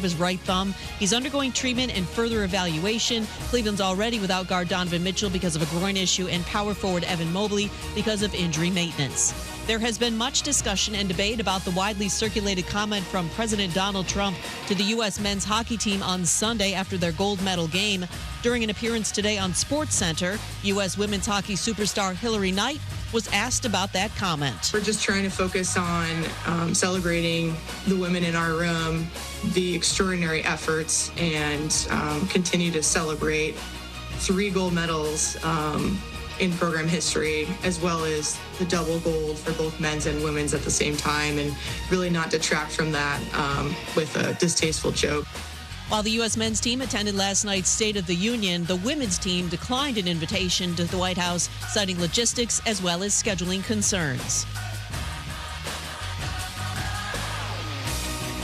his right thumb. He's undergoing treatment and further evaluation. Cleveland's already without guard Donovan Mitchell because of a groin issue and power forward Evan Mobley because of injury maintenance. There has been much discussion and debate about the widely circulated comment from President Donald Trump to the U.S. men's hockey team on Sunday after their gold medal game. During an appearance today on SportsCenter, U.S. women's hockey superstar Hillary Knight was asked about that comment. We're just trying to focus on celebrating the women in our room, the extraordinary efforts, and continue to celebrate 3 gold medals in program history, as well as the double gold for both men's and women's at the same time, and really not detract from that with a distasteful joke. While the U.S. men's team attended last night's State of the Union, the women's team declined an invitation to the White House, citing logistics as well as scheduling concerns.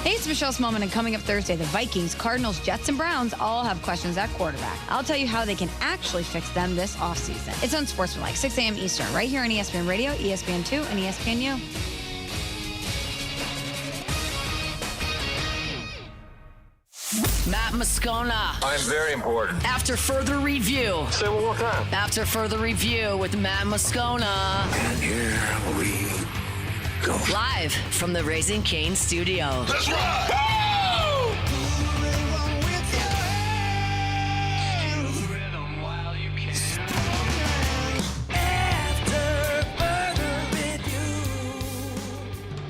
Hey, it's Michelle Smallman, and coming up Thursday, the Vikings, Cardinals, Jets, and Browns all have questions at quarterback. I'll tell you how they can actually fix them this offseason. It's on Sportsmanlike, 6 a.m. Eastern, right here on ESPN Radio, ESPN2, and ESPNU. Matt Moscona. I'm very important. After further review. Say it one more time. After further review with Matt Moscona. And here we go. Live from the Raising Cane studio. Let's rock! Go!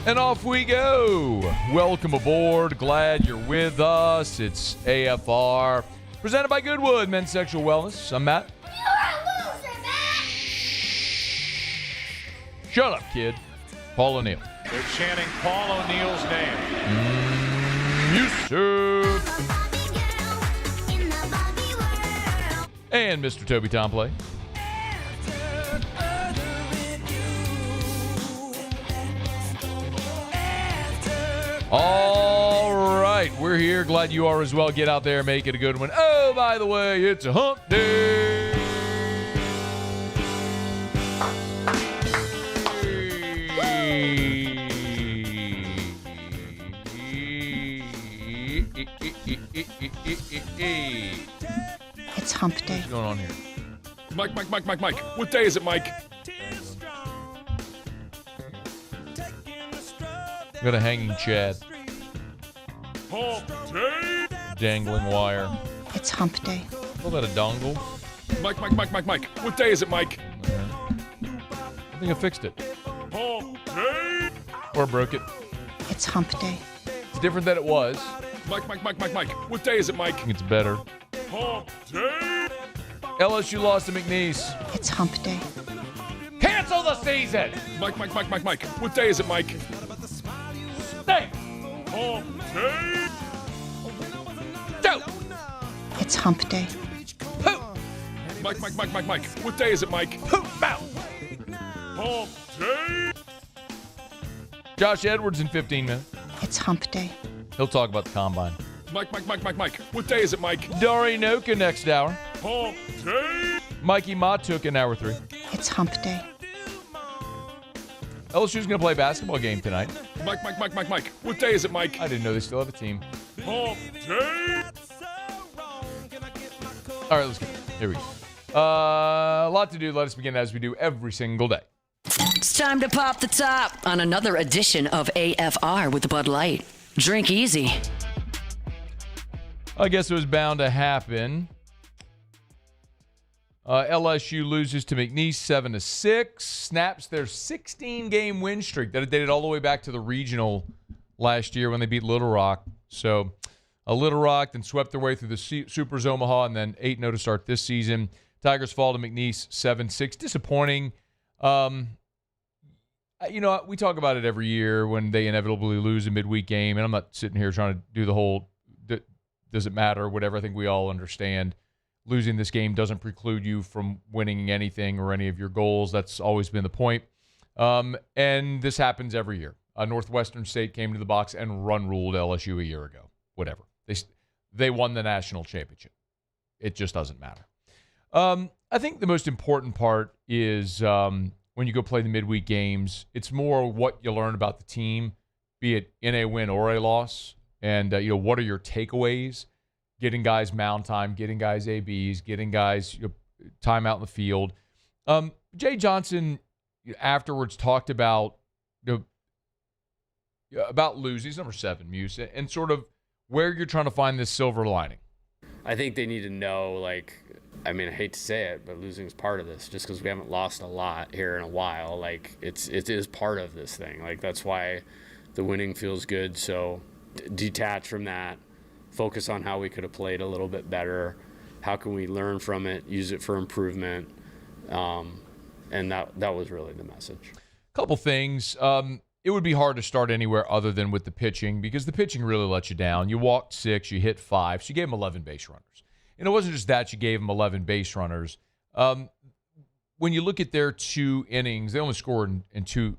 And off we go. Welcome aboard. Glad you're with us. It's AFR, presented by Goodwood Men's Sexual Wellness. I'm Matt. You're a loser, Matt! Shut up, kid. Paul O'Neill. They're chanting Paul O'Neill's name. Yusuf. And Mr. Toby Tomplay. All right, we're here. Glad you are as well. Get out there, make it a good one. Oh, by the way, it's a hump day. It's hump day. What's going on here? Mike. What day is it, Mike? Got a hanging Chad. Hump day. Dangling wire. It's hump day. Call that a dongle? Mike. What day is it, Mike? I think I fixed it. Hump day. Or broke it. It's hump day. It's different than it was. Mike. What day is it, Mike? I think it's better. Hump day. LSU lost to McNeese. It's hump day. Cancel the season! Mike. What day is it, Mike? Stay! Hump day. Go! It's hump day. Poop! Mike. What day is it, Mike? Poop out! Hump day. Josh Edwards in 15 minutes. It's hump day. He'll talk about the combine. Mike. What day is it, Mike? Dari Nowkhah next hour. Hump day. Mikey Mahtook in hour 3. It's hump day. LSU's going to play a basketball game tonight. Mike. What day is it, Mike? I didn't know they still have a team. Hump day. All right, let's go. Here we go. A lot to do. Let us begin as we do every single day. It's time to pop the top on another edition of AFR with Bud Light. Drink easy. I guess it was bound to happen. LSU loses to McNeese 7-6, snaps their 16-game win streak that had dated all the way back to the regional last year when they beat Little Rock. So Little Rock then swept their way through the Supers Omaha and then 8-0 to start this season. Tigers fall to McNeese 7-6. Disappointing. We talk about it every year when they inevitably lose a midweek game, and I'm not sitting here trying to do the whole does it matter, whatever. I think we all understand. Losing this game doesn't preclude you from winning anything or any of your goals. That's always been the point. And this happens every year. Northwestern State came to the box and run-ruled LSU a year ago. Whatever. They won the national championship. It just doesn't matter. I think the most important part is when you go play the midweek games, it's more what you learn about the team, be it in a win or a loss. And, what are your takeaways? Getting guys mound time, getting guys ABs, getting guys time out in the field. Jay Johnson afterwards talked about losing. He's number 7, Muse, and sort of where you're trying to find this silver lining. I think they need to know, I hate to say it, but losing is part of this. Just because we haven't lost a lot here in a while, it is part of this thing. That's why the winning feels good. So detach from that, focus on how we could have played a little bit better. How can we learn from it, use it for improvement? And that was really the message. Couple things. It would be hard to start anywhere other than with the pitching because the pitching really let you down. You walked 6, you hit 5, so you gave them 11 base runners. And it wasn't just that you gave them 11 base runners. When you look at their 2 innings, they only scored in two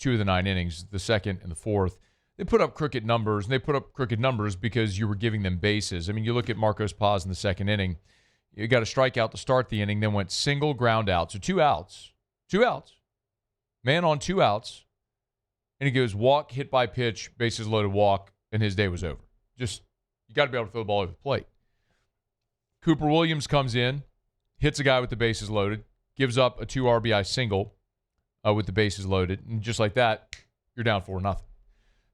of the 9 innings, the second and the fourth. They put up crooked numbers, and they put up crooked numbers because you were giving them bases. I mean, you look at Marcos Paz in the second inning. You got a strikeout to start the inning, then went single ground out. So 2 outs. 2 outs. Man on 2 outs. And he goes walk, hit by pitch, bases loaded, walk, and his day was over. Just, you got to be able to throw the ball over the plate. Cooper Williams comes in, hits a guy with the bases loaded, gives up a 2 RBI single with the bases loaded, and just like that, you're down 4-0.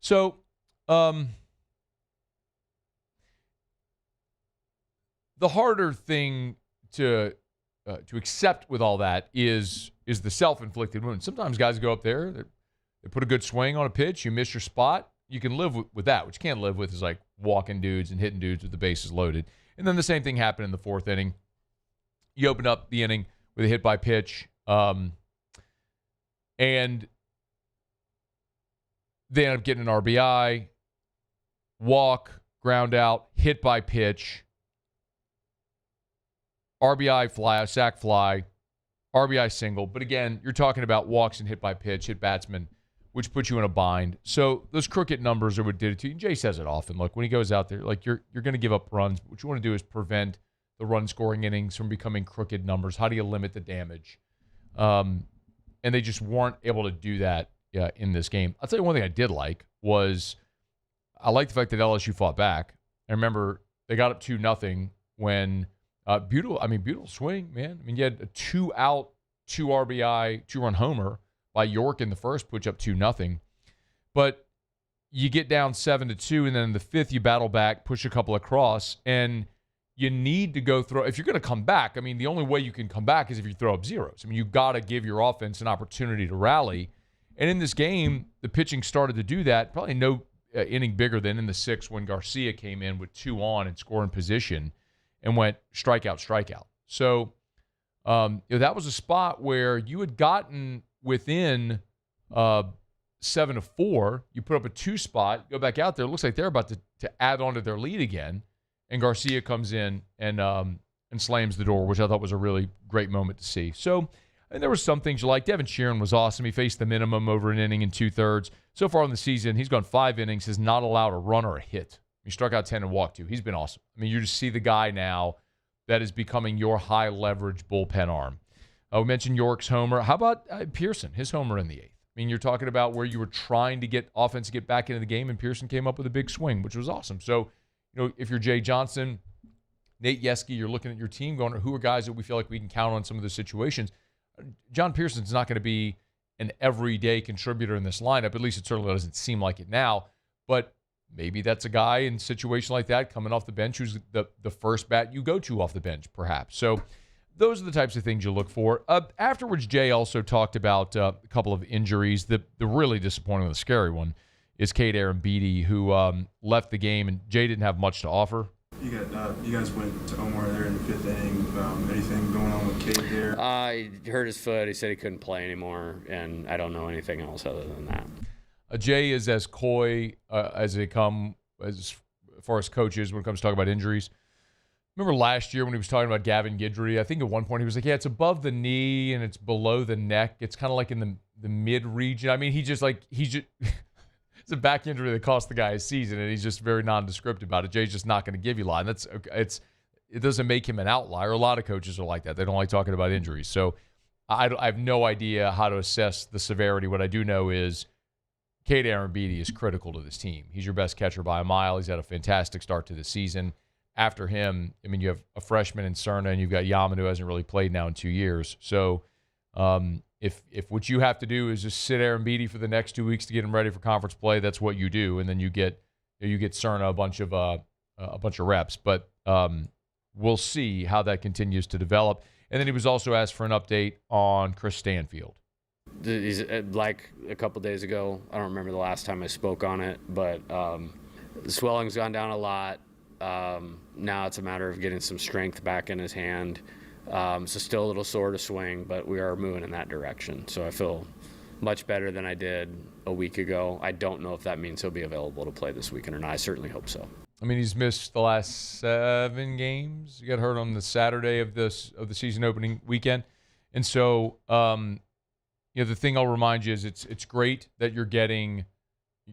So, the harder thing to accept with all that is the self-inflicted wound. Sometimes guys go up there, they put a good swing on a pitch, you miss your spot, you can live with that. What you can't live with is walking dudes and hitting dudes with the bases loaded. And then the same thing happened in the 4th inning. You open up the inning with a hit by pitch, and they end up getting an RBI, walk, ground out, hit by pitch, RBI fly, sac fly, RBI single. But again, you're talking about walks and hit by pitch, hit batsman, which puts you in a bind. So those crooked numbers are what did it to you. Jay says it often. Look, when he goes out there, you're going to give up runs. What you want to do is prevent the run-scoring innings from becoming crooked numbers. How do you limit the damage? And they just weren't able to do that in this game. I'll tell you one thing I did like was I like the fact that LSU fought back. I remember they got up 2-0 when beautiful swing, man. I mean, you had a 2-out, 2 RBI, 2-run homer by York in the first, put you up 2-0. But you get down 7-2, and then in the 5th, you battle back, push a couple across, and you need to go throw. If you're going to come back, I mean, the only way you can come back is if you throw up zeros. I mean, you've got to give your offense an opportunity to rally. And in this game, the pitching started to do that. Probably no inning bigger than in the 6th when Garcia came in with 2 on and scoring position and went strikeout. So that was a spot where you had gotten within 7-4. You put up a 2 spot, go back out there. It looks like they're about to add on to their lead again. And Garcia comes in and slams the door, which I thought was a really great moment to see. So, and there were some things you like. Devin Sheeran was awesome. He faced the minimum over an inning and 2/3. So far in the season, he's gone 5 innings, has not allowed a run or a hit. He struck out 10 and walked 2. He's been awesome. I mean, you just see the guy now that is becoming your high-leverage bullpen arm. We mentioned York's homer. How about Pearson, his homer in the 8th? I mean, you're talking about where you were trying to get offense to get back into the game, and Pearson came up with a big swing, which was awesome. So, if you're Jay Johnson, Nate Yeske, you're looking at your team going, who are guys that we feel like we can count on some of the situations? John Pearson's not going to be an everyday contributor in this lineup. At least it certainly doesn't seem like it now. But maybe that's a guy in a situation like that coming off the bench who's the first bat you go to off the bench, perhaps. So those are the types of things you look for. Afterwards, Jay also talked about a couple of injuries. The really disappointing, the scary one, is Cade Arambidi, who left the game, and Jay didn't have much to offer. You guys went to Omar there in the 5th inning. Anything going on with Cade there? He hurt his foot. He said he couldn't play anymore, and I don't know anything else other than that. Jay is as coy as they come as far as coaches when it comes to talking about injuries. Remember last year when he was talking about Gavin Guidry? I think at one point he was like, yeah, it's above the knee and it's below the neck. It's kind of like in the mid region. I mean, he's just it's a back injury that cost the guy his season, and he's just very nondescript about it. Jay's just not going to give you a lot. And it doesn't make him an outlier. A lot of coaches are like that. They don't like talking about injuries. So I have no idea how to assess the severity. What I do know is Cade Arrambide is critical to this team. He's your best catcher by a mile. He's had a fantastic start to the season. After him, I mean, you have a freshman in Cerna, and you've got Yaman, who hasn't really played now in 2 years. So if what you have to do is just sit Arrambide for the next 2 weeks to get him ready for conference play, that's what you do, and then you get Cerna a bunch of reps. But we'll see how that continues to develop. And then he was also asked for an update on Chris Stanfield. He's like a couple days ago. I don't remember the last time I spoke on it, but the swelling's gone down a lot. Now it's a matter of getting some strength back in his hand. So still a little sore to swing, but we are moving in that direction. So I feel much better than I did a week ago. I don't know if that means he'll be available to play this weekend or not. I certainly hope so. I mean, he's missed the last 7 games. He got hurt on the Saturday of the season opening weekend. And so, the thing I'll remind you is it's great that you're getting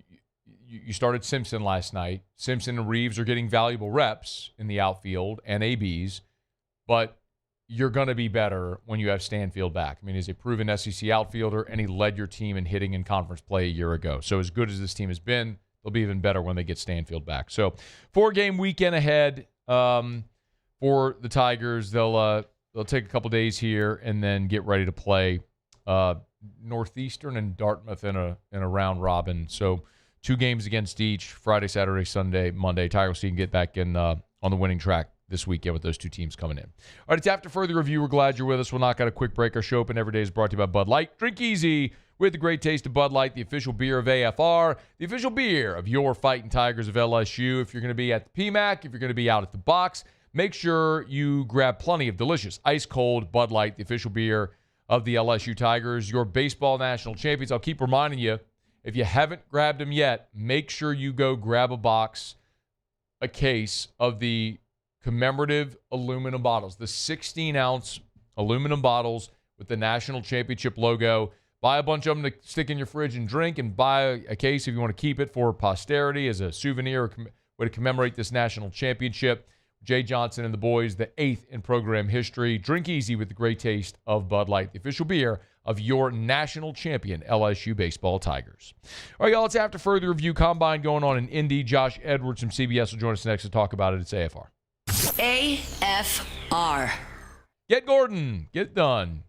– you started Simpson last night. Simpson and Reeves are getting valuable reps in the outfield and ABs, but you're going to be better when you have Stanfield back. I mean, he's a proven SEC outfielder, and he led your team in hitting in conference play a year ago. So as good as this team has been, they'll be even better when they get Stanfield back. So 4-game weekend ahead for the Tigers. They'll take a couple days here and then get ready to play Northeastern and Dartmouth in a round robin. So 2 games against each, Friday, Saturday, Sunday, Monday. Tigers can get back in on the winning track this weekend with those 2 teams coming in. All right, it's after further review. We're glad you're with us. We'll knock out a quick break. Our show open every day is brought to you by Bud Light. Drink easy with the great taste of Bud Light, the official beer of AFR, the official beer of your Fighting Tigers of LSU. If you're going to be at the PMAC, if you're going to be out at the box, make sure you grab plenty of delicious ice-cold Bud Light, the official beer of the LSU Tigers, your baseball national champions. I'll keep reminding you, if you haven't grabbed them yet, make sure you go grab a case of the commemorative aluminum bottles, the 16-ounce aluminum bottles with the national championship logo. Buy a bunch of them to stick in your fridge and drink, and buy a case if you want to keep it for posterity as a souvenir or way to commemorate this national championship. Jay Johnson and the boys, the 8th in program history. Drink easy with the great taste of Bud Light, the official beer of your national champion LSU Baseball Tigers. All right, y'all, it's after further review. Combine going on in Indy. Josh Edwards from CBS will join us next to talk about it. It's AFR. AFR. Get Gordon. Get it done.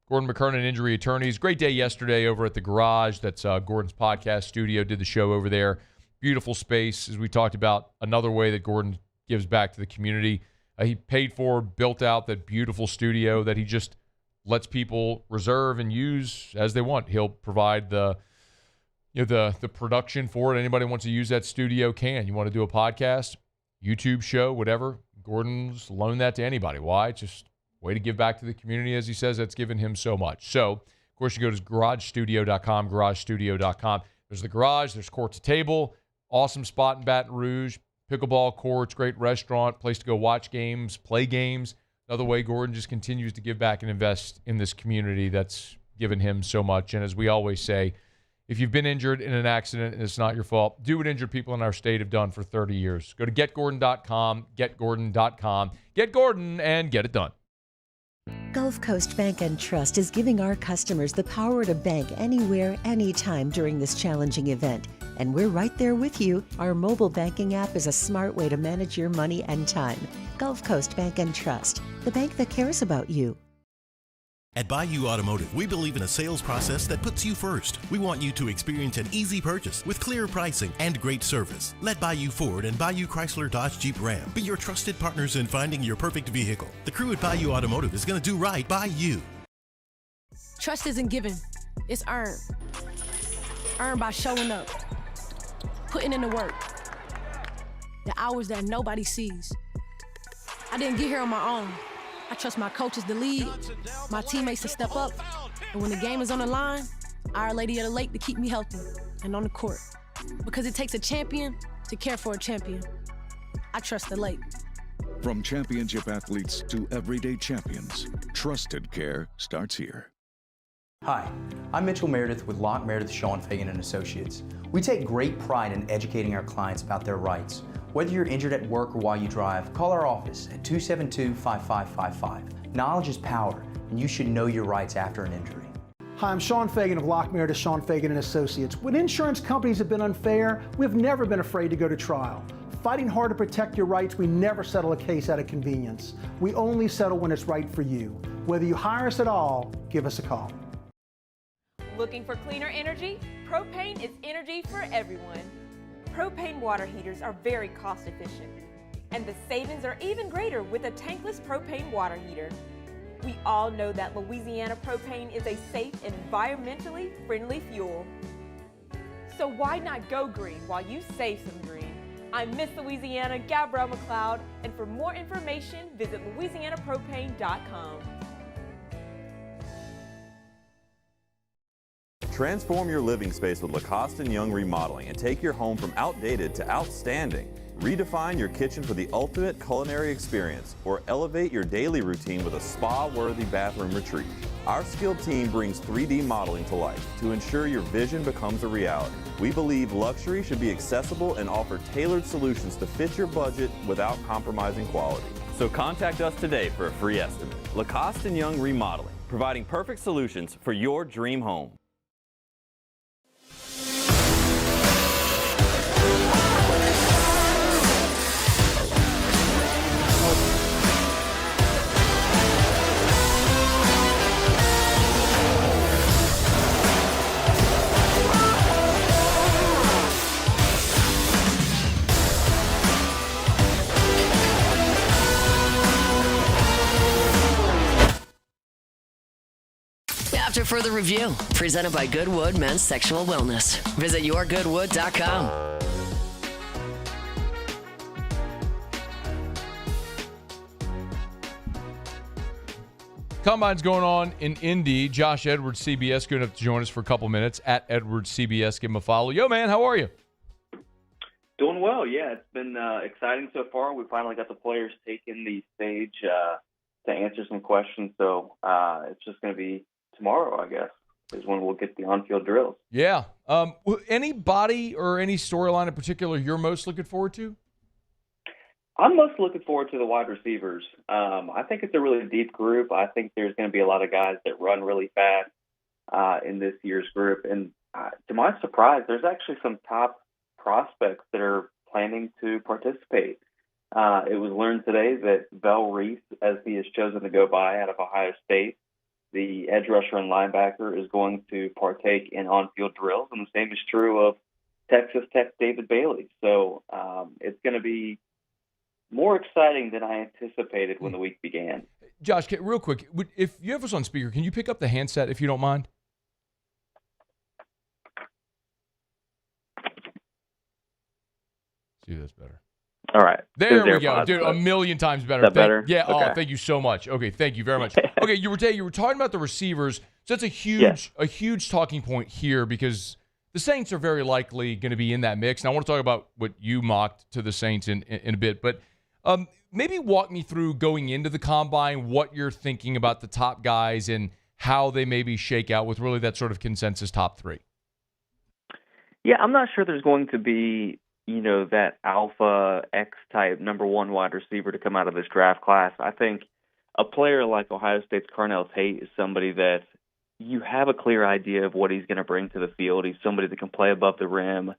Gordon McKernan, Injury Attorneys. Great day yesterday over at the Garage. That's Gordon's podcast studio. Did the show over there. Beautiful space, as we talked about. Another way that Gordon gives back to the community. He paid for, built out that beautiful studio that he just lets people reserve and use as they want. He'll provide the production for it. Anybody wants to use that studio can. You want to do a podcast, YouTube show, whatever. Gordon's loaned that to anybody. Why? It's just a way to give back to the community, as he says. That's given him so much. So, of course, you go to garagestudio.com, garagestudio.com. There's the garage. There's court to table. Awesome spot in Baton Rouge. Pickleball courts, great restaurant, place to go watch games, play games. Another way Gordon just continues to give back and invest in this community that's given him so much. And as we always say, if you've been injured in an accident and it's not your fault, do what injured people in our state have done for 30 years. Go to getgordon.com, getgordon.com. Get Gordon and get it done. Gulf Coast Bank and Trust is giving our customers the power to bank anywhere, anytime during this challenging event. And we're right there with you. Our mobile banking app is a smart way to manage your money and time. Gulf Coast Bank and Trust, the bank that cares about you. At Bayou Automotive, we believe in a sales process that puts you first. We want you to experience an easy purchase with clear pricing and great service. Let Bayou Ford and Bayou Chrysler Dodge Jeep Ram be your trusted partners in finding your perfect vehicle. The crew at Bayou Automotive is going to do right by you. Trust isn't given, it's earned. Earned by showing up, putting in the work, the hours that nobody sees. I didn't get here on my own. I trust my coaches to lead, my teammates to step up, and when the game is on the line, Our Lady of the Lake to keep me healthy and on the court. Because it takes a champion to care for a champion. I trust the Lake. From championship athletes to everyday champions, trusted care starts here. Hi, I'm Mitchell Meredith with Locke Meredith, Sean Fagan & Associates. We take great pride in educating our clients about their rights. Whether you're injured at work or while you drive, call our office at 272-5555. Knowledge is power, and you should know your rights after an injury. Hi, I'm Sean Fagan of Lock Meredith, Sean Fagan and Associates. When insurance companies have been unfair, we've never been afraid to go to trial. Fighting hard to protect your rights, we never settle a case out of convenience. We only settle when it's right for you. Whether you hire us at all, give us a call. Looking for cleaner energy? Propane is energy for everyone. Propane water heaters are very cost efficient, and the savings are even greater with a tankless propane water heater. We all know that Louisiana propane is a safe and environmentally friendly fuel. So why not go green while you save some green? I'm Miss Louisiana, Gabrielle McLeod, and for more information, visit louisianapropane.com. Transform your living space with Lacoste & Young Remodeling and take your home from outdated to outstanding. Redefine your kitchen for the ultimate culinary experience or elevate your daily routine with a spa-worthy bathroom retreat. Our skilled team brings 3D modeling to life to ensure your vision becomes a reality. We believe luxury should be accessible and offer tailored solutions to fit your budget without compromising quality. So contact us today for a free estimate. Lacoste & Young Remodeling, providing perfect solutions for your dream home. After further review, presented by Goodwood Men's Sexual Wellness. Visit yourgoodwood.com. Combine's going on in Indy. Josh Edwards, CBS, good enough to join us for a couple minutes. At Edwards CBS, give him a follow. Yo, man, how are you? Doing well, yeah. It's been exciting so far. We finally got the players taking the stage to answer some questions. So it's just going to be tomorrow, I guess, is when we'll get the on-field drills. Yeah. Anybody or any storyline in particular you're most looking forward to? I'm most looking forward to the wide receivers. I think it's a really deep group. I think there's going to be a lot of guys that run really fast in this year's group. And to my surprise, there's actually some top prospects that are planning to participate. It was learned today that Vel Reese, as he is chosen to go by out of Ohio State, the edge rusher and linebacker, is going to partake in on-field drills, and the same is true of Texas Tech David Bailey. So it's going to be more exciting than I anticipated when the week began. Josh, real quick, if you have us on speaker, can you pick up the handset if you don't mind? See, that's better. All right. There we go. Dude, a million times better. Is that better? Yeah. Okay. Oh, thank you so much. Okay, thank you very much. Okay, you were talking about the receivers. So that's a huge talking point here because the Saints are very likely going to be in that mix. And I want to talk about what you mocked to the Saints in a bit. But maybe walk me through going into the Combine, what you're thinking about the top guys and how they maybe shake out with really that sort of consensus top three. Yeah, I'm not sure there's going to be that alpha X-type number one wide receiver to come out of this draft class. I think a player like Ohio State's Carnell Tate is somebody that you have a clear idea of what he's going to bring to the field. He's somebody that can play above the rim.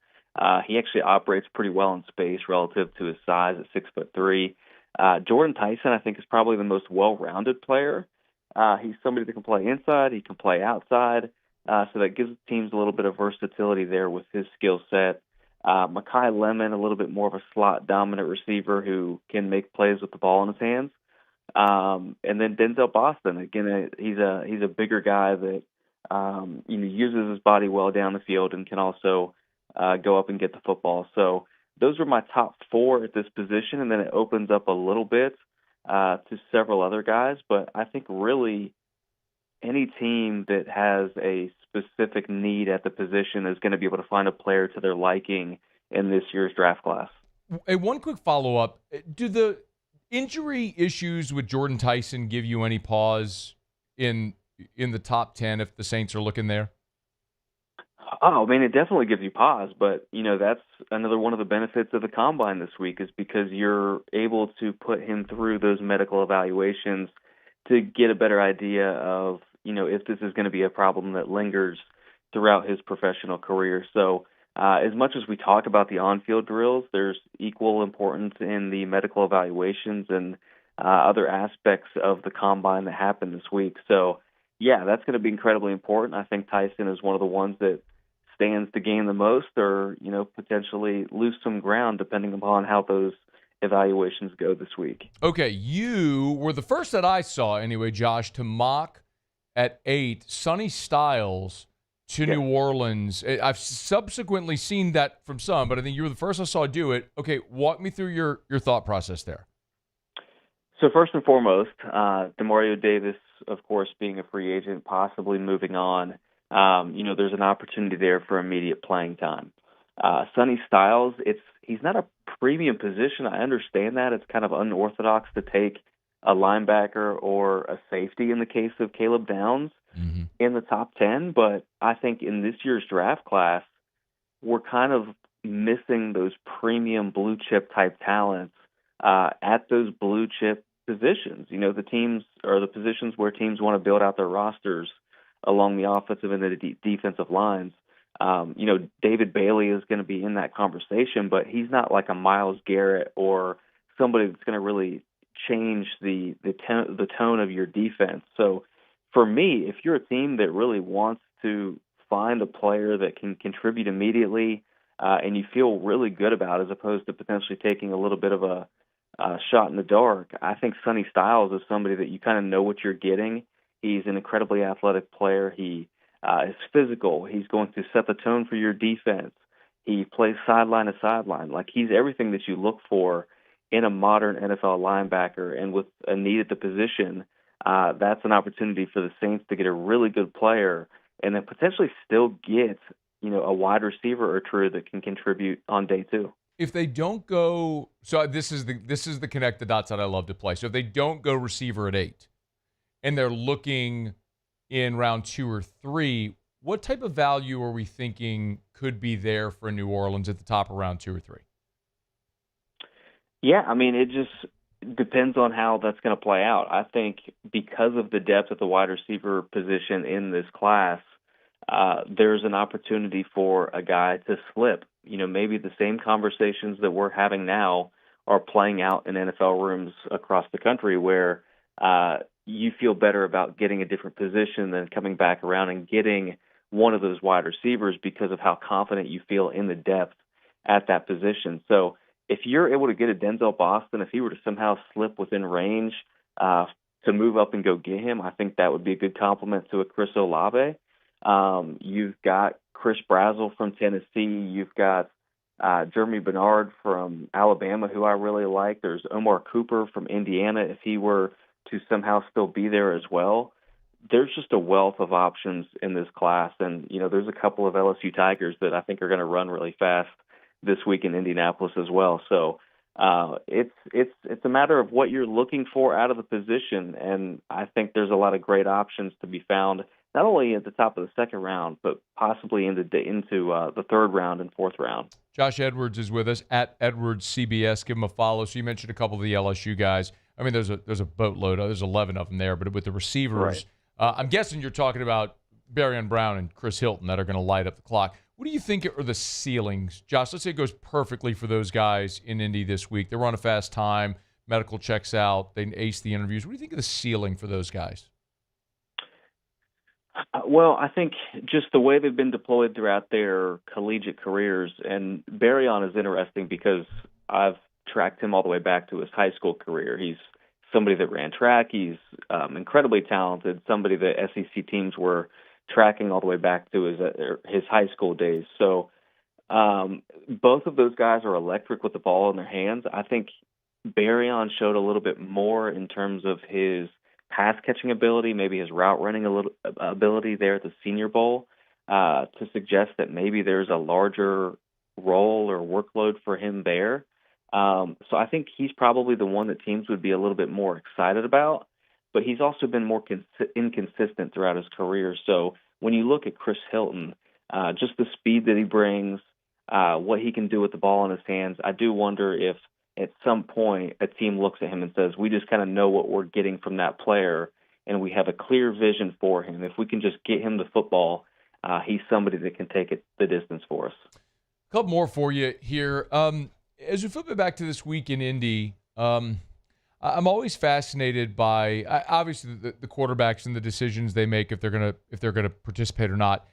He actually operates pretty well in space relative to his size at 6'3". Jordan Tyson, I think, is probably the most well-rounded player. He's somebody that can play inside. He can play outside. So that gives teams a little bit of versatility there with his skill set. Mekhi Lemon, a little bit more of a slot-dominant receiver who can make plays with the ball in his hands. And then Denzel Boston, again, he's a bigger guy that uses his body well down the field and can also go up and get the football. So those are my top four at this position, and then it opens up a little bit to several other guys. But I think really any team that has a specific need at the position is going to be able to find a player to their liking in this year's draft class. Hey, one quick follow-up. Do the injury issues with Jordan Tyson give you any pause in the top 10 if the Saints are looking there? Oh, I mean, it definitely gives you pause, but, that's another one of the benefits of the Combine this week is because you're able to put him through those medical evaluations to get a better idea of, if this is going to be a problem that lingers throughout his professional career. So as much as we talk about the on-field drills, there's equal importance in the medical evaluations and other aspects of the combine that happened this week. So, yeah, that's going to be incredibly important. I think Tyson is one of the ones that stands to gain the most or, potentially lose some ground depending upon how those evaluations go this week. Okay, you were the first that I saw anyway, Josh, to mock at 8 Sonny Styles to New Orleans. I've subsequently seen that from some, but I think you were the first I saw do it. Okay, walk me through your thought process there. So first and foremost, DeMario Davis, of course, being a free agent, possibly moving on, there's an opportunity there for immediate playing time. Sonny Styles, he's not a premium position. I understand that. It's kind of unorthodox to take a linebacker or a safety in the case of Caleb Downs in the top 10. But I think in this year's draft class, we're kind of missing those premium blue chip type talents at those blue chip positions. The teams or the positions where teams want to build out their rosters along the offensive and the defensive lines. David Bailey is going to be in that conversation, but he's not like a Myles Garrett or somebody that's going to really change the tone of your defense. So for me, if you're a team that really wants to find a player that can contribute immediately and you feel really good about, as opposed to potentially taking a little bit of a shot in the dark, I think Sonny Styles is somebody that you kind of know what you're getting. He's an incredibly athletic player. He is physical. He's going to set the tone for your defense. He plays sideline to sideline. Like, he's everything that you look for in a modern NFL linebacker. And with a need at the position, that's an opportunity for the Saints to get a really good player and then potentially still get, a wide receiver or two that can contribute on day 2. If they don't go, so this is the connect the dots that I love to play. So if they don't go receiver at 8 and they're looking in round 2 or 3, what type of value are we thinking could be there for New Orleans at the top of round 2 or 3? Yeah, I mean, it just depends on how that's going to play out. I think because of the depth at the wide receiver position in this class, there's an opportunity for a guy to slip. Maybe the same conversations that we're having now are playing out in NFL rooms across the country where you feel better about getting a different position than coming back around and getting one of those wide receivers because of how confident you feel in the depth at that position. So if you're able to get a Denzel Boston, if he were to somehow slip within range to move up and go get him, I think that would be a good compliment to a Chris Olave. You've got Chris Brazzell from Tennessee. You've got Jeremy Bernard from Alabama, who I really like. There's Omar Cooper from Indiana, if he were to somehow still be there as well. There's just a wealth of options in this class. And, there's a couple of LSU Tigers that I think are going to run really fast this week in Indianapolis as well. So it's a matter of what you're looking for out of the position. And I think there's a lot of great options to be found, not only at the top of the second round, but possibly into the third round and fourth round. Josh Edwards is with us at Edwards CBS. Give him a follow. So you mentioned a couple of the LSU guys. I mean, there's a boatload. There's 11 of them there. But with the receivers, right. I'm guessing you're talking about Barrion Brown and Chris Hilton that are going to light up the clock. What do you think are the ceilings? Josh, let's say it goes perfectly for those guys in Indy this week. They're on a fast time. Medical checks out. They ace the interviews. What do you think of the ceiling for those guys? Well, I think just the way they've been deployed throughout their collegiate careers, and Barrion is interesting because I've tracked him all the way back to his high school career. He's somebody that ran track. He's incredibly talented, somebody that SEC teams were tracking all the way back to his high school days. So both of those guys are electric with the ball in their hands. I think Barrion showed a little bit more in terms of his pass catching ability, maybe his route running ability there at the Senior Bowl, to suggest that maybe there's a larger role or workload for him there. So I think he's probably the one that teams would be a little bit more excited about, but he's also been more inconsistent throughout his career. So when you look at Chris Hilton, just the speed that he brings, what he can do with the ball in his hands, I do wonder if at some point a team looks at him and says, we just kind of know what we're getting from that player, and we have a clear vision for him. If we can just get him the football, he's somebody that can take it the distance for us. A couple more for you here. As we flip it back to this week in Indy, I'm always fascinated by obviously the quarterbacks and the decisions they make if they're gonna participate or not.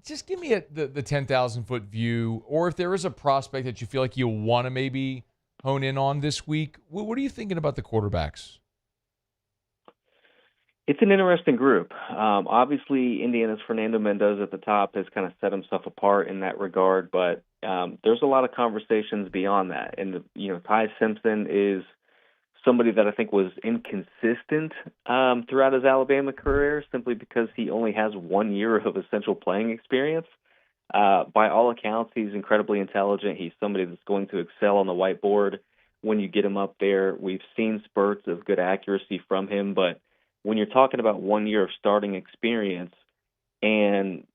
Just give me the 10,000-foot view, or if there is a prospect that you feel like you want to maybe hone in on this week. What are you thinking about the quarterbacks? It's an interesting group. Obviously, Indiana's Fernando Mendoza at the top has kind of set himself apart in that regard, but there's a lot of conversations beyond that. And, Ty Simpson is somebody that I think was inconsistent throughout his Alabama career simply because he only has 1 year of essential playing experience. By all accounts, he's incredibly intelligent. He's somebody that's going to excel on the whiteboard when you get him up there. We've seen spurts of good accuracy from him, but when you're talking about 1 year of starting experience and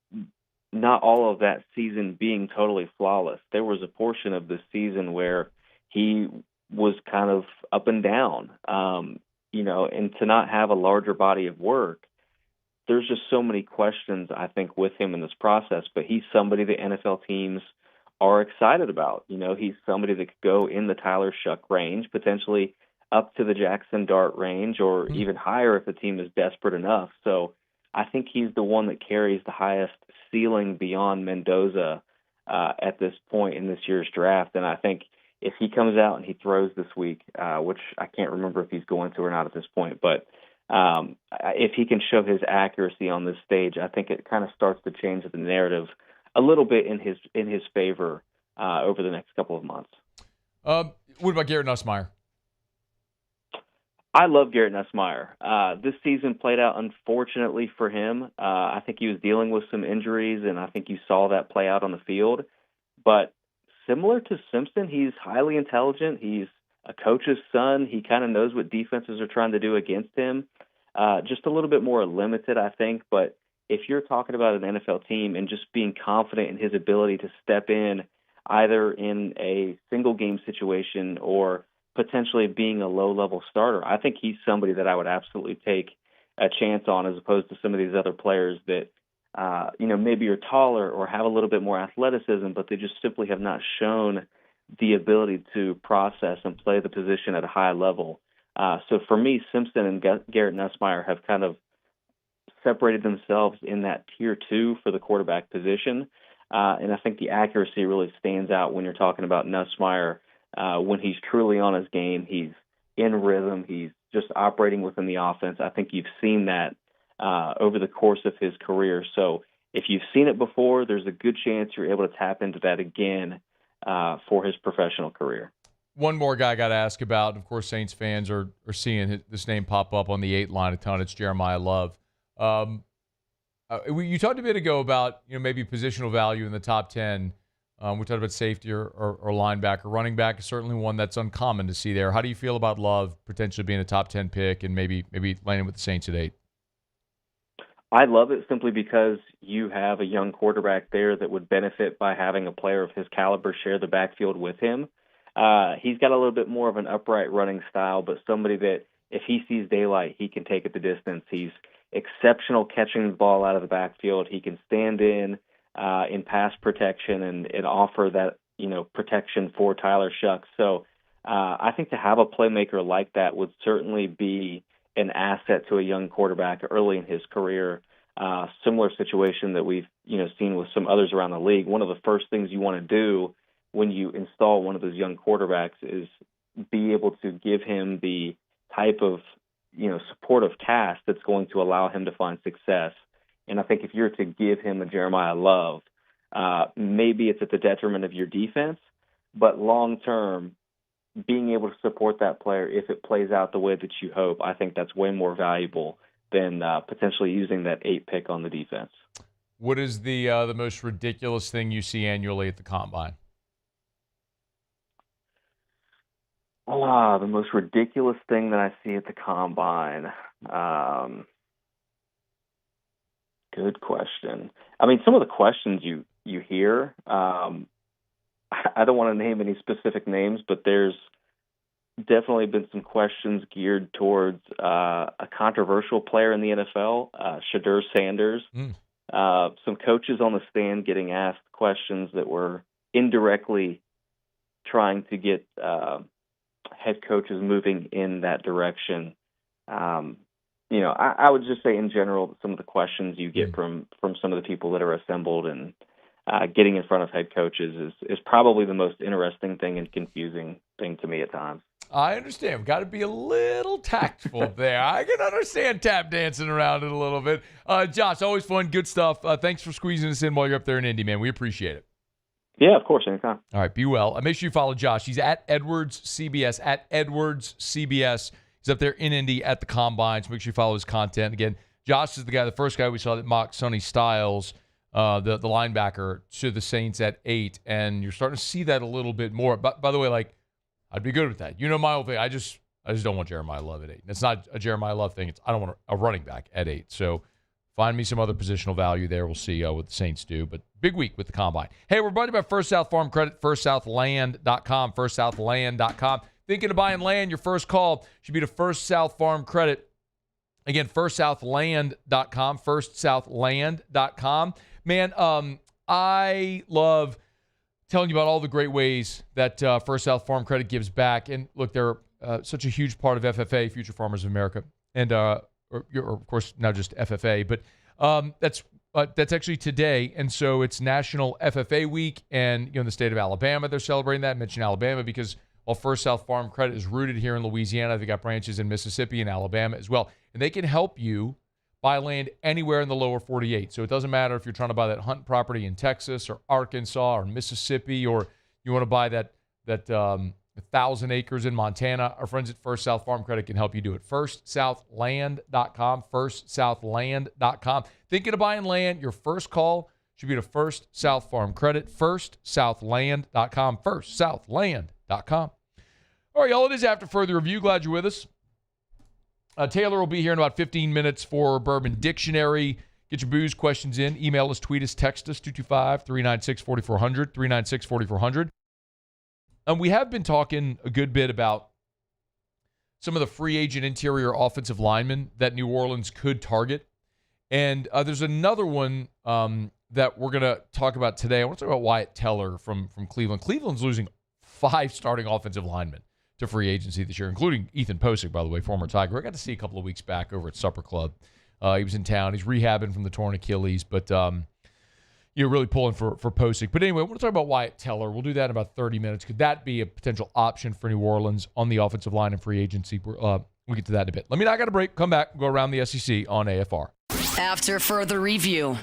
not all of that season being totally flawless, there was a portion of the season where he was kind of up and down, and to not have a larger body of work, there's just so many questions, I think, with him in this process, but he's somebody the NFL teams are excited about. He's somebody that could go in the Tyler Shuck range, potentially up to the Jackson Dart range, or even higher if the team is desperate enough. So I think he's the one that carries the highest ceiling beyond Mendoza at this point in this year's draft. And I think if he comes out and he throws this week, which I can't remember if he's going to or not at this point, but if he can show his accuracy on this stage, I think it kind of starts to change the narrative a little bit in his favor over the next couple of months. What about Garrett Nussmeier? I love Garrett Nussmeier. This season played out unfortunately for him. I think he was dealing with some injuries, and I think you saw that play out on the field. But similar to Simpson, he's highly intelligent. He's a coach's son. He kind of knows what defenses are trying to do against him. Just a little bit more limited, I think. But if you're talking about an NFL team and just being confident in his ability to step in either in a single game situation or potentially being a low-level starter, I think he's somebody that I would absolutely take a chance on as opposed to some of these other players that, maybe are taller or have a little bit more athleticism, but they just simply have not shown the ability to process and play the position at a high level. So for me, Simpson and Garrett Nussmeier have kind of separated themselves in that tier 2 for the quarterback position. And I think the accuracy really stands out when you're talking about Nussmeier. When he's truly on his game, he's in rhythm, he's just operating within the offense. I think you've seen that over the course of his career. So if you've seen it before, there's a good chance you're able to tap into that again for his professional career. One more guy I got to ask about, of course, Saints fans are seeing this name pop up on the 8 line a ton. It's Jeremiah Love. You talked a bit ago about maybe positional value in the top 10. We talked about safety or linebacker. Running back is certainly one that's uncommon to see there. How do you feel about Love potentially being a top 10 pick and maybe landing with the Saints at 8? I love it simply because you have a young quarterback there that would benefit by having a player of his caliber share the backfield with him. He's got a little bit more of an upright running style, but somebody that if he sees daylight, he can take it the distance. He's exceptional catching the ball out of the backfield. He can stand in pass protection and offer that, protection for Tyler Shuck. So I think to have a playmaker like that would certainly be an asset to a young quarterback early in his career. Similar situation that we've, seen with some others around the league. One of the first things you want to do when you install one of those young quarterbacks is be able to give him the type of, supportive cast that's going to allow him to find success. And I think if you're to give him a Jeremiah Love, maybe it's at the detriment of your defense, but long-term, being able to support that player if it plays out the way that you hope, I think that's way more valuable than potentially using that 8 pick on the defense. What is the most ridiculous thing you see annually at the Combine? The most ridiculous thing that I see at the Combine. Good question. I mean, some of the questions you hear, I don't want to name any specific names, but there's definitely been some questions geared towards a controversial player in the NFL, Shadur Sanders. Some coaches on the stand getting asked questions that were indirectly trying to get head coaches moving in that direction. I would just say in general, some of the questions you get from some of the people that are assembled and getting in front of head coaches is probably the most interesting thing and confusing thing to me at times. I understand. We've got to be a little tactful there. I can understand tap dancing around it a little bit. Josh, always fun. Good stuff. Thanks for squeezing us in while you're up there in Indy, man. We appreciate it. Yeah, of course. Anytime. All right. Be well. Make sure you follow Josh. He's at Edwards CBS. At Edwards CBS. He's up there in Indy at the Combine. So make sure you follow his content. Again, Josh is the first guy we saw that mocked Sonny Styles, the linebacker, to the Saints at 8. And you're starting to see that a little bit more. But by the way, I'd be good with that. My whole thing. I just don't want Jeremiah Love at 8. It's not a Jeremiah Love thing. I don't want a running back at 8. So find me some other positional value there. We'll see what the Saints do. But big week with the Combine. Hey, we're brought to you by First South Farm Credit, firstsouthland.com, firstsouthland.com. Thinking of buying land, your first call should be to First South Farm Credit. Again, firstsouthland.com, firstsouthland.com. Man, I love telling you about all the great ways that First South Farm Credit gives back. And look, they're such a huge part of FFA, Future Farmers of America, and or of course now just FFA. But that's actually today, and so it's National FFA Week, and in the state of Alabama they're celebrating that. I mentioned Alabama because while First South Farm Credit is rooted here in Louisiana, they got branches in Mississippi and Alabama as well, and they can help you buy land anywhere in the lower 48. So it doesn't matter if you're trying to buy that hunt property in Texas or Arkansas or Mississippi, or you want to buy that 1,000 acres in Montana. Our friends at First South Farm Credit can help you do it. FirstSouthland.com, FirstSouthland.com. Thinking of buying land? Your first call should be to First South Farm Credit, FirstSouthland.com, FirstSouthland.com. All right, y'all, it is After Further Review. Glad you're with us. Taylor will be here in about 15 minutes for Bourbon Dictionary. Get your booze questions in. Email us, tweet us, text us, 225-396-4400, 396-4400. We have been talking a good bit about some of the free agent interior offensive linemen that New Orleans could target. And there's another one that we're going to talk about today. I want to talk about Wyatt Teller from Cleveland. Cleveland's losing 5 starting offensive linemen to free agency this year, including Ethan Posick, by the way, former Tiger. I got to see a couple of weeks back over at Supper Club. He was in town. He's rehabbing from the torn Achilles, but you're really pulling for Posick. But anyway, we're going to talk about Wyatt Teller. We'll do that in about 30 minutes. Could that be a potential option for New Orleans on the offensive line and free agency? We'll get to that in a bit. Let me knock out a break. Come back. Go around the SEC on AFR. After Further Review.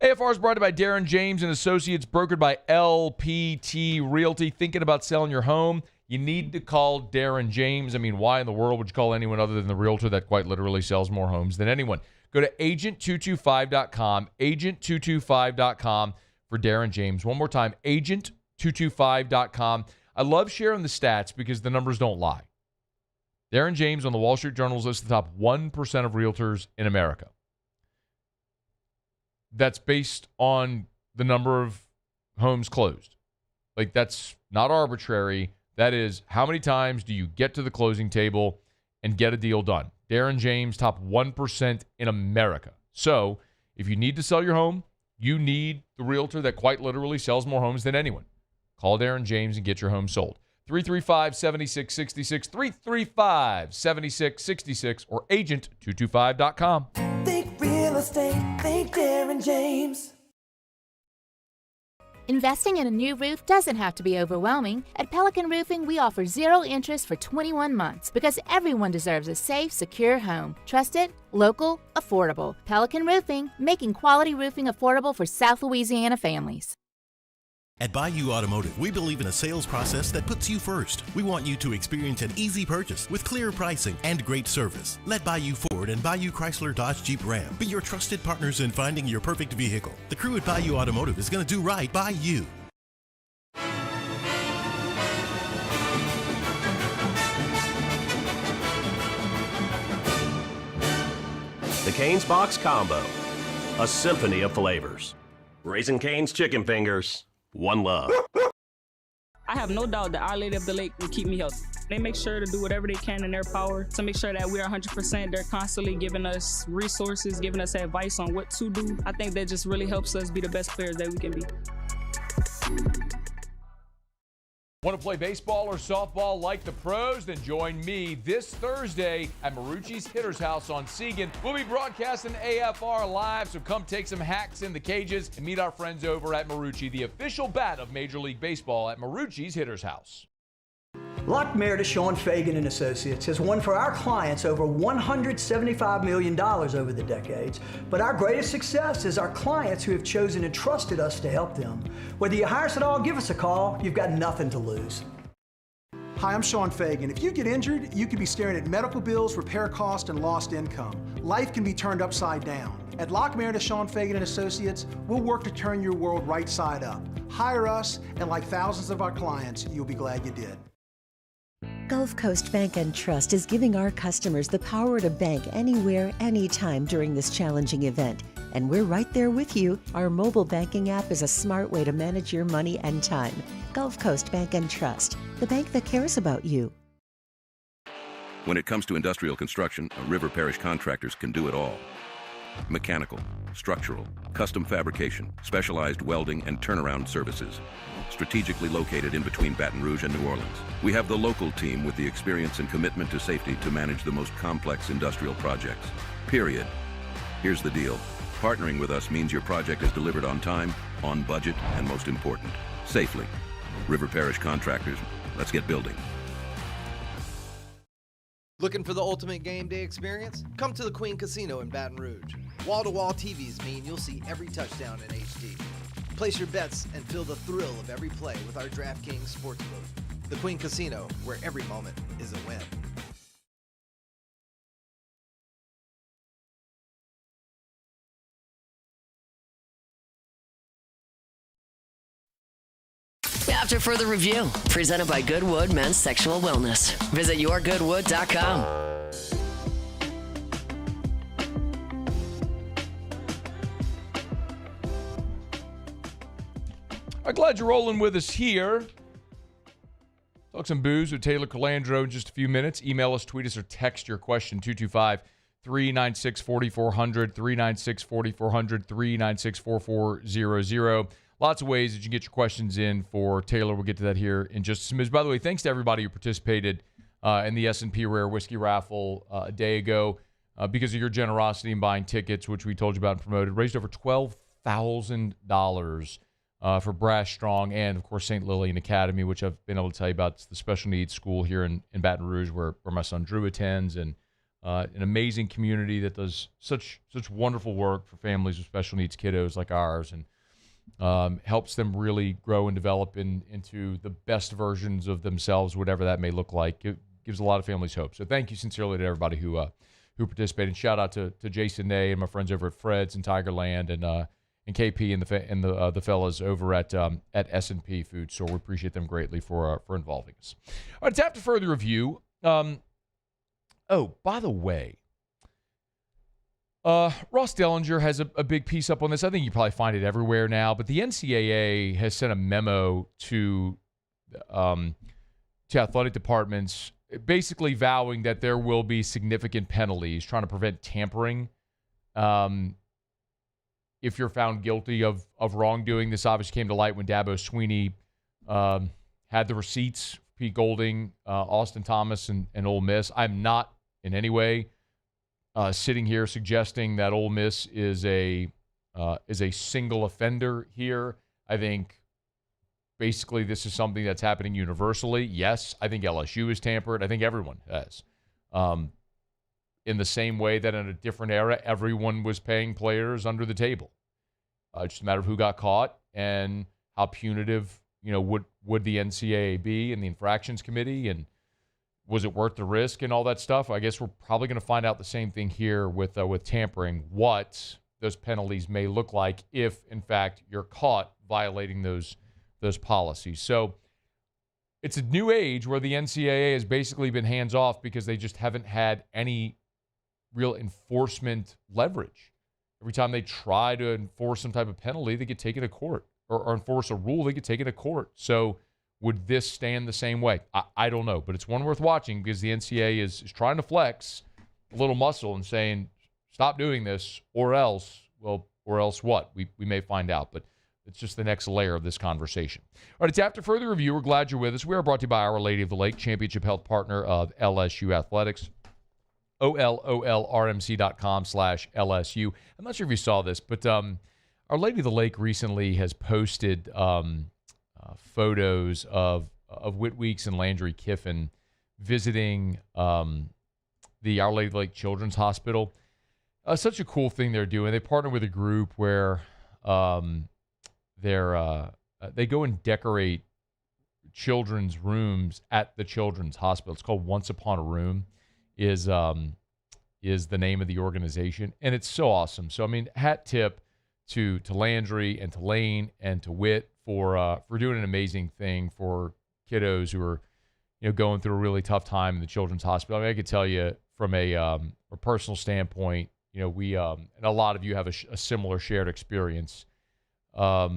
AFR is brought to you by Darren James and Associates, brokered by LPT Realty. Thinking about selling your home? You need to call Darren James. I mean, why in the world would you call anyone other than the realtor that quite literally sells more homes than anyone? Go to agent225.com, agent225.com for Darren James. One more time, agent225.com. I love sharing the stats because the numbers don't lie. Darren James on the Wall Street Journal's list of the top 1% of realtors in America. That's based on the number of homes closed. That's not arbitrary. That is, how many times do you get to the closing table and get a deal done? Darren James, top 1% in America. So if you need to sell your home, you need the realtor that quite literally sells more homes than anyone. Call Darren James and get your home sold. 335-7666, 335-7666, or agent225.com. Think real estate, think Darren James. Investing in a new roof doesn't have to be overwhelming. At Pelican Roofing, we offer 0 interest for 21 months because everyone deserves a safe, secure home. Trusted, local, affordable. Pelican Roofing, making quality roofing affordable for South Louisiana families. At Bayou Automotive, we believe in a sales process that puts you first. We want you to experience an easy purchase with clear pricing and great service. Let Bayou Ford and Bayou Chrysler Dodge Jeep Ram be your trusted partners in finding your perfect vehicle. The crew at Bayou Automotive is going to do right by you. The Cane's Box Combo, a symphony of flavors. Raising Cane's chicken fingers. One love. I have no doubt that Our Lady of the Lake will keep me healthy. They make sure to do whatever they can in their power to make sure that we're 100%. They're constantly giving us resources, giving us advice on what to do. I think that just really helps us be the best players that we can be. Want to play baseball or softball like the pros? Then join me this Thursday at Marucci's Hitter's House on Seagan. We'll be broadcasting AFR live, so come take some hacks in the cages and meet our friends over at Marucci, the official bat of Major League Baseball at Marucci's Hitter's House. Lock Meredith, Sean Fagan and Associates has won for our clients over $175 million over the decades. But our greatest success is our clients who have chosen and trusted us to help them. Whether you hire us at all, give us a call. You've got nothing to lose. Hi, I'm Sean Fagan. If you get injured, you could be staring at medical bills, repair costs, and lost income. Life can be turned upside down. At Lock Meredith, Sean Fagan and Associates, we'll work to turn your world right side up. Hire us, and like thousands of our clients, you'll be glad you did. Gulf Coast Bank and Trust is giving our customers the power to bank anywhere, anytime during this challenging event. And we're right there with you. Our mobile banking app is a smart way to manage your money and time. Gulf Coast Bank and Trust, the bank that cares about you. When it comes to industrial construction, River Parish contractors can do it all. Mechanical, structural, custom fabrication, specialized welding, and turnaround services. Strategically located in between Baton Rouge and New Orleans, we have the local team with the experience and commitment to safety to manage the most complex industrial projects. Period. Here's the deal. Partnering with us means your project is delivered on time, on budget, and most important, safely. River Parish Contractors, let's get building. Looking for the ultimate game day experience? Come to the Queen Casino in Baton Rouge. Wall-to-wall TVs mean you'll see every touchdown in HD. Place your bets and feel the thrill of every play with our DraftKings Sportsbook. The Queen Casino, where every moment is a win. After further review, presented by Goodwood Men's Sexual Wellness. Visit yourgoodwood.com. I'm glad you're rolling with us here. Talk some booze with Taylor Calandro in just a few minutes. Email us, tweet us, or text your question 225-396-4400, 396-4400, 396-4400. Lots of ways that you can get your questions in for Taylor. We'll get to that here in just a minute. By the way, thanks to everybody who participated in the S&P Rare Whiskey Raffle a day ago. Because of your generosity in buying tickets, which we told you about and promoted, raised over $12,000 for Brass Strong and, of course, St. Lillian Academy, which I've been able to tell you about. It's the special needs school here in Baton Rouge where my son Drew attends, and an amazing community that does such wonderful work for families with special needs kiddos like ours, and helps them really grow and develop into the best versions of themselves, whatever that may look like. It gives a lot of families hope. So thank you sincerely to everybody who participated. Shout out to Jason Nay and my friends over at Fred's and Tigerland, and KP and the fellas over at S&P Food Store. We appreciate them greatly for involving us. All right, it's after further review. By the way, Ross Dellinger has a big piece up on this. I think you probably find it everywhere now, but the NCAA has sent a memo to athletic departments basically vowing that there will be significant penalties, trying to prevent tampering if you're found guilty of wrongdoing. This obviously came to light when Dabo Swinney had the receipts, Pete Golding, Austin Thomas, and Ole Miss. I'm not in any way sitting here suggesting that Ole Miss is a single offender here. I think basically this is something that's happening universally. Yes, I think LSU is tampered. I think everyone has. In the same way that in a different era, everyone was paying players under the table. Just a matter of who got caught and how punitive, would the NCAA be and the infractions committee, and was it worth the risk and all that stuff? I guess we're probably going to find out the same thing here with tampering, what those penalties may look like if, in fact, you're caught violating those policies. So it's a new age where the NCAA has basically been hands off because they just haven't had any real enforcement leverage. Every time they try to enforce some type of penalty, they get taken to court, or enforce a rule, they get taken to court. So Would this stand the same way? I don't know, but it's one worth watching because the NCAA is trying to flex a little muscle and saying, stop doing this or else, well, or else what? We may find out, but it's just the next layer of this conversation. All right, it's After Further Review. We're glad you're with us. We are brought to you by Our Lady of the Lake, championship health partner of LSU Athletics. OLOLRMC.com/LSU. I'm not sure if you saw this, but Our Lady of the Lake recently has posted photos of Whit Weeks and Landry Kiffin visiting the Our Lady of the Lake Children's Hospital. Such a cool thing they're doing. They partner with a group where they go and decorate children's rooms at the Children's Hospital. It's called Once Upon a Room is the name of the organization, and it's so awesome. So, I mean, hat tip to Landry and to Lane and to Whit for doing an amazing thing for kiddos who are, going through a really tough time in the Children's Hospital. I mean, I could tell you from a personal standpoint, we and a lot of you have a similar shared experience. I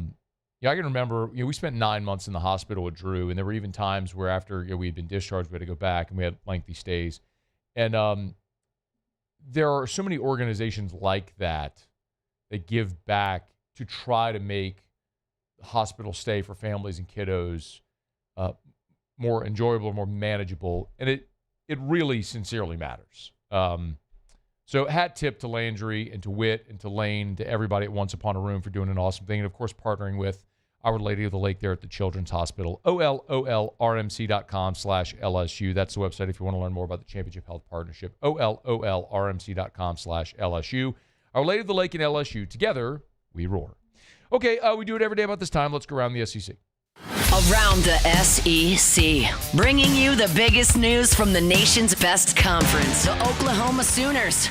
can remember, we spent 9 months in the hospital with Drew, and there were even times where after we had been discharged, we had to go back, and we had lengthy stays. And there are so many organizations like that give back to try to make the hospital stay for families and kiddos more enjoyable, more manageable, and it really sincerely matters. So hat tip to Landry and to Whit and to Lane, to everybody at Once Upon a Room for doing an awesome thing. And, of course, partnering with Our Lady of the Lake there at the Children's Hospital. OLOLRMC.com/LSU. That's the website if you want to learn more about the Championship Health Partnership. OLOLRMC.com/LSU. Our Lady of the Lake and LSU. Together, we roar. Okay, we do it every day about this time. Let's go around the SEC. Around the SEC, bringing you the biggest news from the nation's best conference, the Oklahoma Sooners.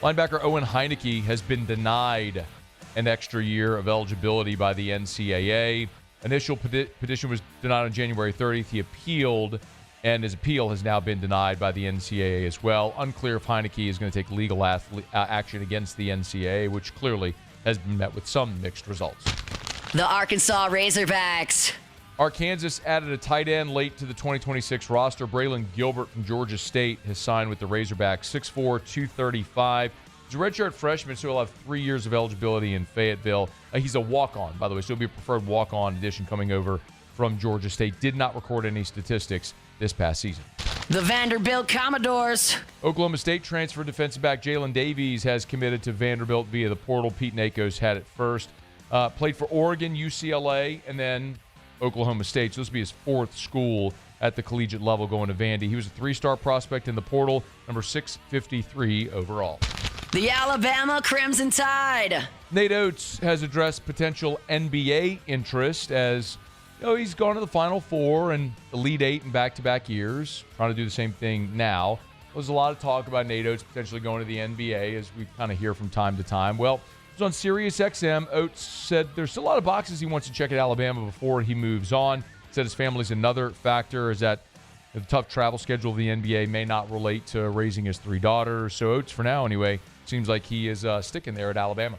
Linebacker Owen Heineke has been denied an extra year of eligibility by the NCAA. Initial petition was denied on January 30th. He appealed, and his appeal has now been denied by the NCAA as well. Unclear if Heineke is going to take legal action against the NCAA, which clearly has been met with some mixed results. The Arkansas Razorbacks. Arkansas added a tight end late to the 2026 roster. Braylon Gilbert from Georgia State has signed with the Razorbacks, 6'4", 235. He's a redshirt freshman, so he'll have 3 years of eligibility in Fayetteville. He's a walk-on, by the way, so he'll be a preferred walk-on addition coming over from Georgia State. Did not record any statistics this past season. The Vanderbilt Commodores. Oklahoma State transfer defensive back Jalen Davies has committed to Vanderbilt via the portal. Pete Nakos had it first. Played for Oregon, UCLA, and then Oklahoma State. So this will be his fourth school at the collegiate level going to Vandy. He was a 3-star prospect in the portal, number 653 overall. The Alabama Crimson Tide. Nate Oates has addressed potential NBA interest as he's gone to the Final Four and Elite Eight in back-to-back years, trying to do the same thing now. There's a lot of talk about Nate Oates potentially going to the NBA, as we kind of hear from time to time. Well, it was on Sirius XM. Oates said there's still a lot of boxes he wants to check at Alabama before he moves on. Said his family's another factor, is that the tough travel schedule of the NBA may not relate to raising his 3 daughters. So Oates, for now anyway, seems like he is sticking there at Alabama.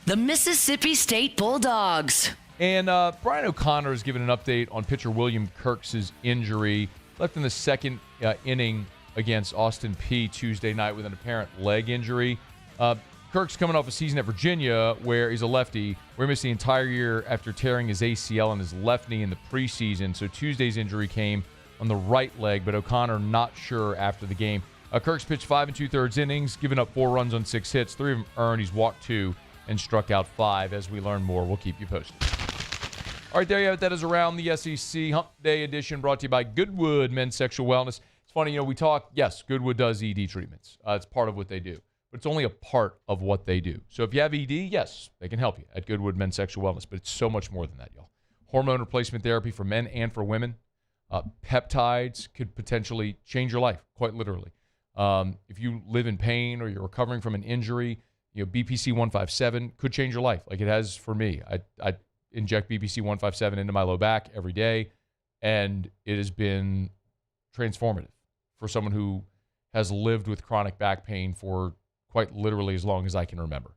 The Mississippi State Bulldogs. And Brian O'Connor has given an update on pitcher William Kirks' injury. Left in the second inning against Austin Peay Tuesday night with an apparent leg injury. Kirk's coming off a season at Virginia where he's a lefty, where he missed the entire year after tearing his ACL on his left knee in the preseason. So Tuesday's injury came on the right leg, but O'Connor not sure after the game. Kirk's pitched 5 2/3 innings, given up 4 runs on 6 hits, 3 of them earned. He's walked 2 and struck out 5. As we learn more, we'll keep you posted. All right, there you have it. That is Around the SEC Hump Day edition, brought to you by Goodwood Men's Sexual Wellness. It's funny, we talk, yes, Goodwood does ED treatments. It's part of what they do. But it's only a part of what they do. So if you have ED, yes, they can help you at Goodwood Men's Sexual Wellness. But it's so much more than that, y'all. Hormone replacement therapy for men and for women. Peptides could potentially change your life, quite literally. If you live in pain or you're recovering from an injury, BPC 157 could change your life, like it has for me. I inject BPC 157 into my low back every day, and it has been transformative for someone who has lived with chronic back pain for quite literally as long as I can remember.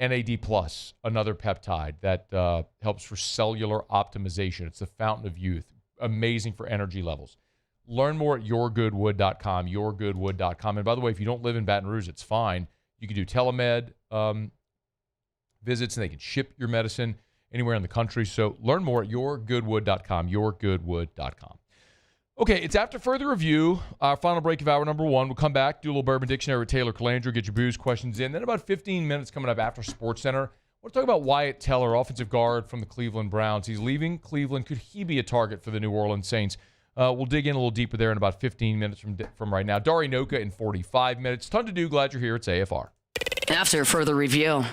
NAD+, another peptide that helps for cellular optimization. It's the fountain of youth. Amazing for energy levels. Learn more at yourgoodwood.com, yourgoodwood.com. And by the way, if you don't live in Baton Rouge, it's fine. You can do telemed visits, and they can ship your medicine anywhere in the country. So learn more at yourgoodwood.com, yourgoodwood.com. Okay, it's after further review, our final break of hour number 1. We'll come back, do a little Bourbon Dictionary with Taylor Calandro, get your booze questions in. Then about 15 minutes coming up after SportsCenter. We'll talk about Wyatt Teller, offensive guard from the Cleveland Browns. He's leaving Cleveland. Could he be a target for the New Orleans Saints? We'll dig in a little deeper there in about 15 minutes from right now. Dari Nowkhah in 45 minutes. Ton to do. Glad you're here. It's AFR. After further review.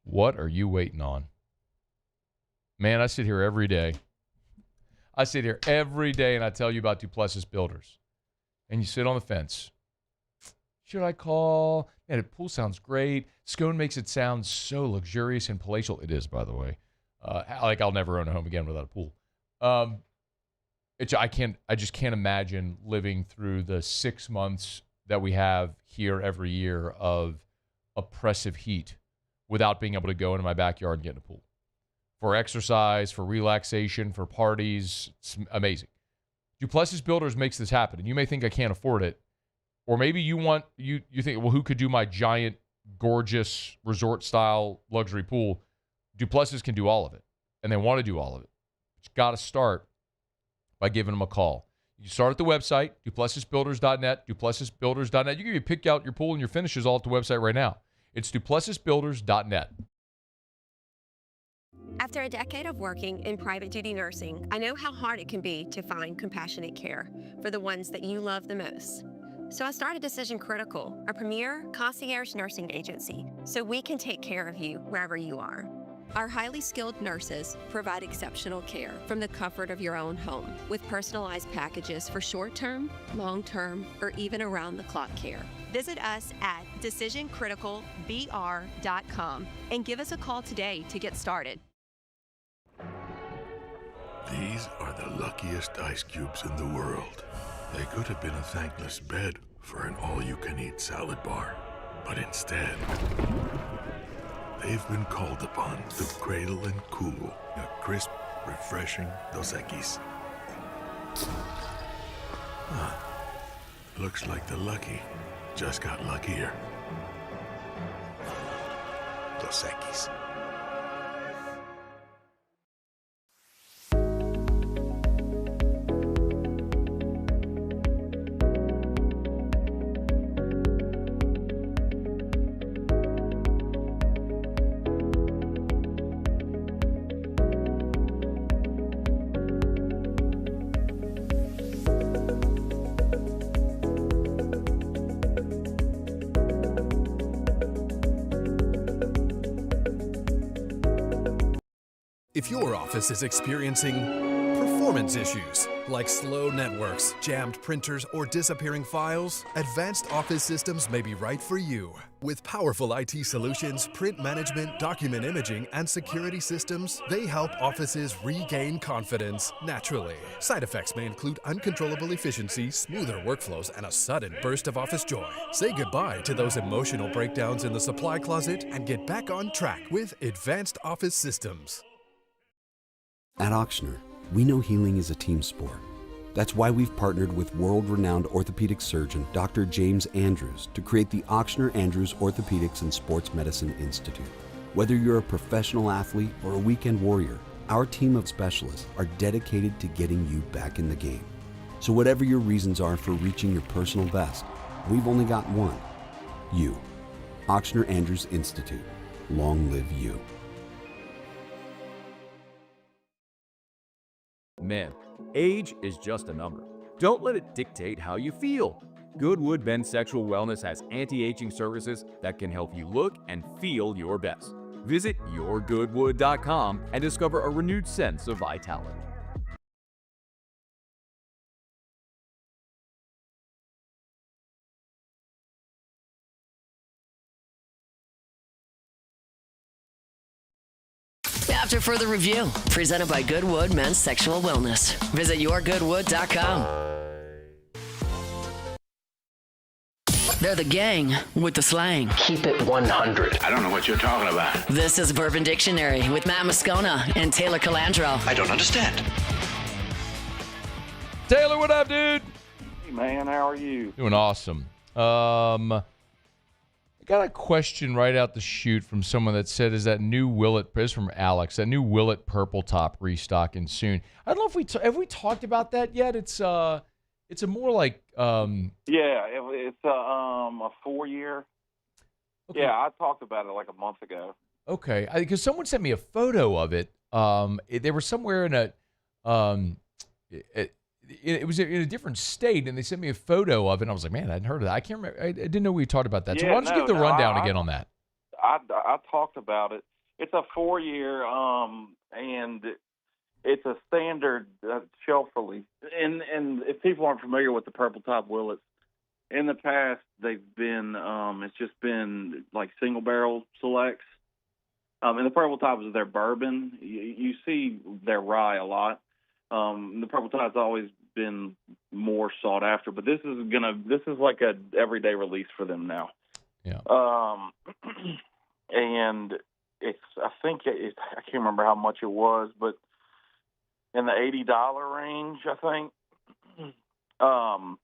What are you waiting on? Man, I sit here every day. And I tell you about Duplessis Builders. And you sit on the fence. Should I call? Man, the pool sounds great. Scone makes it sound so luxurious and palatial. It is, by the way. Like I'll never own a home again without a pool. I just can't imagine living through the 6 months that we have here every year of oppressive heat without being able to go into my backyard and get in a pool. For exercise, for relaxation, for parties, it's amazing. Duplessis Builders makes this happen, and you may think I can't afford it, or maybe you think, well, who could do my giant, gorgeous resort-style luxury pool? Duplessis can do all of it, and they want to do all of it. But you got to start by giving them a call. You start at the website, duplessisbuilders.net, duplessisbuilders.net. You can pick out your pool and your finishes all at the website right now. It's duplessisbuilders.net. After a decade of working in private duty nursing, I know how hard it can be to find compassionate care for the ones that you love the most. So I started Decision Critical, a premier concierge nursing agency, so we can take care of you wherever you are. Our highly skilled nurses provide exceptional care from the comfort of your own home with personalized packages for short-term, long-term, or even around-the-clock care. Visit us at decisioncriticalbr.com and give us a call today to get started. These are the luckiest ice cubes in the world. They could have been a thankless bed for an all-you-can-eat salad bar, but instead, they've been called upon to cradle and cool a crisp, refreshing Dos Equis. Looks like the lucky just got luckier. Dos Equis. If your office is experiencing performance issues like slow networks, jammed printers, or disappearing files, Advanced Office Systems may be right for you. With powerful IT solutions, print management, document imaging, and security systems, they help offices regain confidence naturally. Side effects may include uncontrollable efficiency, smoother workflows, and a sudden burst of office joy. Say goodbye to those emotional breakdowns in the supply closet and get back on track with Advanced Office Systems. At Ochsner, we know healing is a team sport. That's why we've partnered with world-renowned orthopedic surgeon Dr. James Andrews to create the Ochsner Andrews Orthopedics and Sports Medicine Institute. Whether you're a professional athlete or a weekend warrior, our team of specialists are dedicated to getting you back in the game. So whatever your reasons are for reaching your personal best, we've only got one: you. Ochsner Andrews Institute. Long live you. Men, age is just a number. Don't let it dictate how you feel. Goodwood Men's Sexual Wellness has anti-aging services that can help you look and feel your best. Visit yourgoodwood.com and discover a renewed sense of vitality. After further review, presented by Goodwood Men's Sexual Wellness. Visit yourgoodwood.com. They're the gang with the slang. Keep it 100. I don't know what you're talking about. This is Bourbon Dictionary with Matt Moscona and Taylor Calandro. I don't understand. Taylor, what up, dude? Hey, man, how are you? Doing awesome. I got a question right out the chute from someone that said, is that new Willet, this is from Alex, that new Willet Purple Top restocking soon? I don't know if have we talked about that yet? It's a more like it's a 4-year. Okay. Yeah, I talked about it like a month ago. Okay, because someone sent me a photo of it. They were somewhere in it was in a different state, and they sent me a photo of it, and I was like, man, I hadn't heard of that. I can't remember. I didn't know we talked about that. So why don't you give the rundown again on that? I talked about it. It's a 4-year, and it's a standard shelf release. And if people aren't familiar with the Purple Top Willets, in the past they've been it's just been like single barrel selects. And the Purple Top is their bourbon. You see their rye a lot. The Purple Top's always been more sought after, but this is like a everyday release for them now. Yeah. And I can't remember how much it was, but in the $80 range, I think. I'm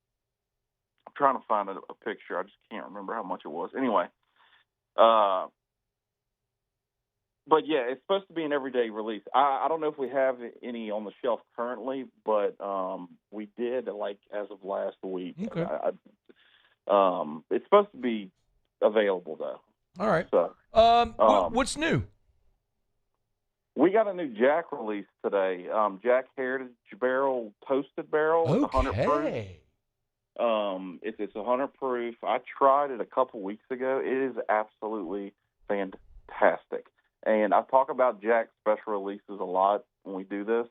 trying to find a picture. I just can't remember how much it was. Anyway, but yeah, it's supposed to be an everyday release. I don't know if we have any on the shelf currently, but we did like as of last week. Okay. It's supposed to be available though. All right. So, what's new? We got a new Jack release today. Jack Heritage Barrel Toasted Barrel. Okay. It's 100 proof. It's 100 proof. I tried it a couple weeks ago. It is absolutely fantastic. And I talk about Jack special releases a lot when we do this.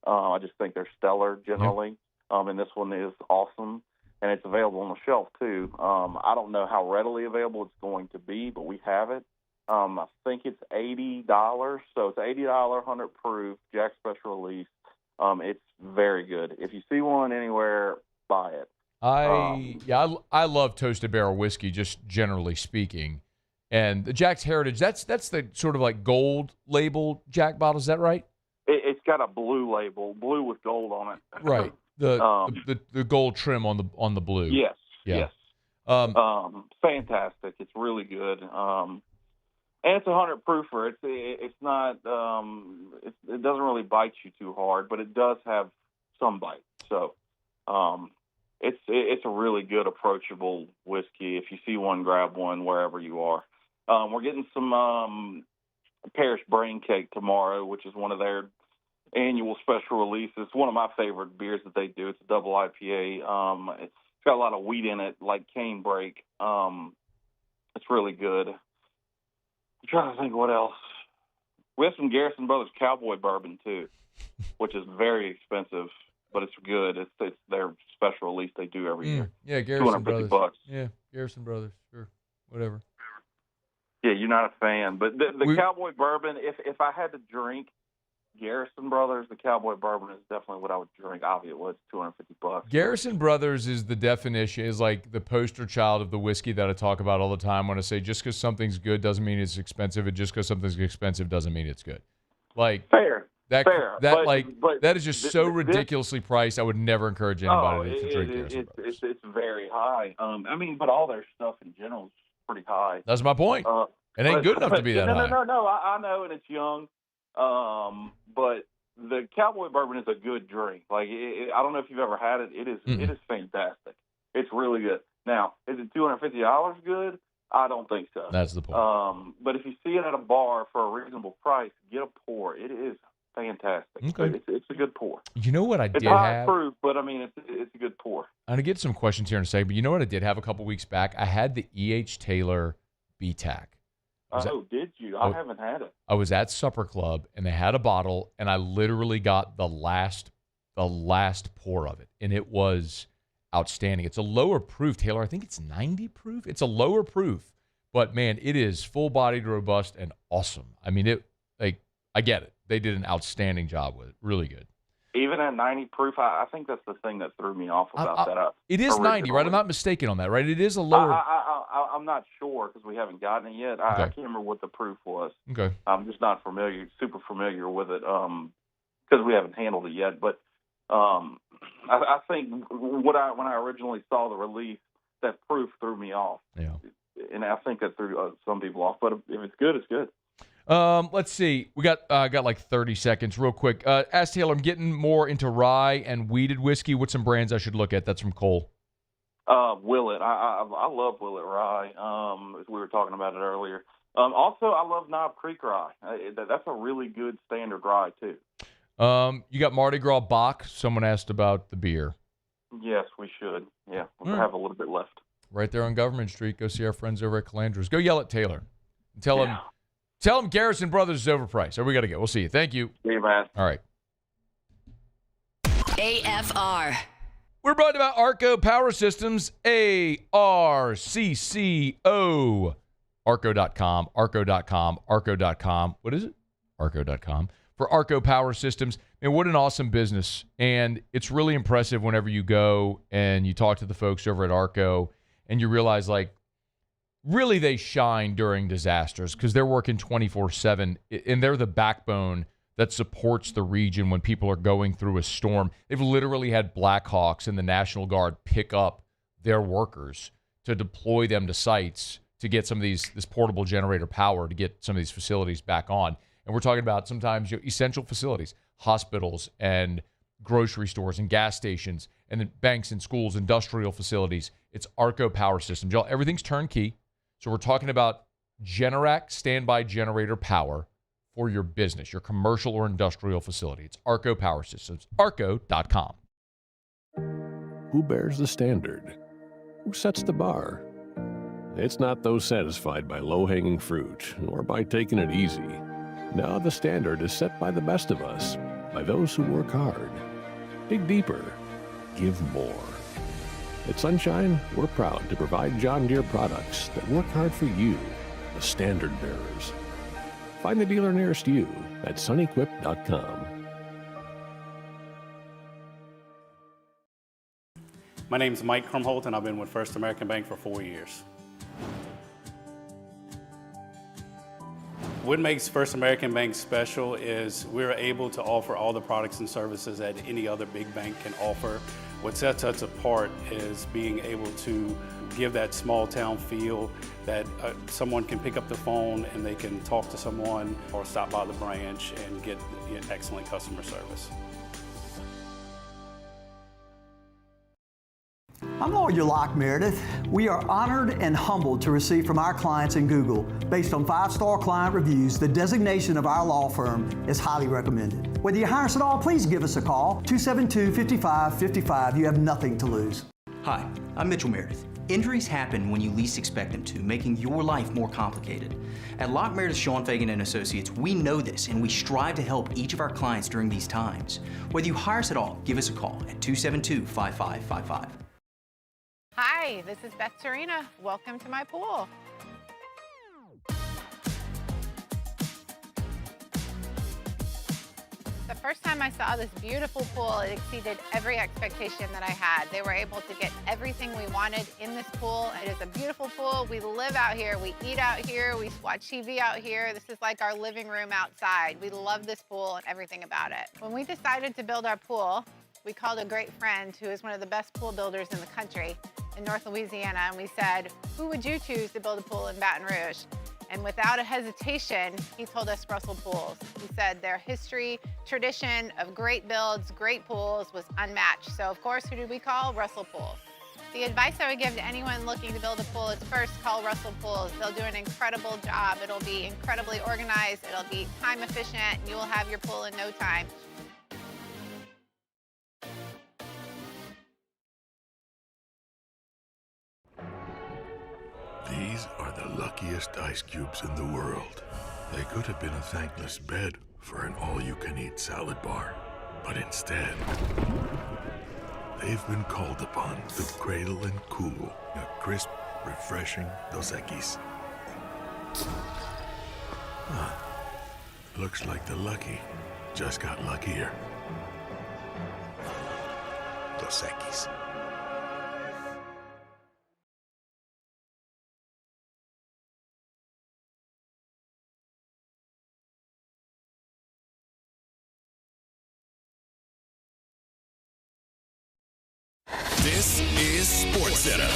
I just think they're stellar generally. Yep. And this one is awesome. And it's available on the shelf, too. I don't know how readily available it's going to be, but we have it. I think it's $80. So it's $80, 100 proof, Jack special release. It's very good. If you see one anywhere, buy it. I love toasted barrel whiskey, just generally speaking. And the Jack's Heritage, that's the sort of like gold label Jack bottle. Is that right? It's got a blue label, blue with gold on it. Right. The gold trim on the blue. Yes. Yeah. Yes. Fantastic. It's really good. And it's 100 proofer. It's not. It doesn't really bite you too hard, but it does have some bite. So, it's a really good approachable whiskey. If you see one, grab one wherever you are. We're getting some Parish Brain Cake tomorrow, which is one of their annual special releases. It's one of my favorite beers that they do. It's a double IPA. It's got a lot of wheat in it, like cane break. It's really good. I'm trying to think what else. We have some Garrison Brothers Cowboy Bourbon, too, which is very expensive, but it's good. It's their special release they do every year. Yeah, Garrison Brothers. $250. Yeah, Garrison Brothers. Sure, whatever. Yeah, you're not a fan, but the Cowboy Bourbon. If I had to drink Garrison Brothers, the Cowboy Bourbon is definitely what I would drink. Obviously, it's $250. Garrison Brothers is the definition, is like the poster child of the whiskey that I talk about all the time when I say just because something's good doesn't mean it's expensive, and just because something's expensive doesn't mean it's good. Like fair. That is just so ridiculously priced. I would never encourage anybody to drink Garrison Brothers. It's very high. But all their stuff in general is pretty high. That's my point. It ain't good enough to be that high. No. I know, and it's young. But the Cowboy Bourbon is a good drink. Like I don't know if you've ever had it. It is fantastic. It's really good. Now, is it $250 good? I don't think so. That's the point. But if you see it at a bar for a reasonable price, get a pour. It is fantastic. Okay. It's a good pour. You know what I did have? It's high have? proof, but I mean it's a good pour. I'm gonna get some questions here in a second, but you know what I did have a couple weeks back? I had the E.H. Taylor B-Tac. Did you? I haven't had it. I was at Supper Club, and they had a bottle, and I literally got the last pour of it, and it was outstanding. It's a lower proof, Taylor. I think it's 90 proof. It's a lower proof, but, man, it is full-bodied, robust, and awesome. I mean, I get it. They did an outstanding job with it. Really good. Even at 90 proof, I think that's the thing that threw me off about that. It is 90, right? I'm not mistaken on that, right? It is a lower. I'm not sure because we haven't gotten it yet. I can't remember what the proof was. Okay. I'm just not super familiar with it because we haven't handled it yet. But I think when I originally saw the release, that proof threw me off. Yeah. And I think that threw some people off. But if it's good, it's good. Let's see. We got like 30 seconds real quick. Ask Taylor, I'm getting more into rye and weeded whiskey. What's some brands I should look at? That's from Cole. Willet. I love Willet Rye. As we were talking about it earlier. Also, I love Knob Creek Rye. That's a really good standard rye, too. You got Mardi Gras Bach. Someone asked about the beer. Yes, we should. Yeah, we'll have a little bit left. Right there on Government Street. Go see our friends over at Calandro's. Go yell at Taylor. Tell him Garrison Brothers is overpriced. So we got to go. We'll see you. Thank you. See you, man. All right. AFR. We're brought to you by Arco Power Systems, ARCCO. Arco.com, Arco.com, Arco.com. What is it? Arco.com. For Arco Power Systems. Man, what an awesome business. And it's really impressive whenever you go and you talk to the folks over at Arco and you realize, like, really they shine during disasters because they're working 24/7, and they're the backbone that supports the region when people are going through a storm. They've literally had Blackhawks and the National Guard pick up their workers to deploy them to sites to get some of this portable generator power to get some of these facilities back on. And we're talking about sometimes essential facilities, hospitals and grocery stores and gas stations, and then banks and schools, industrial facilities. It's Arco Power Systems. Y'all, everything's turnkey. So we're talking about Generac standby generator power for your business, your commercial or industrial facility. It's Arco Power Systems, arco.com. Who bears the standard? Who sets the bar? It's not those satisfied by low-hanging fruit or by taking it easy. Now the standard is set by the best of us, by those who work hard. Dig deeper. Give more. At Sunshine, we're proud to provide John Deere products that work hard for you, the standard bearers. Find the dealer nearest you at sunequip.com. My name is Mike Krumholt, and I've been with First American Bank for 4 years. What makes First American Bank special is we're able to offer all the products and services that any other big bank can offer. What sets us apart is being able to give that small town feel that someone can pick up the phone and they can talk to someone or stop by the branch and get excellent customer service. I'm Lawyer Locke Meredith. We are honored and humbled to receive from our clients in Google. Based on 5-star client reviews, the designation of our law firm is highly recommended. Whether you hire us at all, please give us a call, 272-5555. You have nothing to lose. Hi, I'm Mitchell Meredith. Injuries happen when you least expect them to, making your life more complicated. At Locke Meredith, Sean Fagan and Associates, we know this, and we strive to help each of our clients during these times. Whether you hire us at all, give us a call at 272-5555. Hi, this is Beth Serena. Welcome to my pool. The first time I saw this beautiful pool, it exceeded every expectation that I had. They were able to get everything we wanted in this pool. It is a beautiful pool. We live out here, we eat out here, we watch TV out here. This is like our living room outside. We love this pool and everything about it. When we decided to build our pool, we called a great friend who is one of the best pool builders in the country in North Louisiana, and we said, who would you choose to build a pool in Baton Rouge? And without a hesitation, he told us Russell Pools. He said their history, tradition of great builds, great pools was unmatched. So of course, who did we call? Russell Pools. The advice I would give to anyone looking to build a pool is first call Russell Pools. They'll do an incredible job. It'll be incredibly organized. It'll be time efficient. And you will have your pool in no time. These are the luckiest ice cubes in the world. They could have been a thankless bed for an all-you-can-eat salad bar. But instead, they've been called upon to cradle and cool a crisp, refreshing Dos Equis. Looks like the lucky just got luckier. Dos Equis. This is SportsCenter.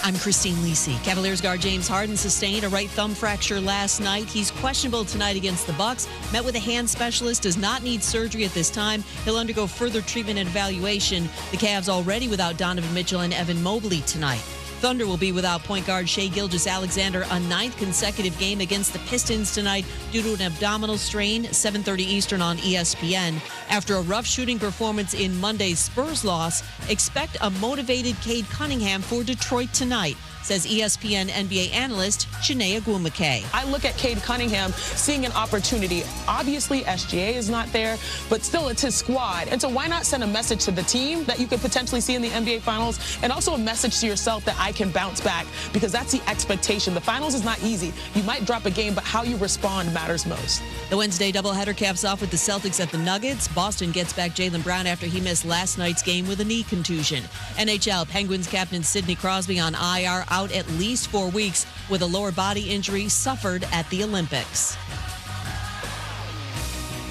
I'm Christine Lisi. Cavaliers guard James Harden sustained a right thumb fracture last night. He's questionable tonight against the Bucks. Met with a hand specialist, does not need surgery at this time. He'll undergo further treatment and evaluation. The Cavs already without Donovan Mitchell and Evan Mobley tonight. Thunder will be without point guard Shai Gilgeous-Alexander, a ninth consecutive game against the Pistons tonight due to an abdominal strain, 7:30 Eastern on ESPN. After a rough shooting performance in Monday's Spurs loss, expect a motivated Cade Cunningham for Detroit tonight, says ESPN NBA analyst Chiney Ogwumike. I look at Cade Cunningham seeing an opportunity. Obviously, SGA is not there, but still it's his squad. And so why not send a message to the team that you could potentially see in the NBA Finals, and also a message to yourself that I can bounce back, because that's the expectation. The Finals is not easy. You might drop a game, but how you respond matters most. The Wednesday doubleheader caps off with the Celtics at the Nuggets. Boston gets back Jaylen Brown after he missed last night's game with a knee contusion. NHL Penguins captain Sidney Crosby on IR, out at least 4 weeks with a lower body injury suffered at the Olympics.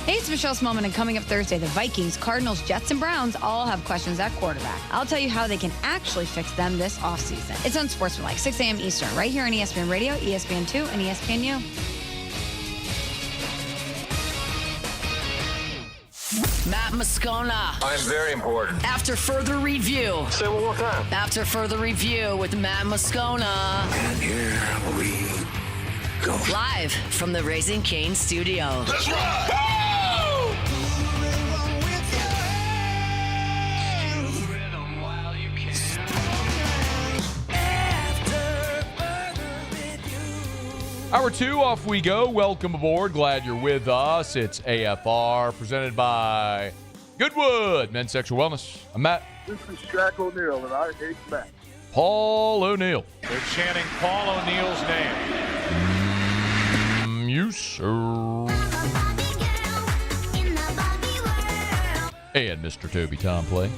Hey, it's Michelle Smallman, and coming up Thursday, the Vikings, Cardinals, Jets, and Browns all have questions at quarterback. I'll tell you how they can actually fix them this offseason. It's on Sportsmanlike, 6 a.m. Eastern, right here on ESPN Radio, ESPN2, and ESPNU. Matt Moscona. I'm very important. After further review. Say one more time. After further review with Matt Moscona. And here we go. Live from the Raising Cane's studio. That's right. Hour 2, off we go. Welcome aboard. Glad you're with us. It's AFR, presented by Goodwood Men's Sexual Wellness. I'm Matt. This is Shaq O'Neal, and I hate Matt. Paul O'Neal. They're chanting Paul O'Neal's name. You, sir. And Mr. Toby Tomplay.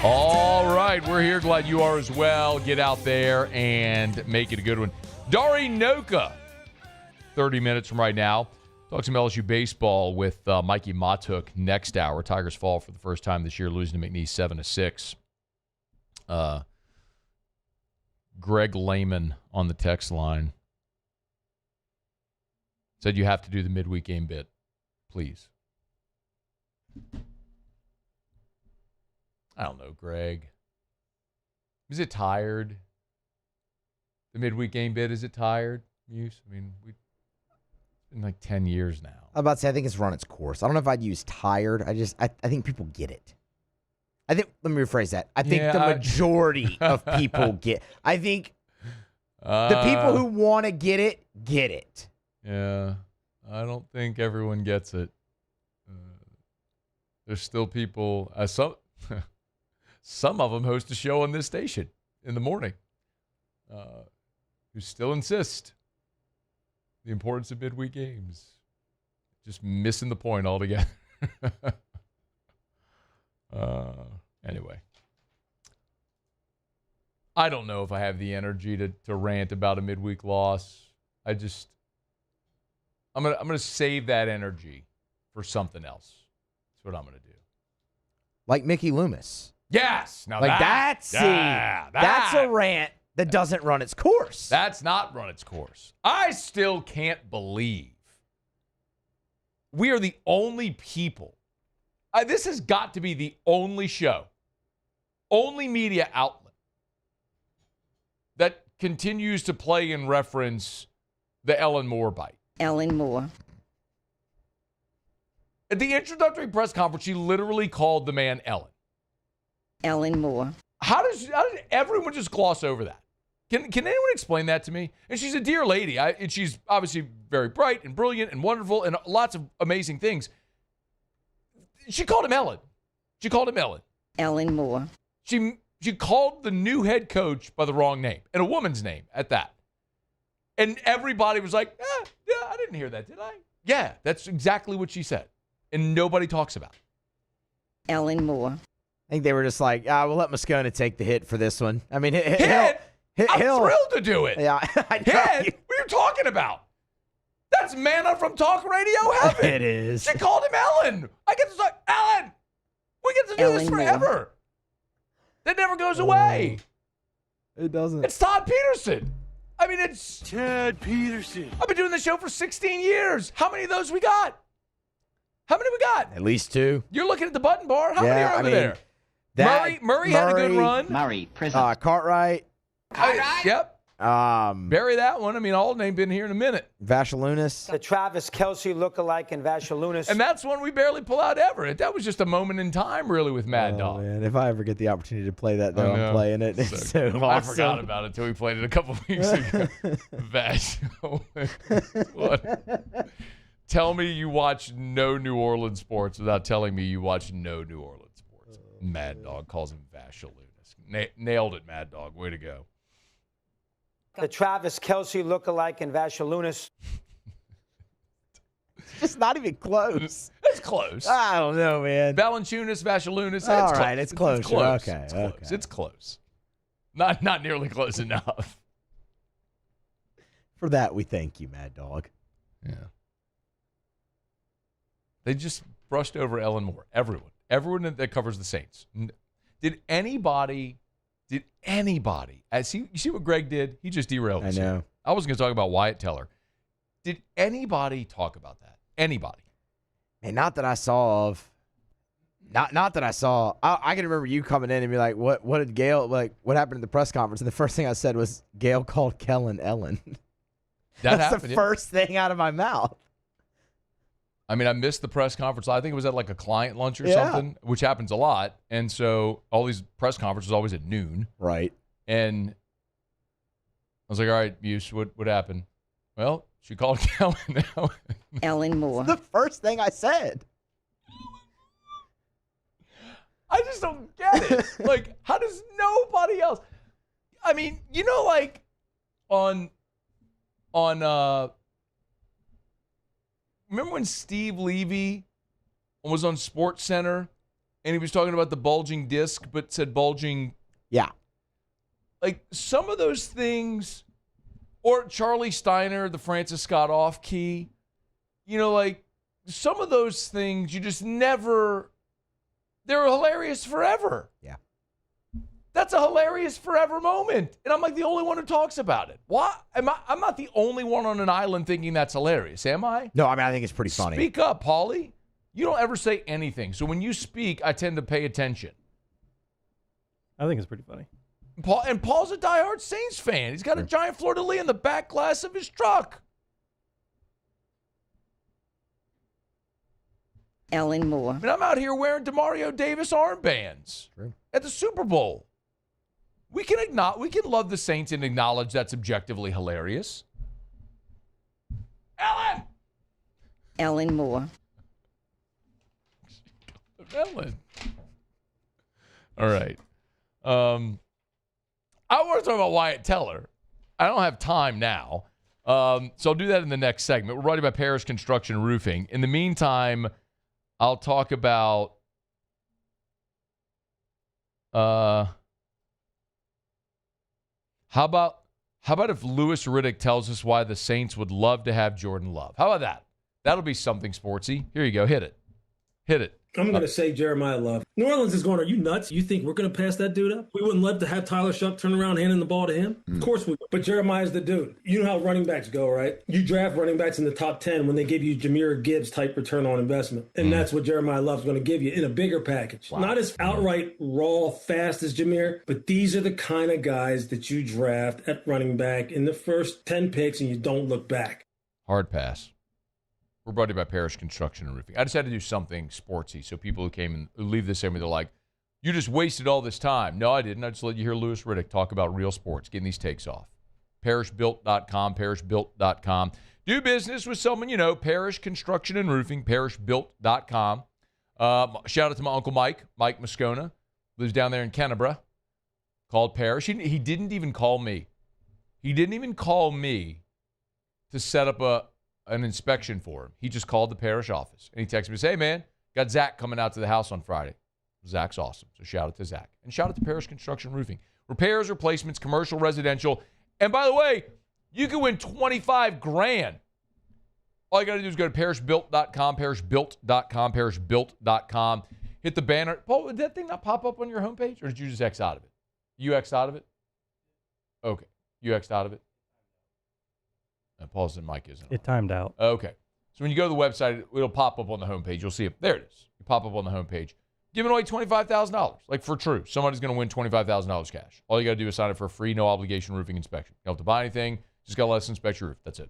All right, we're here. Glad you are as well. Get out there and make it a good one. Dari Nowkhah, 30 minutes from right now. Talk some LSU baseball with Mikie Mahtook next hour. Tigers fall for the first time this year, losing to McNeese 7-6. Greg Lehman on the text line said you have to do the midweek game bit, please. I don't know, Greg. Is it tired? The midweek game bit, is it tired? Muse? I mean, we've been like 10 years now. I'm about to say, I think it's run its course. I don't know if I'd use tired. I think people get it. Let me rephrase that. I think the majority of people get. I think the people who want to get it, get it. Yeah. I don't think everyone gets it. There's still people, some of them host a show on this station in the morning who still insist the importance of midweek games. Just missing the point altogether. Anyway. I don't know if I have the energy to rant about a midweek loss. I'm gonna save that energy for something else. That's what I'm gonna do. Like Mickey Loomis. Yes. Now like that's a rant that doesn't run its course. That's not run its course. I still can't believe we are the only people. This has got to be the only show, only media outlet that continues to play and reference the Ellen Moore bite. Ellen Moore. At the introductory press conference, she literally called the man Ellen. Ellen Moore. How does everyone just gloss over that? Can anyone explain that to me? And she's a dear lady. And she's obviously very bright and brilliant and wonderful and lots of amazing things. She called him Ellen. Ellen Moore. She She called the new head coach by the wrong name, and a woman's name at that. And everybody was like, yeah, I didn't hear that, did I? Yeah, that's exactly what she said. And nobody talks about it. Ellen Moore. I think they were just like, we'll let Moscona take the hit for this one. I mean, I'm thrilled to do it. Yeah, I know. What are you talking about? That's manna from talk radio heaven. It is. She called him Ellen. I get to say, Ellen, we get to do this forever. That never goes away. It doesn't. It's Todd Peterson. I mean, it's Ted Peterson. I've been doing this show for 16 years. How many of those we got? How many we got? At least 2. You're looking at the button bar. How many are over there? Murray had a good run. Murray, Cartwright. Yep. Bury that one. I mean, Alden ain't been here in a minute. Vacilunas. The Travis Kelce lookalike and Vacilunas. And that's one we barely pull out ever. That was just a moment in time, really, with Mad Dog. Man, if I ever get the opportunity to play that, though, I'm playing it. It's so awesome. I forgot about it until we played it a couple weeks ago. What? Tell me you watch no New Orleans sports without telling me you watch no New Orleans sports. Mad Dog calls him Vacilunas. Nailed it, Mad Dog. Way to go. The Travis Kelce lookalike and Vacilunas. It's just not even close. It's close. I don't know, man. Valanciunas, Vacilunas. All right, it's close. It's close. Okay, it's close. It's close. Not nearly close enough. For that, we thank you, Mad Dog. Yeah. They just brushed over Ellen Moore. Everyone that covers the Saints. Did anybody? You see what Greg did? He just derailed us. I know. I was going to talk about Wyatt Teller. Did anybody talk about that? Anybody? And not that I saw of. Not that I saw. I can remember you coming in and be like, "What did Gail like? What happened at the press conference?" And the first thing I said was, "Gail called Kellen Ellen." That's happened, the first thing out of my mouth. I mean, I missed the press conference. I think it was at like a client lunch or something, which happens a lot. And so all these press conferences always at noon. Right. And I was like, all right, Buse, what happened? Well, she called Ellen Ellen. Ellen Moore. The first thing I said. I just don't get it. Like, how does nobody else? I mean, like on remember when Steve Levy was on Sports Center and he was talking about the bulging disc but said bulging? Yeah. Like some of those things, or Charlie Steiner, the Francis Scott off key, like some of those things you just never, they're hilarious forever. Yeah. That's a hilarious forever moment. And I'm like the only one who talks about it. Why? I'm not the only one on an island thinking that's hilarious, am I? No, I mean, I think it's pretty funny. Speak up, Paulie. You don't ever say anything. So when you speak, I tend to pay attention. I think it's pretty funny. Paul's a diehard Saints fan. He's got a giant fleur-de-lis in the back glass of his truck. Ellen Moore. I mean, I'm out here wearing DeMario Davis armbands at the Super Bowl. We can love the Saints and acknowledge that's objectively hilarious. Ellen Moore. Ellen. All right. I want to talk about Wyatt Teller. I don't have time now. So I'll do that in the next segment. We're brought to you by Parish Construction and Roofing. In the meantime, I'll talk about how about if Louis Riddick tells us why the Saints would love to have Jordan Love? How about that? That'll be something sportsy. Here you go. Hit it. I'm going to say Jeremiah Love. New Orleans is going, are you nuts? You think we're going to pass that dude up? We wouldn't love to have Tyler Shuck turn around handing the ball to him? Of course we would. But Jeremiah's the dude. You know how running backs go, right? You draft running backs in the top 10 when they give you Jahmyr Gibbs type return on investment. And that's what Jeremiah Love's going to give you in a bigger package. Wow. Not as outright raw fast as Jahmyr, but these are the kind of guys that you draft at running back in the first 10 picks and you don't look back. Hard pass. We're brought to you by Parish Construction and Roofing. I just had to do something sportsy so people who came and leave this in, they're like, you just wasted all this time. No, I didn't. I just let you hear Louis Riddick talk about real sports, getting these takes off. ParishBuilt.com, ParishBuilt.com. Do business with someone you know, Parish Construction and Roofing, ParishBuilt.com. Shout out to my Uncle Mike Moscona, lives down there in Kennebra. Called Parrish. He didn't even call me. He didn't even call me to set up an inspection for him. He just called the Parrish office. And he texted me, hey, man, got Zach coming out to the house on Friday. Zach's awesome. So shout out to Zach. And shout out to Parrish Construction Roofing. Repairs, replacements, commercial, residential. And by the way, you can win $25,000. All you got to do is go to parishbuilt.com, parishbuilt.com, parishbuilt.com. Hit the banner. Paul, did that thing not pop up on your homepage, or did you just X out of it? You X'd out of it? Okay. You X'd out of it? Paul said Mike isn't. It timed out. Okay. So when you go to the website, it'll pop up on the homepage. You'll see it. There it is. You pop up on the homepage. Giving away $25,000. Like, for true. Somebody's going to win $25,000 cash. All you got to do is sign up for a free, no obligation roofing inspection. You don't have to buy anything. Just got to let us inspect your roof. That's it.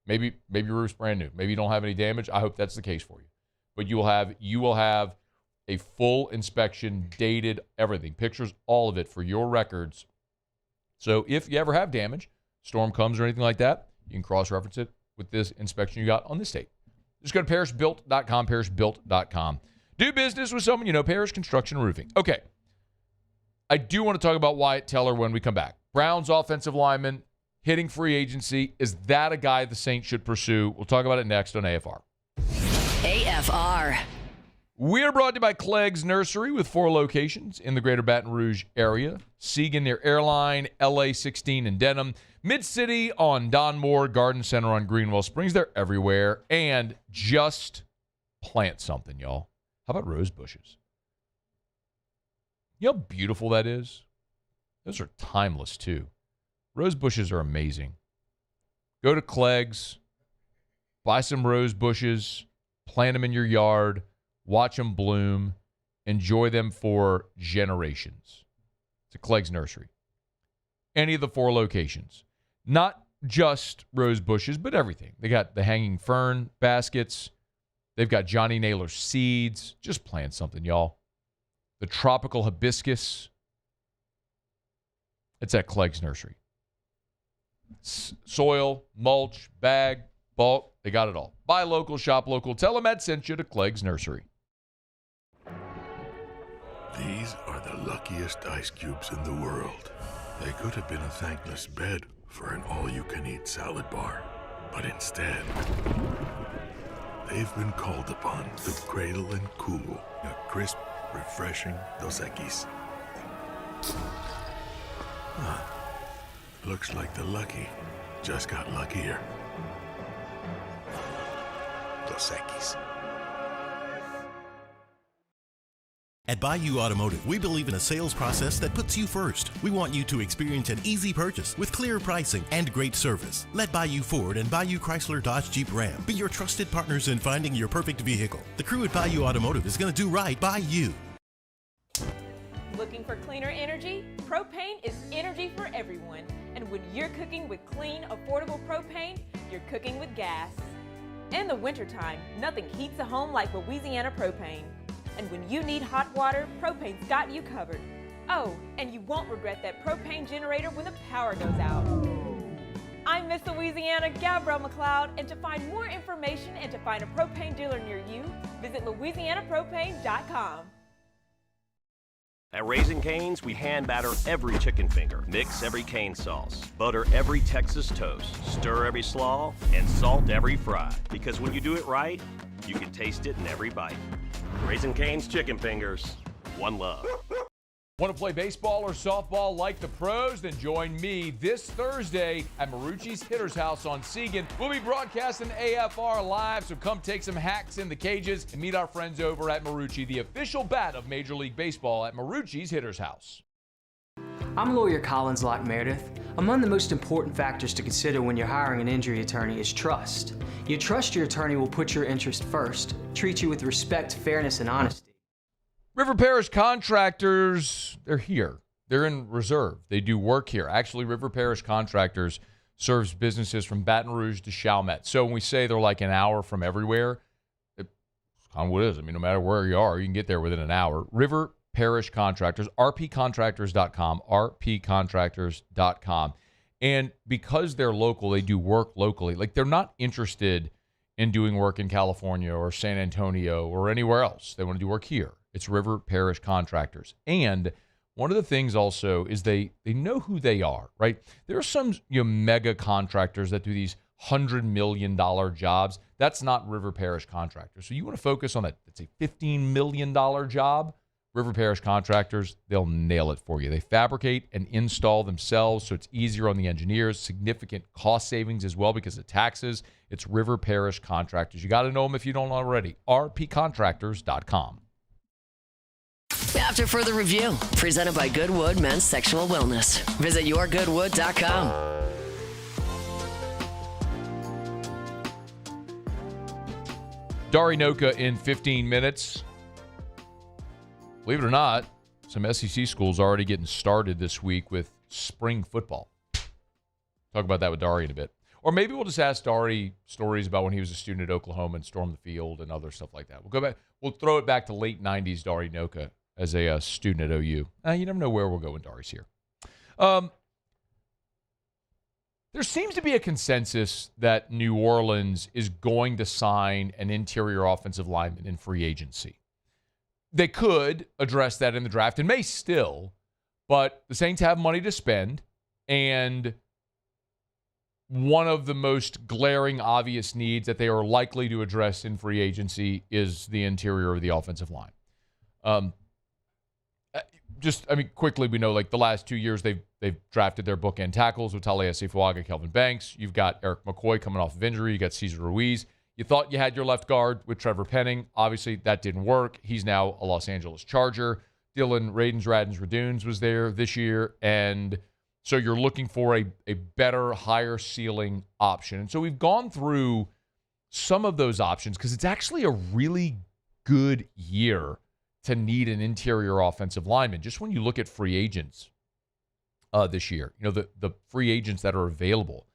Maybe your roof's brand new. Maybe you don't have any damage. I hope that's the case for you. But you will have a full inspection, dated, everything, pictures, all of it for your records. So if you ever have damage, storm comes or anything like that, you can cross-reference it with this inspection you got on this date. Just go to parishbuilt.com, parishbuilt.com. Do business with someone you know, Parrish Construction Roofing. Okay. I do want to talk about Wyatt Teller when we come back. Browns offensive lineman, hitting free agency. Is that a guy the Saints should pursue? We'll talk about it next on AFR. AFR. We are brought to you by Clegg's Nursery with 4 locations in the greater Baton Rouge area. Siegen near Airline, LA 16 in Denham, Mid-City on Don Moore, Garden Center on Greenwell Springs. They're everywhere. And just plant something, y'all. How about rose bushes? You know how beautiful that is? Those are timeless, too. Rose bushes are amazing. Go to Clegg's, buy some rose bushes, plant them in your yard, watch them bloom, enjoy them for generations. It's a Clegg's Nursery. Any of the 4 locations. Not just rose bushes, but everything. They got the hanging fern baskets. They've got Johnny Naylor seeds. Just plant something, y'all. The tropical hibiscus. It's at Clegg's Nursery. Soil, mulch, bag, bulk. They got it all. Buy local, shop local. Tell them Ed sent you to Clegg's Nursery. These are the luckiest ice cubes in the world. They could have been a thankless bed for an all-you-can-eat salad bar. But instead, they've been called upon to cradle and cool a crisp, refreshing Dos Equis. Looks like the lucky just got luckier. Dos Equis. At Bayou Automotive, we believe in a sales process that puts you first. We want you to experience an easy purchase with clear pricing and great service. Let Bayou Ford and Bayou Chrysler Dodge Jeep Ram be your trusted partners in finding your perfect vehicle. The crew at Bayou Automotive is going to do right by you. Looking for cleaner energy? Propane is energy for everyone. And when you're cooking with clean, affordable propane, you're cooking with gas. In the wintertime, nothing heats a home like Louisiana propane. And when you need hot water, propane's got you covered. Oh, and you won't regret that propane generator when the power goes out. I'm Miss Louisiana, Gabrielle McLeod, and to find more information and to find a propane dealer near you, visit louisianapropane.com. At Raising Cane's, we hand batter every chicken finger, mix every cane sauce, butter every Texas toast, stir every slaw, and salt every fry. Because when you do it right, you can taste it in every bite. Raising Cane's Chicken Fingers, one love. Want to play baseball or softball like the pros? Then join me this Thursday at Marucci's Hitter's House on Siegen. We'll be broadcasting AFR live, so come take some hacks in the cages and meet our friends over at Marucci, the official bat of Major League Baseball at Marucci's Hitter's House. I'm lawyer Collins Locke Meredith. Among the most important factors to consider when you're hiring an injury attorney is trust. You trust your attorney will put your interest first, treat you with respect, fairness, and honesty. River Parish Contractors, they're here. They're in reserve. They do work here. Actually, River Parish Contractors serves businesses from Baton Rouge to Chalmette. So when we say they're like an hour from everywhere, it's kind of what it is. I mean, no matter where you are, you can get there within an hour. River Parish Contractors, rpcontractors.com, rpcontractors.com. And because they're local, they do work locally. Like, they're not interested in doing work in California or San Antonio or anywhere else. They want to do work here. It's River Parish Contractors. And one of the things also is they know who they are, right? There are some mega contractors that do these $100 million jobs. That's not River Parish Contractors. So you want to focus on that's a $15 million job. River Parish Contractors, they'll nail it for you. They fabricate and install themselves, so it's easier on the engineers, significant cost savings as well because of taxes. It's River Parish Contractors. You got to know them if you don't already. rpcontractors.com. After further review, presented by Goodwood Men's Sexual Wellness. Visit yourgoodwood.com. Dari Nowkhah in 15 minutes. Believe it or not, some SEC schools already getting started this week with spring football. Talk about that with Dari in a bit. Or maybe we'll just ask Dari stories about when he was a student at Oklahoma and stormed the field and other stuff like that. We'll go back. We'll throw it back to late 90s Dari Nowkhah as a student at OU. You never know where we'll go when Dari's here. There seems to be a consensus that New Orleans is going to sign an interior offensive lineman in free agency. They could address that in the draft and may still, but the Saints have money to spend, and one of the most glaring, obvious needs that they are likely to address in free agency is the interior of the offensive line. Quickly, we know the last 2 years they've drafted their bookend tackles with Tale Asifuaga, Kelvin Banks. You've got Eric McCoy coming off of injury. You got Cesar Ruiz. You thought you had your left guard with Trevor Penning. Obviously, that didn't work. He's now a Los Angeles Charger. Dylan Radens was there this year. And so you're looking for a better, higher ceiling option. And so we've gone through some of those options because it's actually a really good year to need an interior offensive lineman. Just when you look at free agents this year, the free agents that are available.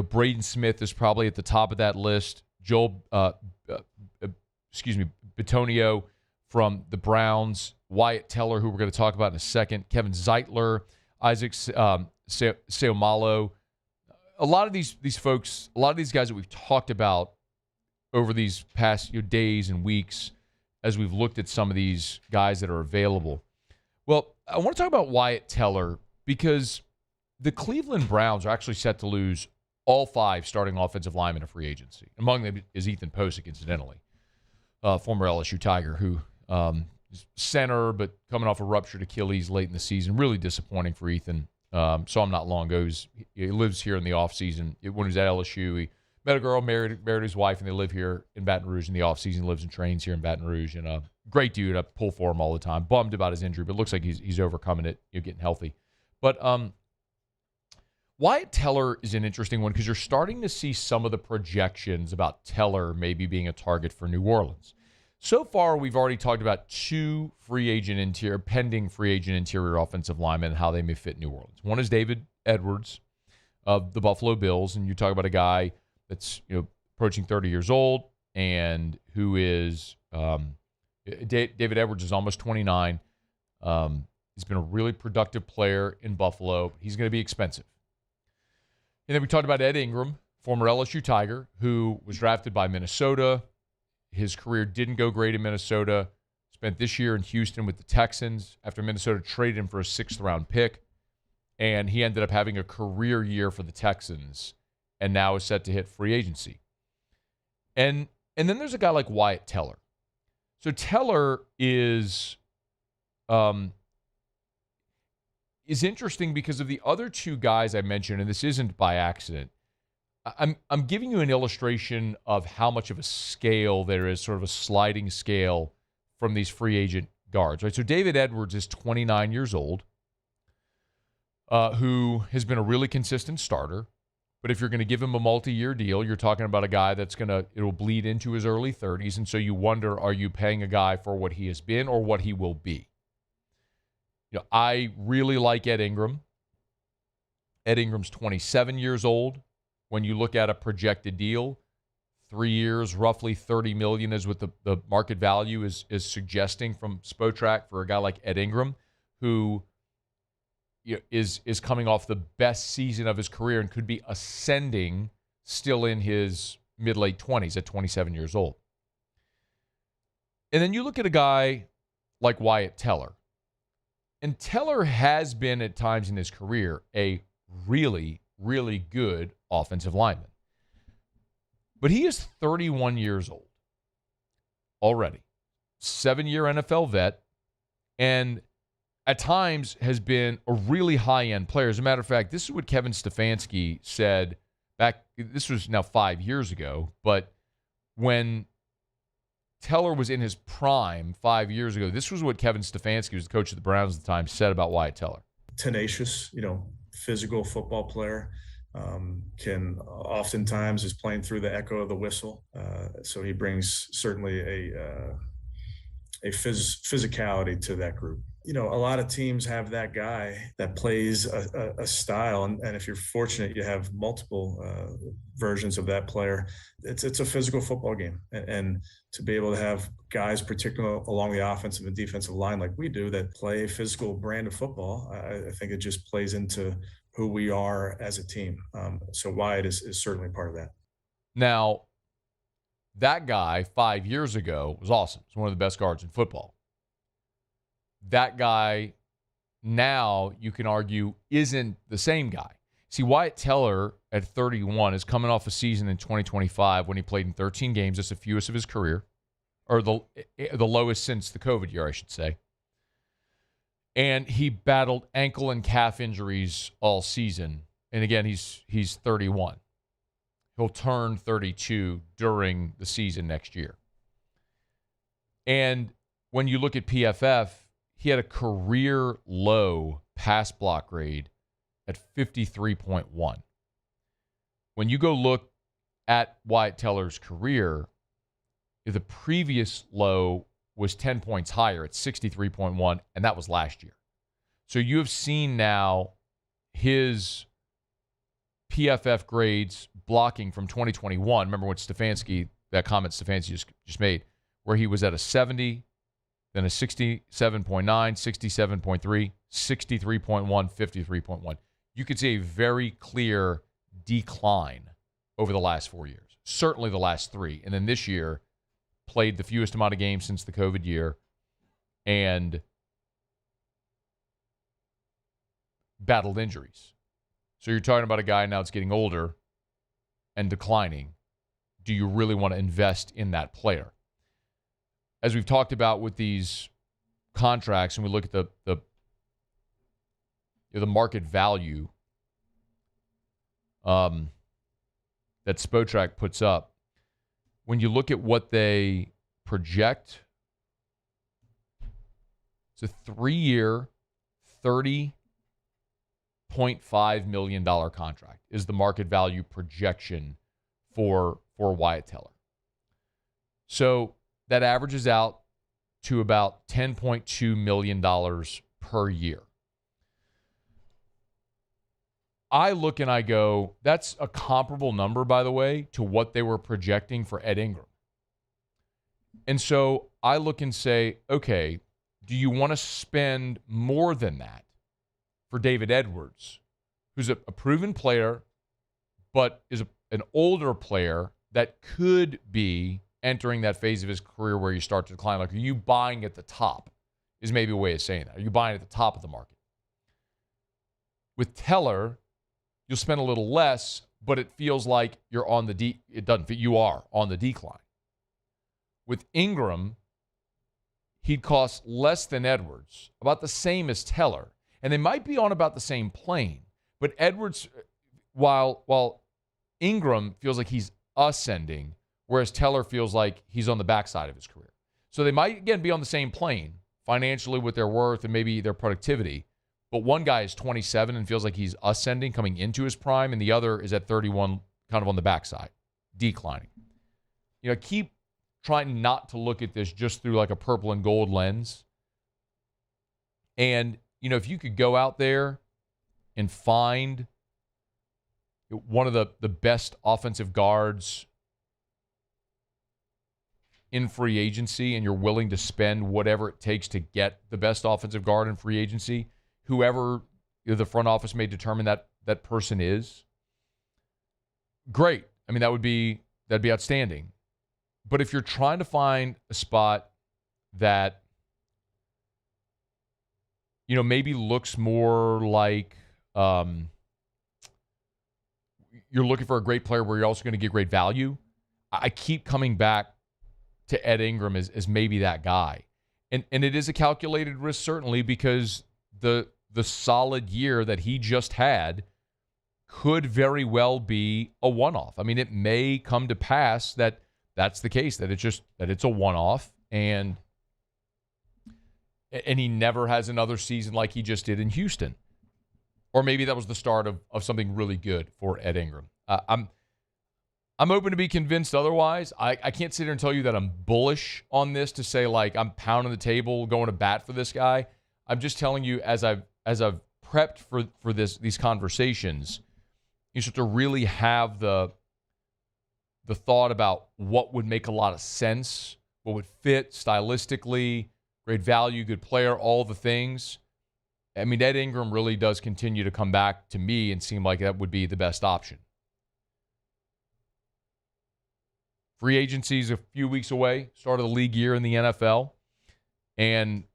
Braden Smith is probably at the top of that list. Bitonio from the Browns. Wyatt Teller, who we're going to talk about in a second. Kevin Zeitler, Isaac Seumalo. A lot of these folks, a lot of these guys that we've talked about over these past days and weeks as we've looked at some of these guys that are available. Well, I want to talk about Wyatt Teller because the Cleveland Browns are actually set to lose all 5 starting offensive linemen in free agency. Among them is Ethan Posick, incidentally, former LSU Tiger, who is center, but coming off a ruptured Achilles late in the season. Really disappointing for Ethan. Saw him not long ago. He lives here in the offseason. When he was at LSU, he met a girl, married his wife, and they live here in Baton Rouge in the offseason. He lives and trains here in Baton Rouge. And great dude. I pull for him all the time. Bummed about his injury, but looks like he's overcoming it, getting healthy. But Wyatt Teller is an interesting one because you're starting to see some of the projections about Teller maybe being a target for New Orleans. So far, we've already talked about 2 pending free agent interior offensive linemen and how they may fit New Orleans. One is David Edwards of the Buffalo Bills, and you talk about a guy that's approaching 30 years old and who is David Edwards is almost 29. He's been a really productive player in Buffalo. He's going to be expensive. And then we talked about Ed Ingram, former LSU Tiger, who was drafted by Minnesota. His career didn't go great in Minnesota. Spent this year in Houston with the Texans after Minnesota traded him for a 6th-round pick. And he ended up having a career year for the Texans and now is set to hit free agency. And then there's a guy like Wyatt Teller. So Teller is interesting because of the other 2 guys I mentioned, and this isn't by accident. I'm giving you an illustration of how much of a scale there is, sort of a sliding scale from these free agent guards, right? So David Edwards is 29 years old, who has been a really consistent starter. But if you're going to give him a multi-year deal, you're talking about a guy it'll bleed into his early 30s. And so you wonder, are you paying a guy for what he has been or what he will be? I really like Ed Ingram. Ed Ingram's 27 years old. When you look at a projected deal, 3 years, roughly $30 million is what the market value is suggesting from Spotrac for a guy like Ed Ingram, who is coming off the best season of his career and could be ascending still in his mid-late 20s at 27 years old. And then you look at a guy like Wyatt Teller. And Teller has been at times in his career a really, really good offensive lineman. But he is 31 years old already, 7-year NFL vet, and at times has been a really high-end player. As a matter of fact, this is what Kevin Stefanski said back, this was now 5 years ago, but when Teller was in his prime 5 years ago, this was what Kevin Stefanski, who was the coach of the Browns at the time, said about Wyatt Teller. Tenacious, physical football player, can oftentimes is playing through the echo of the whistle. So he brings certainly a physicality to that group. A lot of teams have that guy that plays a style, and if you're fortunate, you have multiple versions of that player. It's a physical football game, and to be able to have guys, particularly along the offensive and defensive line like we do, that play a physical brand of football, I think it just plays into who we are as a team. So Wyatt is certainly part of that. Now, that guy 5 years ago was awesome. He's one of the best guards in football. That guy now, you can argue, isn't the same guy. See, Wyatt Teller at 31 is coming off a season in 2025 when he played in 13 games. That's the fewest of his career, or the lowest since the COVID year, I should say. And he battled ankle and calf injuries all season. And again, he's 31. He'll turn 32 during the season next year. And when you look at PFF, he had a career low pass block grade at 53.1. When you go look at Wyatt Teller's career, the previous low was 10 points higher at 63.1, and that was last year. So you have seen now his PFF grades blocking from 2021. Remember what that comment Stefanski just made, where he was at a 70, then a 67.9, 67.3, 63.1, 53.1. You could see a very clear decline over the last 4 years, certainly the last 3. And then this year, played the fewest amount of games since the COVID year and battled injuries. So you're talking about a guy now that's getting older and declining. Do you really want to invest in that player? As we've talked about with these contracts, and we look at the market value that Spotrac puts up, when you look at what they project, it's a 3-year, $30.5 million contract is the market value projection for Wyatt Teller. So that averages out to about $10.2 million per year. I look and I go, that's a comparable number, by the way, to what they were projecting for Ed Ingram. And so I look and say, okay, do you want to spend more than that for David Edwards, who's a proven player, but is an older player that could be entering that phase of his career where you start to decline? Like, are you buying at the top is maybe a way of saying that. Are you buying at the top of the market? With Teller, you'll spend a little less, but it feels like you're on the it doesn't fit. You are on the decline. With Ingram, he'd cost less than Edwards, about the same as Teller. And they might be on about the same plane. But Edwards, while Ingram feels like he's ascending, whereas Teller feels like he's on the backside of his career. So they might, again, be on the same plane financially with their worth and maybe their productivity. But one guy is 27 and feels like he's ascending, coming into his prime, and the other is at 31, kind of on the backside, declining. Keep trying not to look at this just through like a purple and gold lens. And, if you could go out there and find one of the best offensive guards in free agency, and you're willing to spend whatever it takes to get the best offensive guard in free agency, whoever the front office may determine that person is, great. I mean, that'd be outstanding. But if you're trying to find a spot that, maybe looks more like you're looking for a great player where you're also going to get great value. I keep coming back to Ed Ingram as maybe that guy. And it is a calculated risk, certainly, because the solid year that he just had could very well be a one-off. I mean, it may come to pass that that's the case, that it's a one-off, and he never has another season like he just did in Houston. Or maybe that was the start of something really good for Ed Ingram. I'm open to be convinced otherwise. I can't sit here and tell you that I'm bullish on this to say, like, I'm pounding the table, going to bat for this guy. I'm just telling you, as I've prepped for these conversations, you start to really have the thought about what would make a lot of sense, what would fit stylistically, great value, good player, all the things. I mean, Ed Ingram really does continue to come back to me and seem like that would be the best option. Free agency is a few weeks away, start of the league year in the NFL, and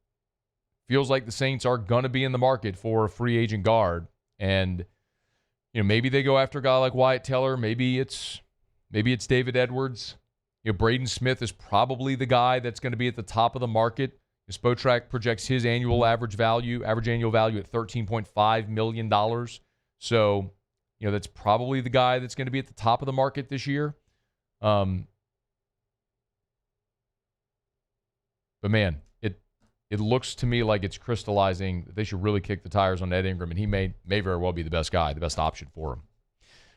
feels like the Saints are going to be in the market for a free agent guard. And maybe they go after a guy like Wyatt Teller. Maybe it's David Edwards. Braden Smith is probably the guy that's going to be at the top of the market. Spotrac projects his average annual value at $13.5 million. So, that's probably the guy that's going to be at the top of the market this year. But man, it looks to me like it's crystallizing that they should really kick the tires on Ed Ingram, and he may very well be the best guy, the best option for him.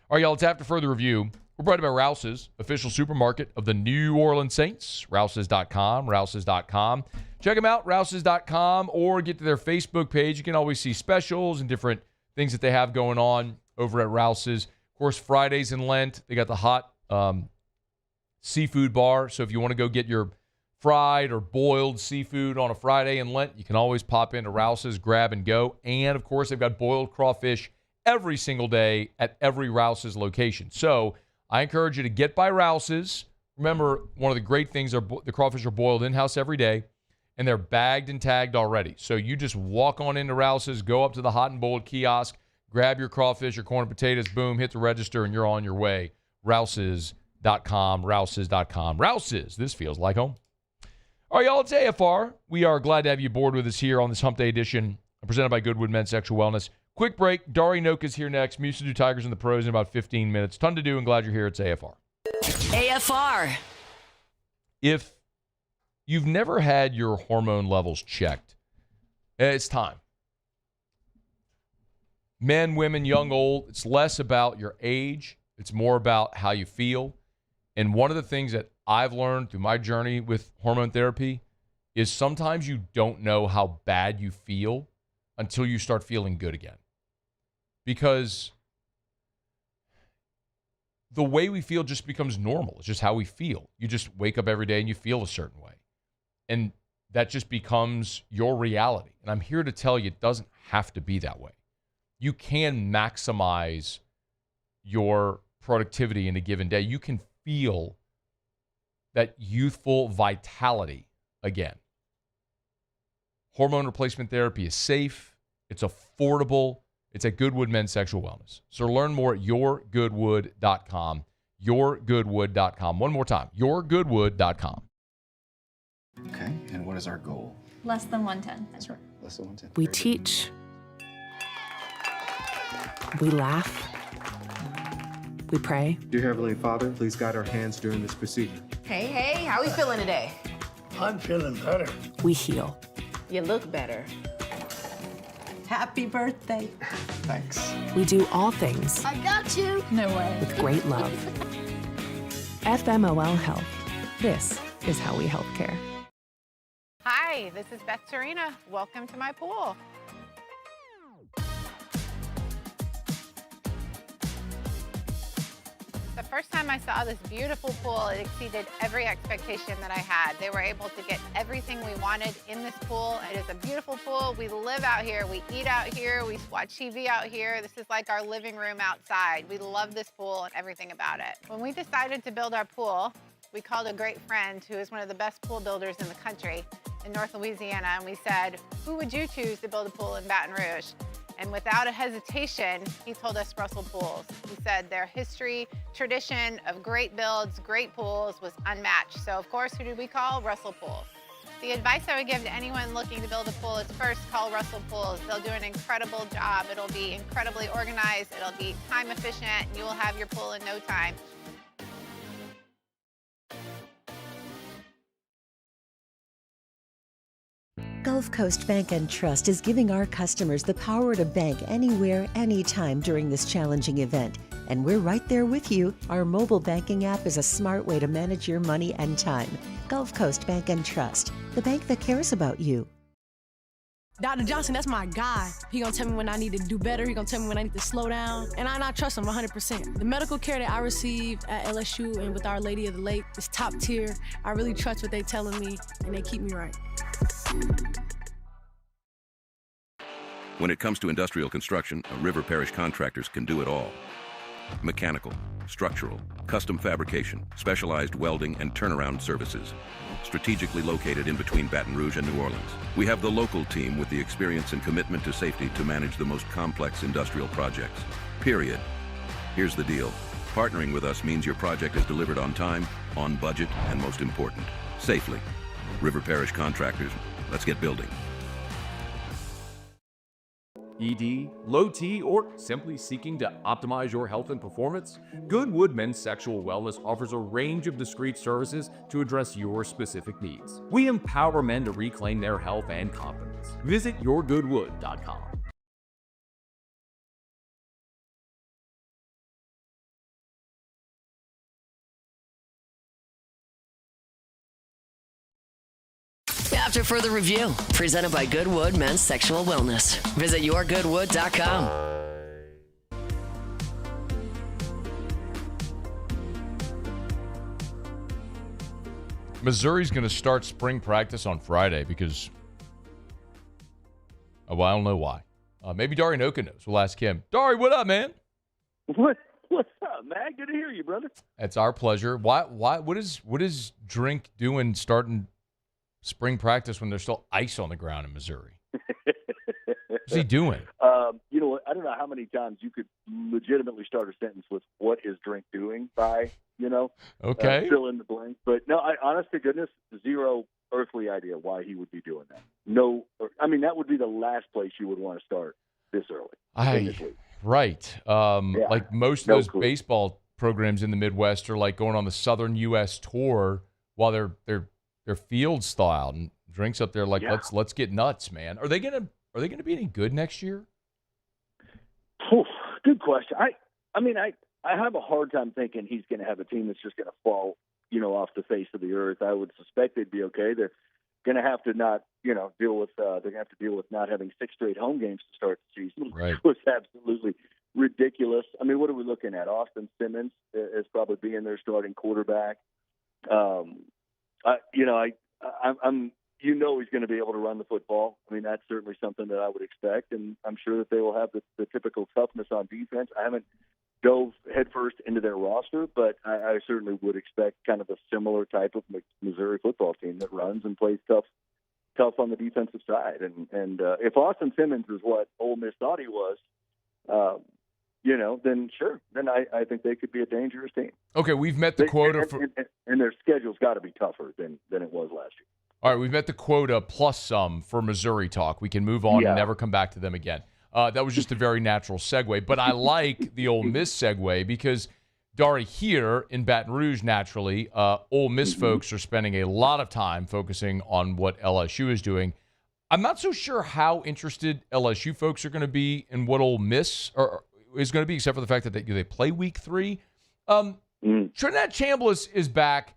All right, y'all, it's after further review. We're brought to you by Rouse's, official supermarket of the New Orleans Saints. Rouse's.com. Check them out, Rouse's.com, or get to their Facebook page. You can always see specials and different things that they have going on over at Rouse's. Of course, Fridays in Lent, they got the hot seafood bar. So if you want to go get your fried or boiled seafood on a Friday in Lent, you can always pop into Rouse's, grab and go. And, of course, they've got boiled crawfish every single day at every Rouse's location. So I encourage you to get by Rouse's. Remember, one of the great things are the crawfish are boiled in-house every day, and they're bagged and tagged already. So you just walk on into Rouse's, go up to the hot and boiled kiosk, grab your crawfish, your corn and potatoes, boom, hit the register, and you're on your way. Rouse's.com, Rouse's.com. Rouse's, this feels like home. All right, y'all, it's AFR. We are glad to have you aboard with us here on this Hump Day edition, presented by Goodwood Men's Sexual Wellness. Quick break. Dari Nowkhah is here next. MSU Tigers and the Pros in about 15 minutes. Ton to do, and glad you're here. It's AFR. AFR. If you've never had your hormone levels checked, it's time. Men, women, young, old, it's less about your age. It's more about how you feel. And one of the things that I've learned through my journey with hormone therapy is sometimes you don't know how bad you feel until you start feeling good again. Because the way we feel just becomes normal. It's just how we feel. You just wake up every day and you feel a certain way. And that just becomes your reality. And I'm here to tell you it doesn't have to be that way. You can maximize your productivity in a given day. You can feel that youthful vitality again. Hormone replacement therapy is safe. It's affordable. It's at Goodwood Men's Sexual Wellness. So learn more at yourgoodwood.com. Yourgoodwood.com. One more time. Yourgoodwood.com. Okay, and what is our goal? Less than 110. That's right, less than 110. We teach. We laugh. We pray. Dear Heavenly Father, please guide our hands during this procedure. Hey, how we feeling today? I'm feeling better. We heal. You look better. Happy birthday. Thanks. We do all things I got you. No way. with great love. FMOL Health. This is how we help care. Hi, this is Beth Serena. Welcome to my pool. The first time I saw this beautiful pool, it exceeded every expectation that I had. They were able to get everything we wanted in this pool. It is a beautiful pool. We live out here, we eat out here, we watch TV out here. This is like our living room outside. We love this pool and everything about it. When we decided to build our pool, we called a great friend who is one of the best pool builders in the country. in North Louisiana, and we said, who would you choose to build a pool in Baton Rouge? And without a hesitation, he told us Russell Pools. He said their history, tradition of great builds, great pools was unmatched. So of course, who did we call? Russell Pools. The advice I would give to anyone looking to build a pool is first call Russell Pools. They'll do an incredible job. It'll be incredibly organized. It'll be time efficient. And you will have your pool in no time. Gulf Coast Bank and Trust is giving our customers the power to bank anywhere, anytime during this challenging event. And we're right there with you. Our mobile banking app is a smart way to manage your money and time. Gulf Coast Bank and Trust, the bank that cares about you. Dr. Johnson, that's my guy. He gonna tell me when I need to do better. He gonna tell me when I need to slow down. And I trust him 100%. The medical care that I receive at LSU and with Our Lady of the Lake is top tier. I really trust what they telling me, and they keep me right. When it comes to industrial construction, River Parish Contractors can do it all. Mechanical, structural, custom fabrication, specialized welding, and turnaround services. Strategically located in between Baton Rouge and New Orleans, we have the local team with the experience and commitment to safety to manage the most complex industrial projects. Period. Here's the deal. Partnering with us means your project is delivered on time, on budget, and most important, safely. River Parish Contractors, let's get building. ED, low T, or simply seeking to optimize your health and performance? Goodwood Men's Sexual Wellness offers a range of discreet services to address your specific needs. We empower men to reclaim their health and confidence. Visit yourgoodwood.com. After further review, presented by Goodwood Men's Sexual Wellness. Visit yourgoodwood.com. Missouri's going to start spring practice on Friday because, well, I don't know why. Maybe Dari Nowkhah knows. We'll ask him. Dari, what up, man? What's up, man? Good to hear you, brother. It's our pleasure. What is Drink doing starting spring practice when there's still ice on the ground in Missouri? What's he doing? You know, I don't know how many times you could legitimately start a sentence with "What is Drink doing?" by, Okay. Fill in the blank. But no, honest to goodness, zero earthly idea why he would be doing that. No, I mean that would be the last place you would want to start this early. Right. Like most of those clue. baseball programs in the Midwest are like going on the Southern U.S. tour while they're field style, and Drink's up there like let's get nuts, man. Are they gonna be any good next year? Good question. I mean I have a hard time thinking he's going to have a team that's just going to fall, off the face of the earth. I would suspect they'd be okay. They're going to have to not, deal with they're going to have to deal with not having 6 straight home games to start the season. Right. It was absolutely ridiculous. I mean, what are we looking at? Austin Simmons is probably being their starting quarterback. He's going to be able to run the football. I mean, that's certainly something that I would expect, and I'm sure that they will have the typical toughness on defense. I haven't dove headfirst into their roster, but I certainly would expect kind of a similar type of Missouri football team that runs and plays tough on the defensive side. And if Austin Simmons is what Ole Miss thought he was, then sure. Then I think they could be a dangerous team. Okay, we've met the quota for, and their schedule's got to be tougher than it was last year. All right, we've met the quota plus some for Missouri talk. We can move on and never come back to them again. That was just a very natural segue, but I like the Ole Miss segue because Dari, here in Baton Rouge, naturally, Ole Miss folks are spending a lot of time focusing on what LSU is doing. I'm not so sure how interested LSU folks are going to be in what Ole Miss is going to be, except for the fact that they play week 3. Trinidad Chambliss is back.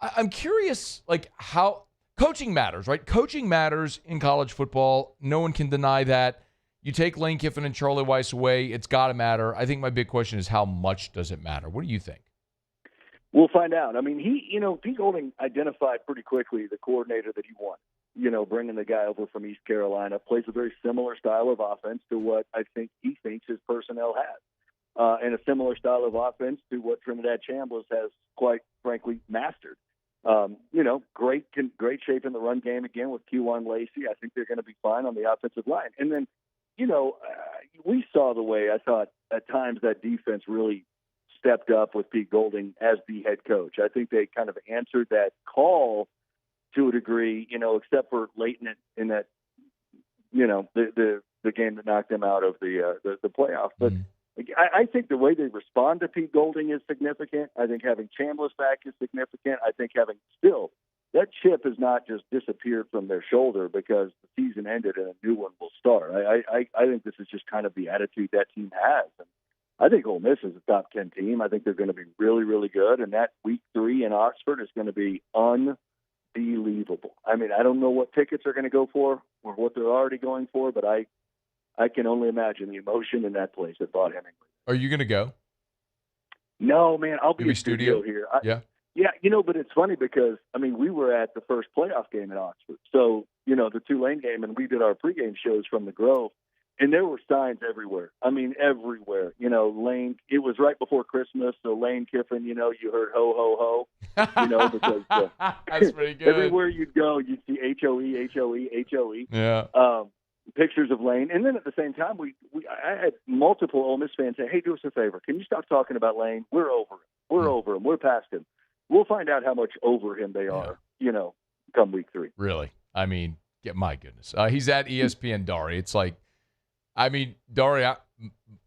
I'm curious, like, how coaching matters, right? Coaching matters in college football. No one can deny that. You take Lane Kiffin and Charlie Weiss away, it's got to matter. I think my big question is, how much does it matter? What do you think? We'll find out. I mean, Pete Golding identified pretty quickly the coordinator that he wanted. Bringing the guy over from East Carolina, plays a very similar style of offense to what I think he thinks his personnel has, and a similar style of offense to what Trinidad Chambliss has, quite frankly, mastered. Great shape in the run game again with Q1 Lacey. I think they're going to be fine on the offensive line. And then, we saw the way I thought at times that defense really stepped up with Pete Golding as the head coach. I think they kind of answered that call to a degree, except for late in that, the game that knocked them out of the playoff. But I think the way they respond to Pete Golding is significant. I think having Chambliss back is significant. I think having that chip has not just disappeared from their shoulder because the season ended and a new one will start. I think this is just kind of the attitude that team has. And I think Ole Miss is a top 10 team. I think they're going to be really, really good. And that week 3 in Oxford is going to be unbelievable. I mean, I don't know what tickets are going to go for or what they're already going for, but I can only imagine the emotion in that place at Vaught Hemingway. Are you going to go? No, man, I'll be Maybe in studio here. Yeah. Yeah, but it's funny because, we were at the first playoff game in Oxford. So, the Tulane game, and we did our pregame shows from the Grove, and there were signs everywhere. Everywhere. Lane, it was right before Christmas, so Lane Kiffin, you heard ho, ho, ho, because that's pretty good. Everywhere you'd go, you'd see H-O-E, H-O-E, H-O-E. Yeah. Pictures of Lane. And then at the same time, I had multiple Ole Miss fans say, hey, do us a favor. Can you stop talking about Lane? We're over him. We're over him. We're past him. We'll find out how much over him they are, come week 3. Really? My goodness. He's at ESPN Dari. It's like, Dari,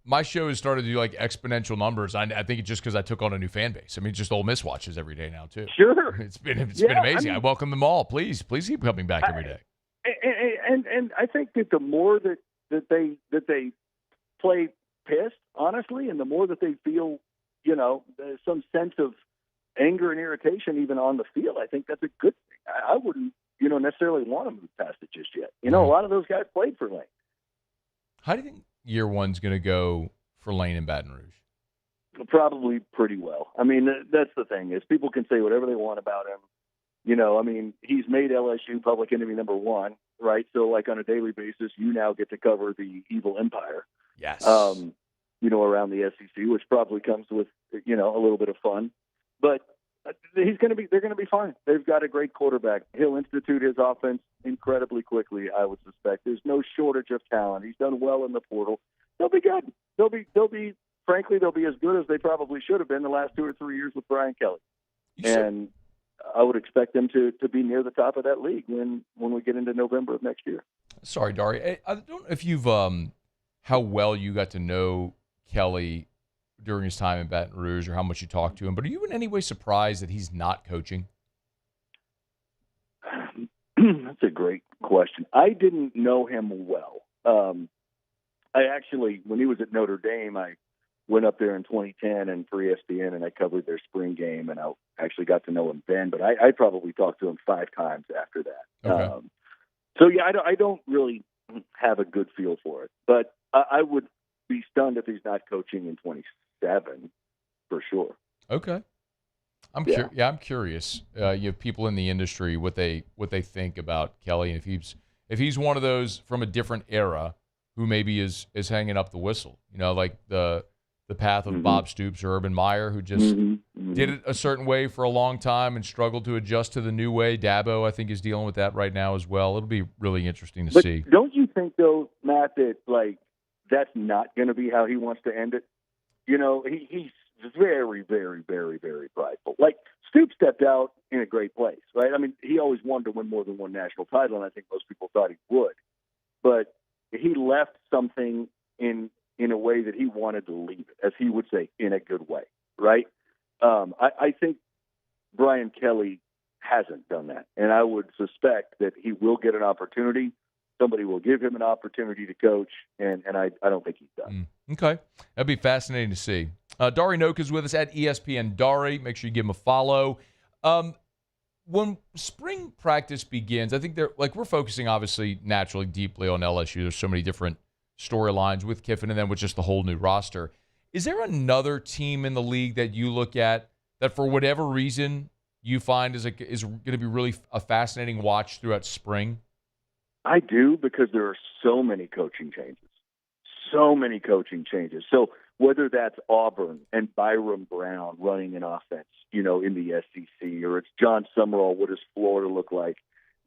my show has started to do like exponential numbers. I think it's just because I took on a new fan base. Just Ole Miss watches every day now too. Sure. It's been amazing. I welcome them all. Please keep coming back every day. And I think that the more that they play pissed, honestly, and the more that they feel, some sense of anger and irritation even on the field, I think that's a good thing. I wouldn't, necessarily want to move past it just yet. A lot of those guys played for Lane. How do you think year one's going to go for Lane in Baton Rouge? Probably pretty well. That's the thing is people can say whatever they want about him. He's made LSU public enemy number 1, right? So like on a daily basis, you now get to cover the evil empire. Yes. Around the SEC, which probably comes with, a little bit of fun, but they're going to be fine. They've got a great quarterback. He'll institute his offense incredibly quickly, I would suspect. There's no shortage of talent. He's done well in the portal. They'll be good. Frankly, they'll be as good as they probably should have been the last 2 or 3 years with Brian Kelly. And I would expect them to be near the top of that league when we get into November of next year. Sorry, Dari. I don't know if you've how well you got to know Kelly during his time in Baton Rouge or how much you talked to him, but are you in any way surprised that he's not coaching? That's a great question. I didn't know him well. I actually, when he was at Notre Dame, I went up there in 2010 and for ESPN, and I covered their spring game, and I actually got to know him then, but I probably talked to him 5 times after that. Okay. I don't really have a good feel for it, but I would be stunned if he's not coaching in 27 for sure. Okay. I'm curious. You have people in the industry what they think about Kelly, and if he's one of those from a different era who maybe is hanging up the whistle, like the path of Bob Stoops or Urban Meyer, who just did it a certain way for a long time and struggled to adjust to the new way. Dabo, I think, is dealing with that right now as well. It'll be really interesting to see. Don't you think, though, Matt, that that's not going to be how he wants to end it? He's very, very, very, very prideful. Stoops stepped out in a great place, right? He always wanted to win more than one national title, and I think most people thought he would. But he left something in a way that he wanted to leave it, as he would say, in a good way, right? I think Brian Kelly hasn't done that, and I would suspect that he will get an opportunity. Somebody will give him an opportunity to coach, and I don't think he's done. Okay. That'd be fascinating to see. Dari Nowkhah is with us at ESPN Dari. Make sure you give him a follow. When spring practice begins, I think we're focusing obviously naturally deeply on LSU. There's so many different storylines with Kiffin and then with just the whole new roster. Is there another team in the league that you look at that for whatever reason you find is going to be really a fascinating watch throughout spring? I do, because there are so many coaching changes. So whether that's Auburn and Byram Brown running an offense, in the SEC, or it's John Summerall, what does Florida look like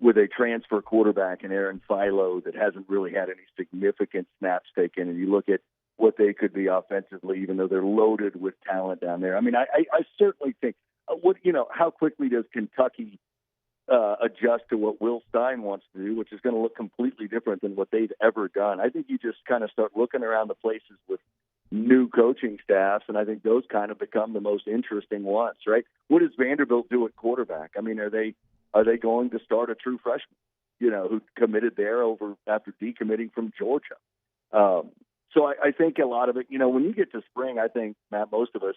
with a transfer quarterback in Aaron Philo that hasn't really had any significant snaps taken, and you look at what they could be offensively, even though they're loaded with talent down there. I mean, I certainly think, how quickly does Kentucky adjust to what Will Stein wants to do, which is going to look completely different than what they've ever done. I think you just kind of start looking around the places with new coaching staffs, and I think those kind of become the most interesting ones, right? What does Vanderbilt do at quarterback? I mean, are they going to start a true freshman, who committed there after decommitting from Georgia? So I think a lot of it, when you get to spring, I think, Matt, most of us,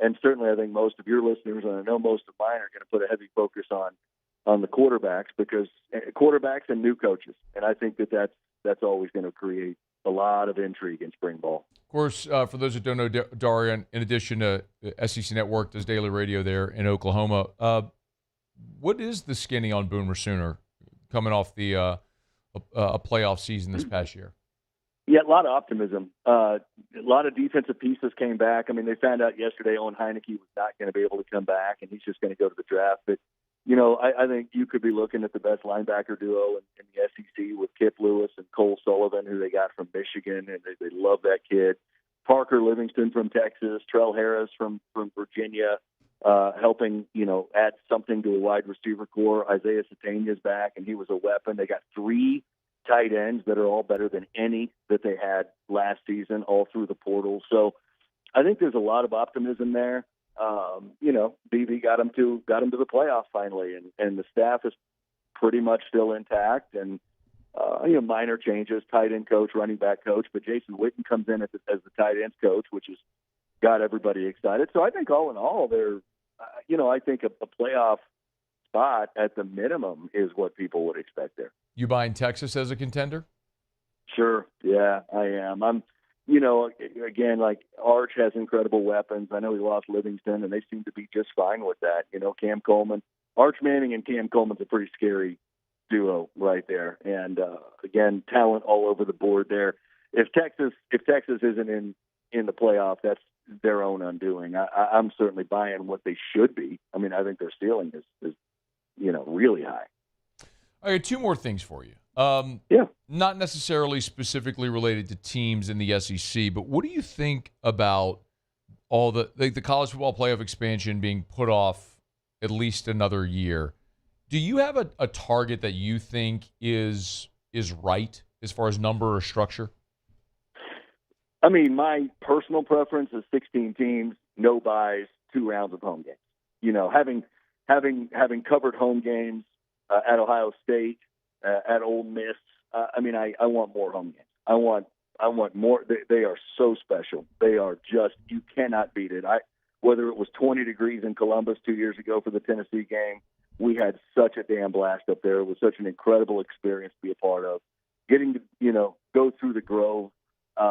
and certainly I think most of your listeners, and I know most of mine, are going to put a heavy focus on the quarterbacks, because quarterbacks and new coaches. And I think that's always going to create a lot of intrigue in spring ball. Of course, for those that don't know, Dari, in addition to SEC Network, does daily radio there in Oklahoma. What is the skinny on Boomer Sooner coming off the a playoff season this past year? Yeah, a lot of optimism. A lot of defensive pieces came back. I mean, they found out yesterday Owen Heineke was not going to be able to come back, and he's just going to go to the draft. But I think you could be looking at the best linebacker duo in the SEC with Kip Lewis and Cole Sullivan, who they got from Michigan, and they love that kid. Parker Livingston from Texas, Trell Harris from Virginia, helping, add something to a wide receiver core. Isaiah Satania's back, and he was a weapon. They got 3 tight ends that are all better than any that they had last season, all through the portal. So I think there's a lot of optimism there. BV got him to the playoff finally, and the staff is pretty much still intact. And minor changes, tight end coach, running back coach, but Jason Witten comes in as the tight ends coach, which has got everybody excited. So I think all in all, I think a playoff spot at the minimum is what people would expect there. You buying Texas as a contender? Sure. Yeah, I am. I'm. Again, like Arch has incredible weapons. I know he lost Livingston, and they seem to be just fine with that. Cam Coleman, Arch Manning and Cam Coleman's a pretty scary duo right there. And again, talent all over the board there. If Texas isn't in the playoff, that's their own undoing. I'm certainly buying what they should be. I mean, I think their ceiling is really high. I got 2 more things for you. Not necessarily specifically related to teams in the SEC, but what do you think about all the college football playoff expansion being put off at least another year? Do you have a target that you think is right as far as number or structure? I mean, my personal preference is 16 teams, no buys, 2 rounds of home games. Having covered home games at Ohio State, at Ole Miss, I want more home games. I want more. They are so special. They are just, you cannot beat it. Whether it was 20 degrees in Columbus 2 years ago for the Tennessee game, we had such a damn blast up there. It was such an incredible experience to be a part of. Getting to, go through the Grove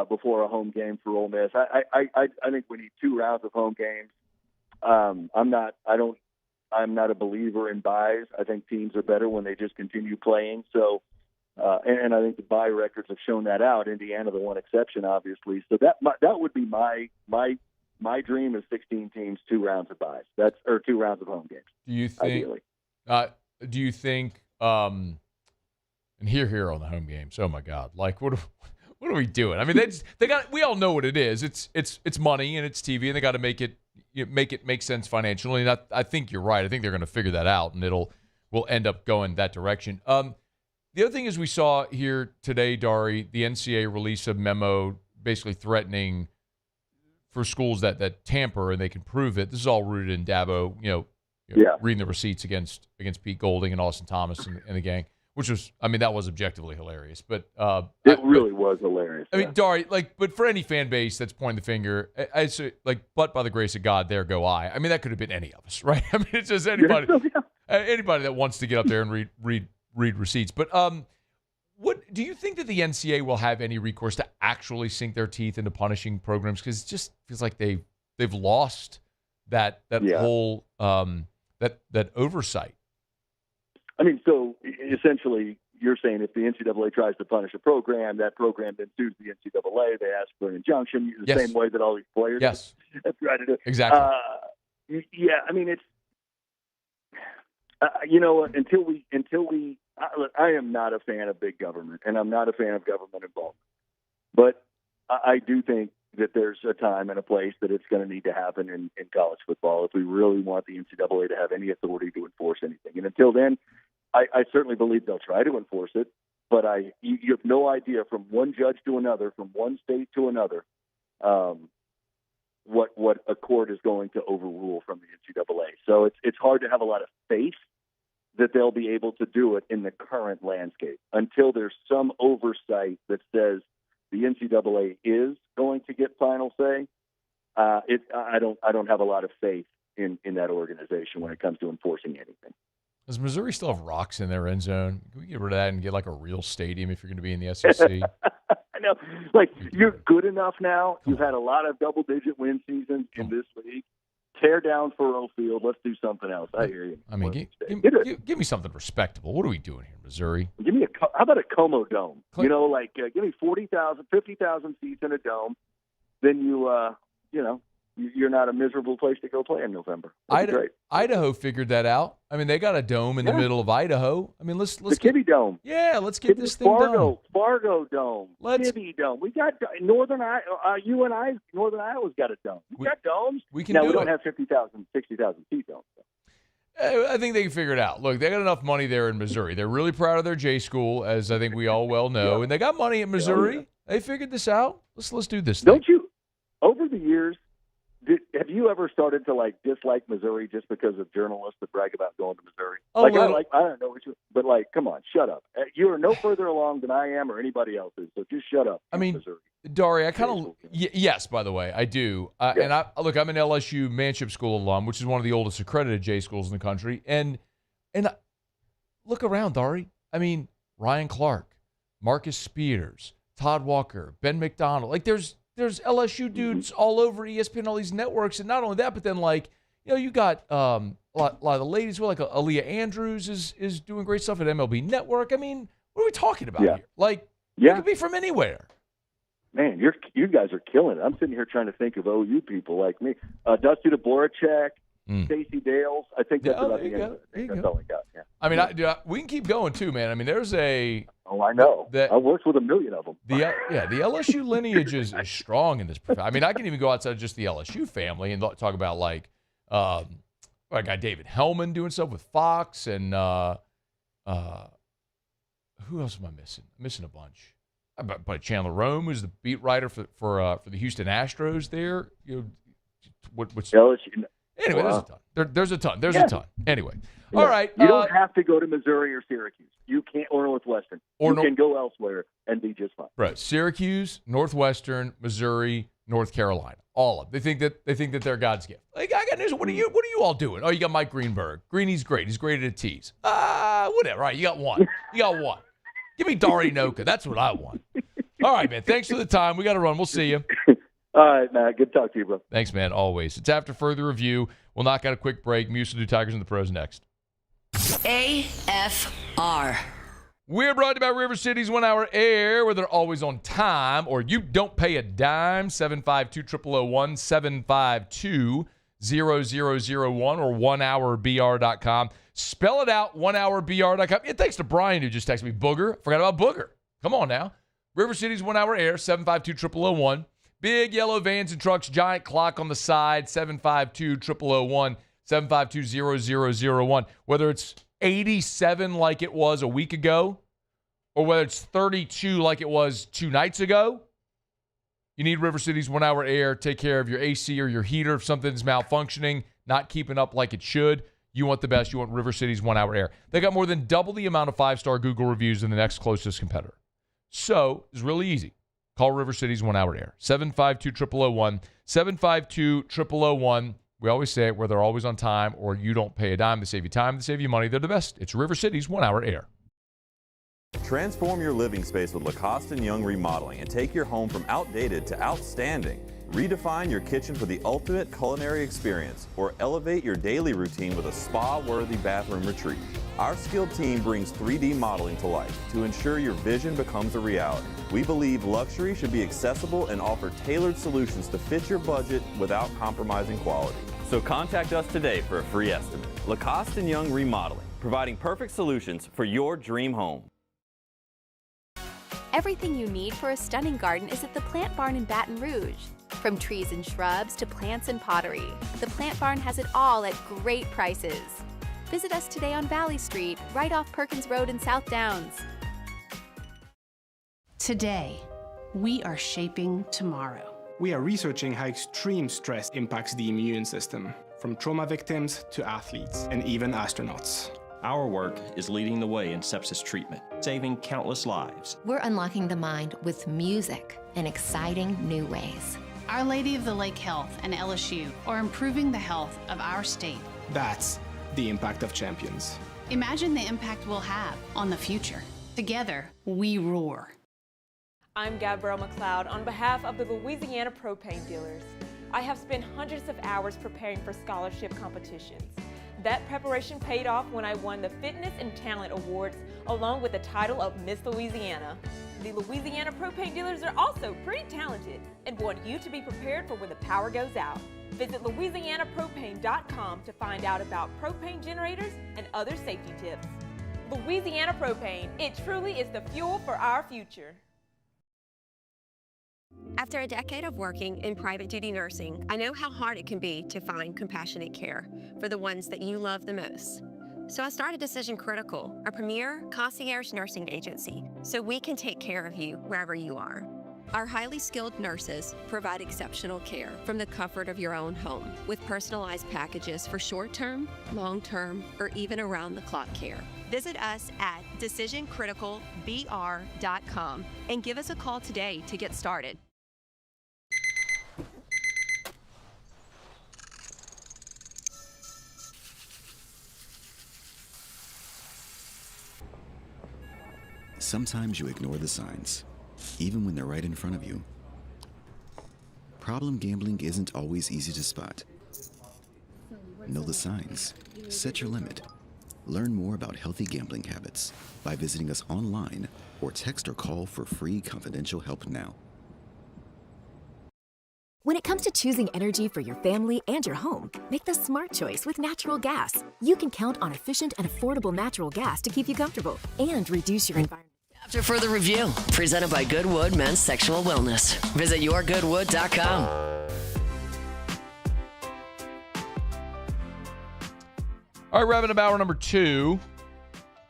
before a home game for Ole Miss. I think we need 2 rounds of home games. I'm not a believer in buys. I think teams are better when they just continue playing. So, and I think the buy records have shown that out. Indiana, the one exception, obviously. So that would be my dream is 16 teams, 2 rounds of buys. 2 rounds of home games. Do you think? Ideally. Do you think? And here on the home games. Oh my God! Like what are we doing? I mean, they got. We all know what it is. It's money and it's TV, and they got to make it make sense financially. And I think you're right. I think they're going to figure that out, and we'll end up going that direction. The other thing is we saw here today, Dari, the NCAA release a memo basically threatening for schools that tamper and they can prove it. This is all rooted in Dabo, reading the receipts against Pete Golding and Austin Thomas and the gang, which was, that was objectively hilarious. But it really was hilarious. I mean, Dari, but for any fan base that's pointing the finger, I say, but by the grace of God, there go I. I mean, that could have been any of us, right? I mean, it's just anybody that wants to get up there and read receipts. But what do you think that the NCAA will have any recourse to actually sink their teeth into punishing programs? Because it just feels like they've lost that whole that oversight. I mean, so essentially, you're saying if the NCAA tries to punish a program, that program then sues the NCAA. They ask for an injunction the same way that all these players have tried to do. Exactly. Yeah, I mean, it's until we. I am not a fan of big government, and I'm not a fan of government involvement. But I do think that there's a time and a place that it's going to need to happen in college football if we really want the NCAA to have any authority to enforce anything. And until then, I certainly believe they'll try to enforce it. But you have no idea from one judge to another, from one state to another, what a court is going to overrule from the NCAA. So it's hard to have a lot of faith that they'll be able to do it in the current landscape until there's some oversight that says the NCAA is going to get final say. I don't have a lot of faith in that organization when it comes to enforcing anything. Does Missouri still have rocks in their end zone? Can we get rid of that and get like a real stadium if you're going to be in the SEC? I know. Like, you're good enough now. You've had a lot of double-digit win seasons in this league. Tear down Furrow Field. Let's do something else. I hear you. I mean, give me something respectable. What are we doing here, Missouri? Give me how about a Como Dome? Give me 40,000, 50,000 seats in a dome. Then you're not a miserable place to go play in November. Great. Idaho figured that out. I mean, they got a dome in the middle of Idaho. I mean, let's the Kibbe Dome. Yeah, let's get this thing done. Fargo Dome. Kibbe Dome. We got Northern Iowa's got a dome. We got domes. We don't have 50,000, 60,000 seat domes. I think they can figure it out. Look, they got enough money there in Missouri. They're really proud of their J school, as I think we all well know, and they got money in Missouri. Yeah. They figured this out. Let's do this thing. Don't you? Over the years, have you ever started to dislike Missouri just because of journalists that brag about going to Missouri? I don't know what you, but come on, shut up. You are no further along than I am or anybody else is, so just shut up. I mean, Missouri. Dari, I kind of yes. By the way, I do, and I'm an LSU Manship School alum, which is one of the oldest accredited J schools in the country, and look around, Dari. I mean, Ryan Clark, Marcus Spears, Todd Walker, Ben McDonald. There's LSU dudes all over ESPN, all these networks, and not only that, but then you got a lot of the ladies. Aaliyah Andrews is doing great stuff at MLB Network. I mean, what are we talking about here? You could be from anywhere. Man, you guys are killing it. I'm sitting here trying to think of OU people like me. Dusty Dvorak, Stacey Dales. I think that's about the end of it. That's all I got. Yeah. I mean, we can keep going too, man. I mean, there's a. Oh, I know. I worked with a million of them. The LSU lineage is strong in this. I mean, I can even go outside of just the LSU family and talk about our guy David Hellman doing stuff with Fox and who else am I missing? I'm missing a bunch. But Chandler Rome, who's the beat writer for the Houston Astros there. What's LSU? Anyway, there's a ton. There's a ton. Anyway. All right. You don't have to go to Missouri or Syracuse. You can't, or Northwestern. You can go elsewhere and be just fine. Right. Syracuse, Northwestern, Missouri, North Carolina. All of them. They think that they're God's gift. I got news. What are you all doing? Oh, you got Mike Greenberg. Greeny's great. He's great at a tease. Whatever. All right. You got one. Give me Dari Nowkhah. That's what I want. All right, man. Thanks for the time. We got to run. We'll see you. All right, Matt. Good to talk to you, bro. Thanks, man. Always. It's after further review. We'll knock out a quick break. Muse will do Tigers and the Pros next. AFR. We're brought to you by River City's 1 Hour Air, where they're always on time, or you don't pay a dime. 752-0001, 752-0001, or 1hourbr.com. Spell it out, 1hourbr.com. Yeah, thanks to Brian, who just texted me. Booger. Forgot about Booger. Come on now. River City's 1 Hour Air, 752-0001. Big yellow vans and trucks, giant clock on the side, 752-0001, 752-0001. Whether it's 87 like it was a week ago, or whether it's 32 like it was 2 nights ago, you need River City's 1 Hour Air. Take care of your AC or your heater if something's malfunctioning, not keeping up like it should. You want the best. You want River City's 1 Hour Air. They got more than double the amount of 5-star Google reviews than the next closest competitor. So it's really easy. Call River City's 1 Hour Air. 752-0001, 752-0001. We always say it, where they're always on time, or you don't pay a dime. They save you time. They save you money. They're the best. It's River City's 1 Hour Air. Transform your living space with Lacoste & Young Remodeling and take your home from outdated to outstanding. Redefine your kitchen for the ultimate culinary experience, or elevate your daily routine with a spa-worthy bathroom retreat. Our skilled team brings 3D modeling to life to ensure your vision becomes a reality. We believe luxury should be accessible and offer tailored solutions to fit your budget without compromising quality. So contact us today for a free estimate. Lacoste & Young Remodeling, providing perfect solutions for your dream home. Everything you need for a stunning garden is at the Plant Barn in Baton Rouge. From trees and shrubs to plants and pottery, the Plant Barn has it all at great prices. Visit us today on Valley Street, right off Perkins Road in South Downs. Today, we are shaping tomorrow. We are researching how extreme stress impacts the immune system, from trauma victims to athletes and even astronauts. Our work is leading the way in sepsis treatment, saving countless lives. We're unlocking the mind with music in exciting new ways. Our Lady of the Lake Health and LSU are improving the health of our state. That's the impact of champions. Imagine the impact we'll have on the future. Together, we roar. I'm Gabrielle McLeod on behalf of the Louisiana Propane Dealers. I have spent hundreds of hours preparing for scholarship competitions. That preparation paid off when I won the Fitness and Talent Awards along with the title of Miss Louisiana. The Louisiana Propane Dealers are also pretty talented and want you to be prepared for when the power goes out. Visit LouisianaPropane.com to find out about propane generators and other safety tips. Louisiana Propane, it truly is the fuel for our future. After a decade of working in private duty nursing, I know how hard it can be to find compassionate care for the ones that you love the most. So I started Decision Critical, a premier concierge nursing agency, so we can take care of you wherever you are. Our highly skilled nurses provide exceptional care from the comfort of your own home with personalized packages for short-term, long-term, or even around-the-clock care. Visit us at decisioncriticalbr.com and give us a call today to get started. Sometimes you ignore the signs, even when they're right in front of you. Problem gambling isn't always easy to spot. Know the signs. Set your limit. Learn more about healthy gambling habits by visiting us online or text or call for free confidential help now. When it comes to choosing energy for your family and your home, make the smart choice with natural gas. You can count on efficient and affordable natural gas to keep you comfortable and reduce your environment. After further review, presented by Goodwood Men's Sexual Wellness. Visit yourgoodwood.com. All right, wrapping up hour number 2.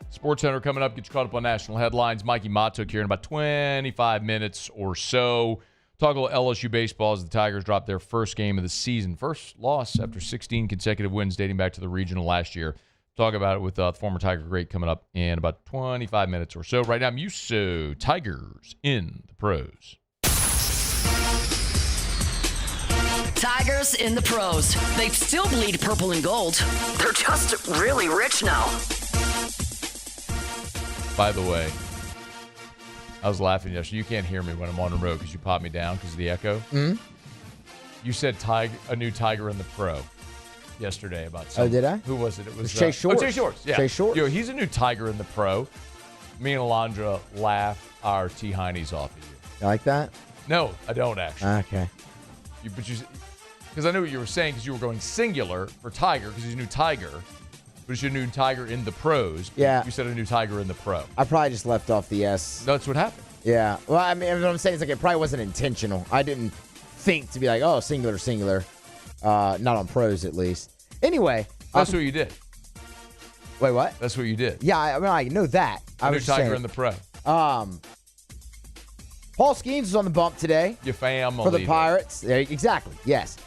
Sports Center coming up. Get you caught up on national headlines. Mikey Mahtook here in about 25 minutes or so. Talk a little LSU baseball as the Tigers dropped their first game of the season. First loss after 16 consecutive wins dating back to the regional last year. Talk about it with former Tiger great coming up in about 25 minutes or so. Right now, Muso, Tigers in the pros. Tigers in the pros. They still bleed purple and gold. They're just really rich now. By the way, I was laughing yesterday. You can't hear me when I'm on the road because you popped me down because of the echo. Mm-hmm. You said a new Tiger in the pro yesterday about something. Oh, did I? Who was it? It was Chase Shorts. Oh, Chase Shorts. Yeah. Chase Shorts. Yo, he's a new Tiger in the pro. Me and Alondra laugh our T-Heinies off of you. You like that? No, I don't actually. Okay. Because I knew what you were saying because you were going singular for Tiger because he's a new Tiger. But it's your new Tiger in the pros. Yeah. You said a new Tiger in the pro. I probably just left off the S. That's what happened. Yeah. Well, I mean, what I'm saying is like it probably wasn't intentional. I didn't think to be like, oh, singular. Not on pros, at least. Anyway. That's what you did. Wait, what? That's what you did. Yeah, I mean, I know that. A new Tiger in the pro. Paul Skeens was on the bump today. Your family. For the Pirates. Exactly, yes.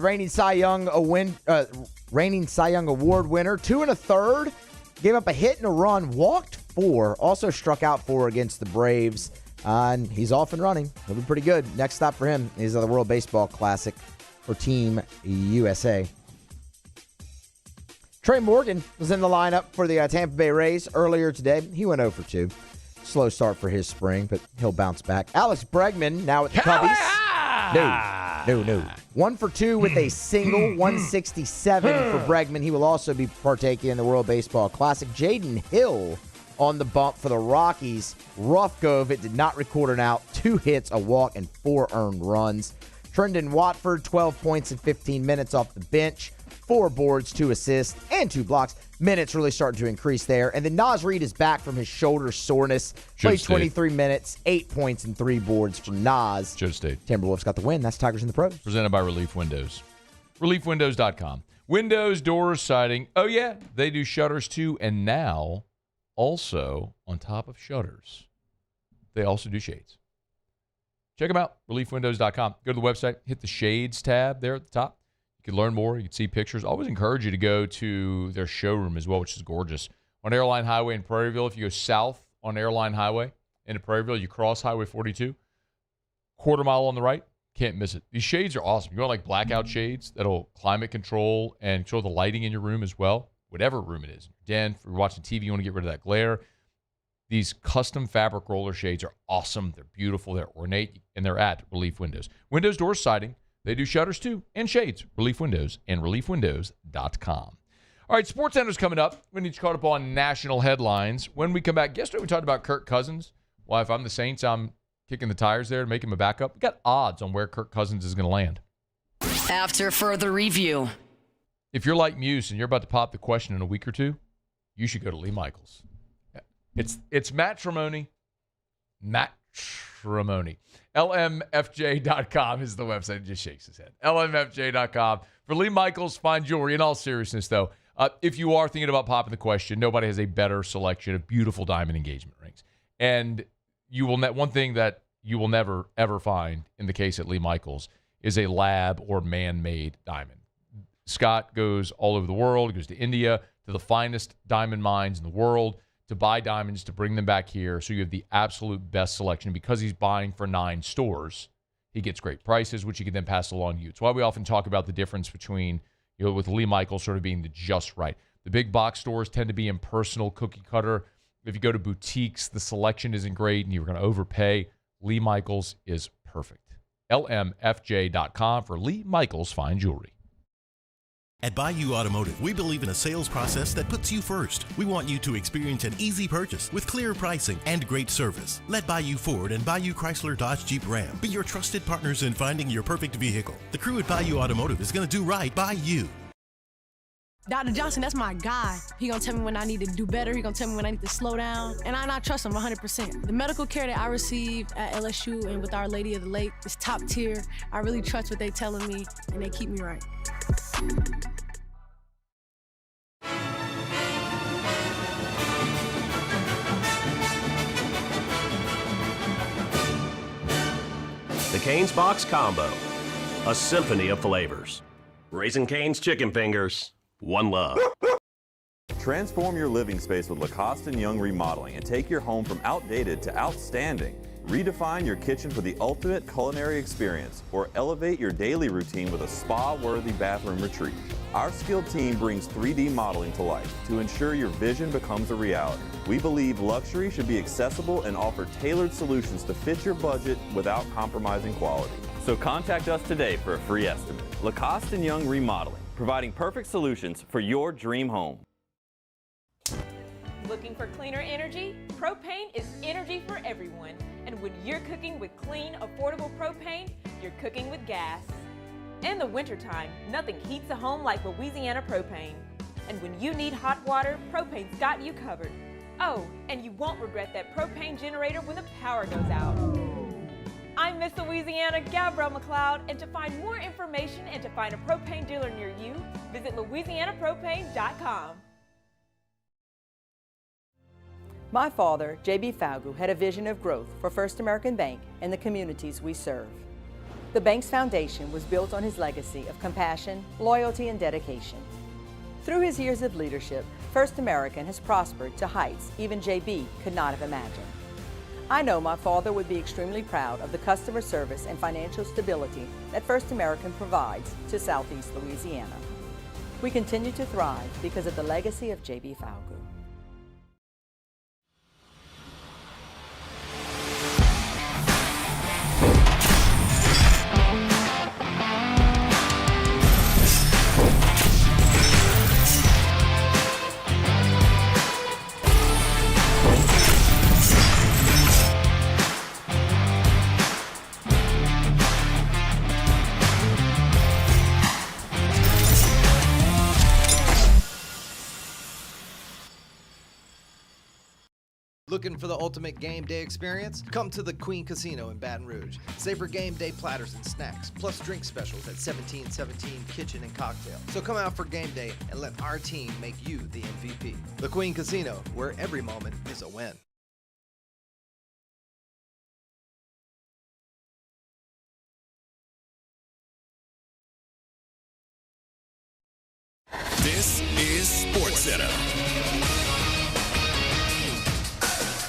Reigning Cy Young Award winner. 2 1/3. Gave up a hit and a run. Walked 4. Also struck out 4 against the Braves. And he's off and running. He'll be pretty good. Next stop for him is the World Baseball Classic for Team USA. Trey Morgan was in the lineup for the Tampa Bay Rays earlier today. He went 0 for 2. Slow start for his spring, but he'll bounce back. Alex Bregman now at the Cubbies. 1 for 2 with a single, 167 for Bregman. He will also be partaking in the World Baseball Classic. Jaden Hill on the bump for the Rockies. Rough go of it, did not record an out, 2 hits, a walk, and 4 earned runs. Trendon Watford, 12 points in 15 minutes off the bench, 4 boards, 2 assists, and 2 blocks. Minutes really starting to increase there. And then Naz Reid is back from his shoulder soreness. Played 23 minutes, 8 points, and 3 boards for Naz. Should have stayed. Timberwolves got the win. That's Tigers in the Pros. Presented by Relief Windows. ReliefWindows.com. Windows, doors, siding. Oh, yeah, they do shutters too. And now, also, on top of shutters, they also do shades. Check them out, ReliefWindows.com. Go to the website, hit the Shades tab there at the top. You can learn more. You can see pictures. I always encourage you to go to their showroom as well, which is gorgeous. On Airline Highway in Prairieville, if you go south on Airline Highway into Prairieville, you cross Highway 42, quarter mile on the right, can't miss it. These shades are awesome. You want like blackout shades that'll climate control and control the lighting in your room as well, whatever room it is. Den, if you're watching TV, you want to get rid of that glare. These custom fabric roller shades are awesome. They're beautiful. They're ornate, and they're at Relief Windows. Windows, doors, siding. They do shutters too, and shades. Relief Windows and ReliefWindows.com. All right, SportsCenter's coming up. We need to caught up on national headlines. When we come back, yesterday we talked about Kirk Cousins. Why, if I'm the Saints, I'm kicking the tires there to make him a backup. We got odds on where Kirk Cousins is going to land. After further review. If you're like Muse and you're about to pop the question in a week or two, you should go to Lee Michaels. It's matrimony. Matrimony. LMFJ.com is the website. It just shakes his head. LMFJ.com. For Lee Michaels, fine jewelry. In all seriousness, though, if you are thinking about popping the question, nobody has a better selection of beautiful diamond engagement rings. And you will one thing that you will never, ever find in the case at Lee Michaels is a lab or man-made diamond. Scott goes all over the world. He goes to India, to the finest diamond mines in the world, to buy diamonds, to bring them back here. So you have the absolute best selection. Because he's buying for 9 stores, he gets great prices, which he can then pass along to you. It's why we often talk about the difference between, with Lee Michaels sort of being the just right. The big box stores tend to be impersonal, cookie cutter. If you go to boutiques, the selection isn't great and you're going to overpay. Lee Michaels is perfect. LMFJ.com for Lee Michaels Fine Jewelry. At Bayou Automotive, we believe in a sales process that puts you first. We want you to experience an easy purchase with clear pricing and great service. Let Bayou Ford and Bayou Chrysler Dodge Jeep Ram be your trusted partners in finding your perfect vehicle. The crew at Bayou Automotive is going to do right by you. Dr. Johnson, that's my guy. He gonna tell me when I need to do better. He gonna tell me when I need to slow down. And I trust him 100%. The medical care that I receive at LSU and with Our Lady of the Lake is top tier. I really trust what they telling me, and they keep me right. The Cane's Box Combo, a symphony of flavors. Raising Cane's Chicken Fingers, one love. Transform your living space with Lacoste & Young Remodeling and take your home from outdated to outstanding. Redefine your kitchen for the ultimate culinary experience or elevate your daily routine with a spa-worthy bathroom retreat. Our skilled team brings 3D modeling to life to ensure your vision becomes a reality. We believe luxury should be accessible and offer tailored solutions to fit your budget without compromising quality. So contact us today for a free estimate. Lacoste & Young Remodeling, providing perfect solutions for your dream home. Looking for cleaner energy? Propane is energy for everyone. And when you're cooking with clean, affordable propane, you're cooking with gas. In the wintertime, nothing heats a home like Louisiana propane. And when you need hot water, propane's got you covered. Oh, and you won't regret that propane generator when the power goes out. I'm Miss Louisiana, Gabrielle McLeod, and to find more information and to find a propane dealer near you, visit louisianapropane.com. My father, J.B. Falgu, had a vision of growth for First American Bank and the communities we serve. The bank's foundation was built on his legacy of compassion, loyalty, and dedication. Through his years of leadership, First American has prospered to heights even J.B. could not have imagined. I know my father would be extremely proud of the customer service and financial stability that First American provides to Southeast Louisiana. We continue to thrive because of the legacy of J.B. Falgu. Looking for the ultimate game day experience? Come to the Queen Casino in Baton Rouge. Savor game day platters and snacks, plus drink specials at 1717 Kitchen and Cocktail. So come out for game day and let our team make you the MVP. The Queen Casino, where every moment is a win. This is SportsCenter.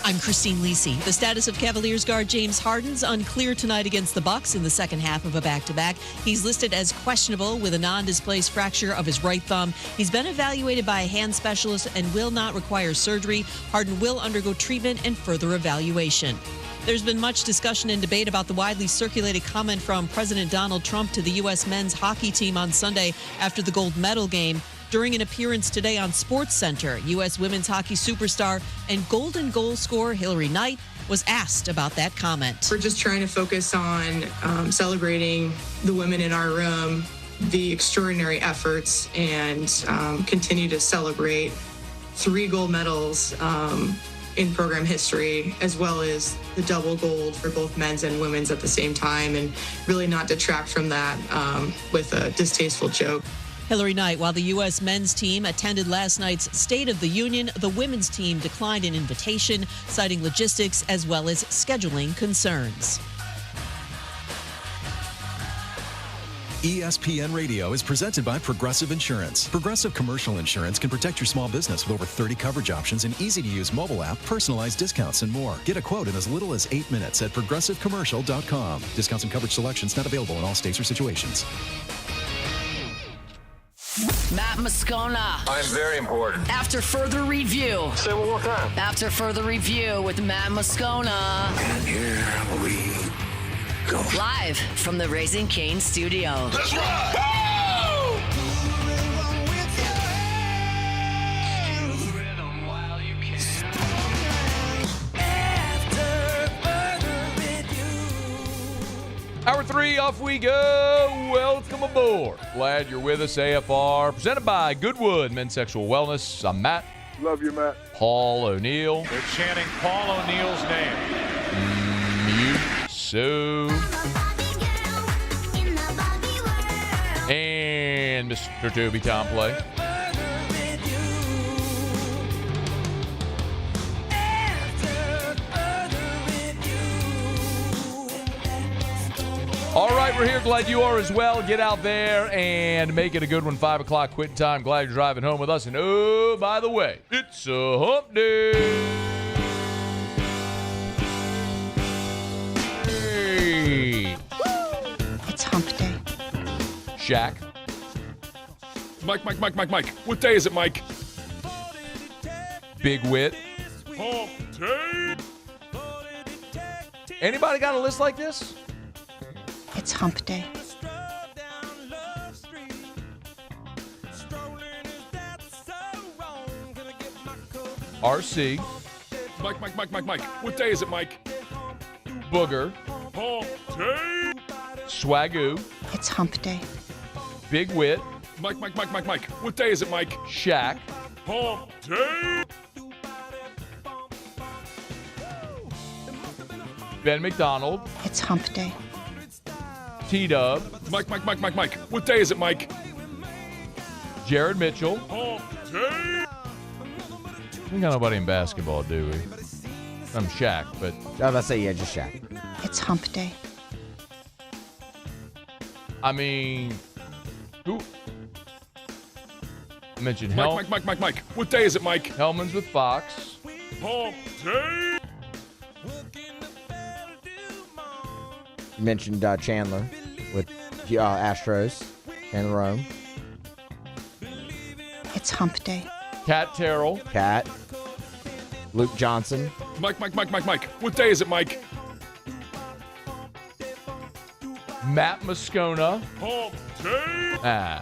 I'm Christine Lisi. The status of Cavaliers guard James Harden's unclear tonight against the Bucks in the second half of a back-to-back. He's listed as questionable with a non-displaced fracture of his right thumb. He's been evaluated by a hand specialist and will not require surgery. Harden will undergo treatment and further evaluation. There's been much discussion and debate about the widely circulated comment from President Donald Trump to the U.S. men's hockey team on Sunday after the gold medal game. During an appearance today on SportsCenter, U.S. women's hockey superstar and Golden Goal scorer Hillary Knight was asked about that comment. We're just trying to focus on celebrating the women in our room, the extraordinary efforts, and continue to celebrate 3 gold medals in program history, as well as the double gold for both men's and women's at the same time, and really not detract from that with a distasteful joke. Hillary Knight, while the U.S. men's team attended last night's State of the Union, the women's team declined an invitation, citing logistics as well as scheduling concerns. ESPN Radio is presented by Progressive Insurance. Progressive Commercial Insurance can protect your small business with over 30 coverage options, an easy-to-use mobile app, personalized discounts, and more. Get a quote in as little as 8 minutes at progressivecommercial.com. Discounts and coverage selections not available in all states or situations. Matt Moscona. I'm very important. After further review. Say it one more time. After further review with Matt Moscona. And here we go. Live from the Raising Cane studio. Let's rock! Hour 3, off we go. Welcome aboard. Glad you're with us. AFR, presented by Goodwood Men's Sexual Wellness. I'm Matt. Love you, Matt. Paul O'Neill. They're chanting Paul O'Neill's name. So. And Mr. Toby Tomplay. All right, we're here. Glad you are as well. Get out there and make it a good one. 5 o'clock quitting time. Glad you're driving home with us. And oh, by the way, it's a hump day. Hey. It's hump day. Shaq. Mike. What day is it, Mike? Big Wit. Hump day. Anybody got a list like this? It's hump day. RC. Mike. What day is it, Mike? Booger. Hump day. Swagoo. It's hump day. Big Wit. Mike. What day is it, Mike? Shaq. Hump day. Ben McDonald. It's hump day. T-Dub. Mike. What day is it, Mike? Jared Mitchell. Hump day. We got nobody in basketball, do we? I'm Shaq, but... I was about to say, yeah, just Shaq. It's hump day. I mean... Who? I mentioned Mike. What day is it, Mike? Hellman's with Fox. Hump day. You mentioned Chandler with Astros and Rome. It's hump day. Cat Terrell. Cat. Luke Johnson. Mike. What day is it, Mike? Matt Moscona. Hump day.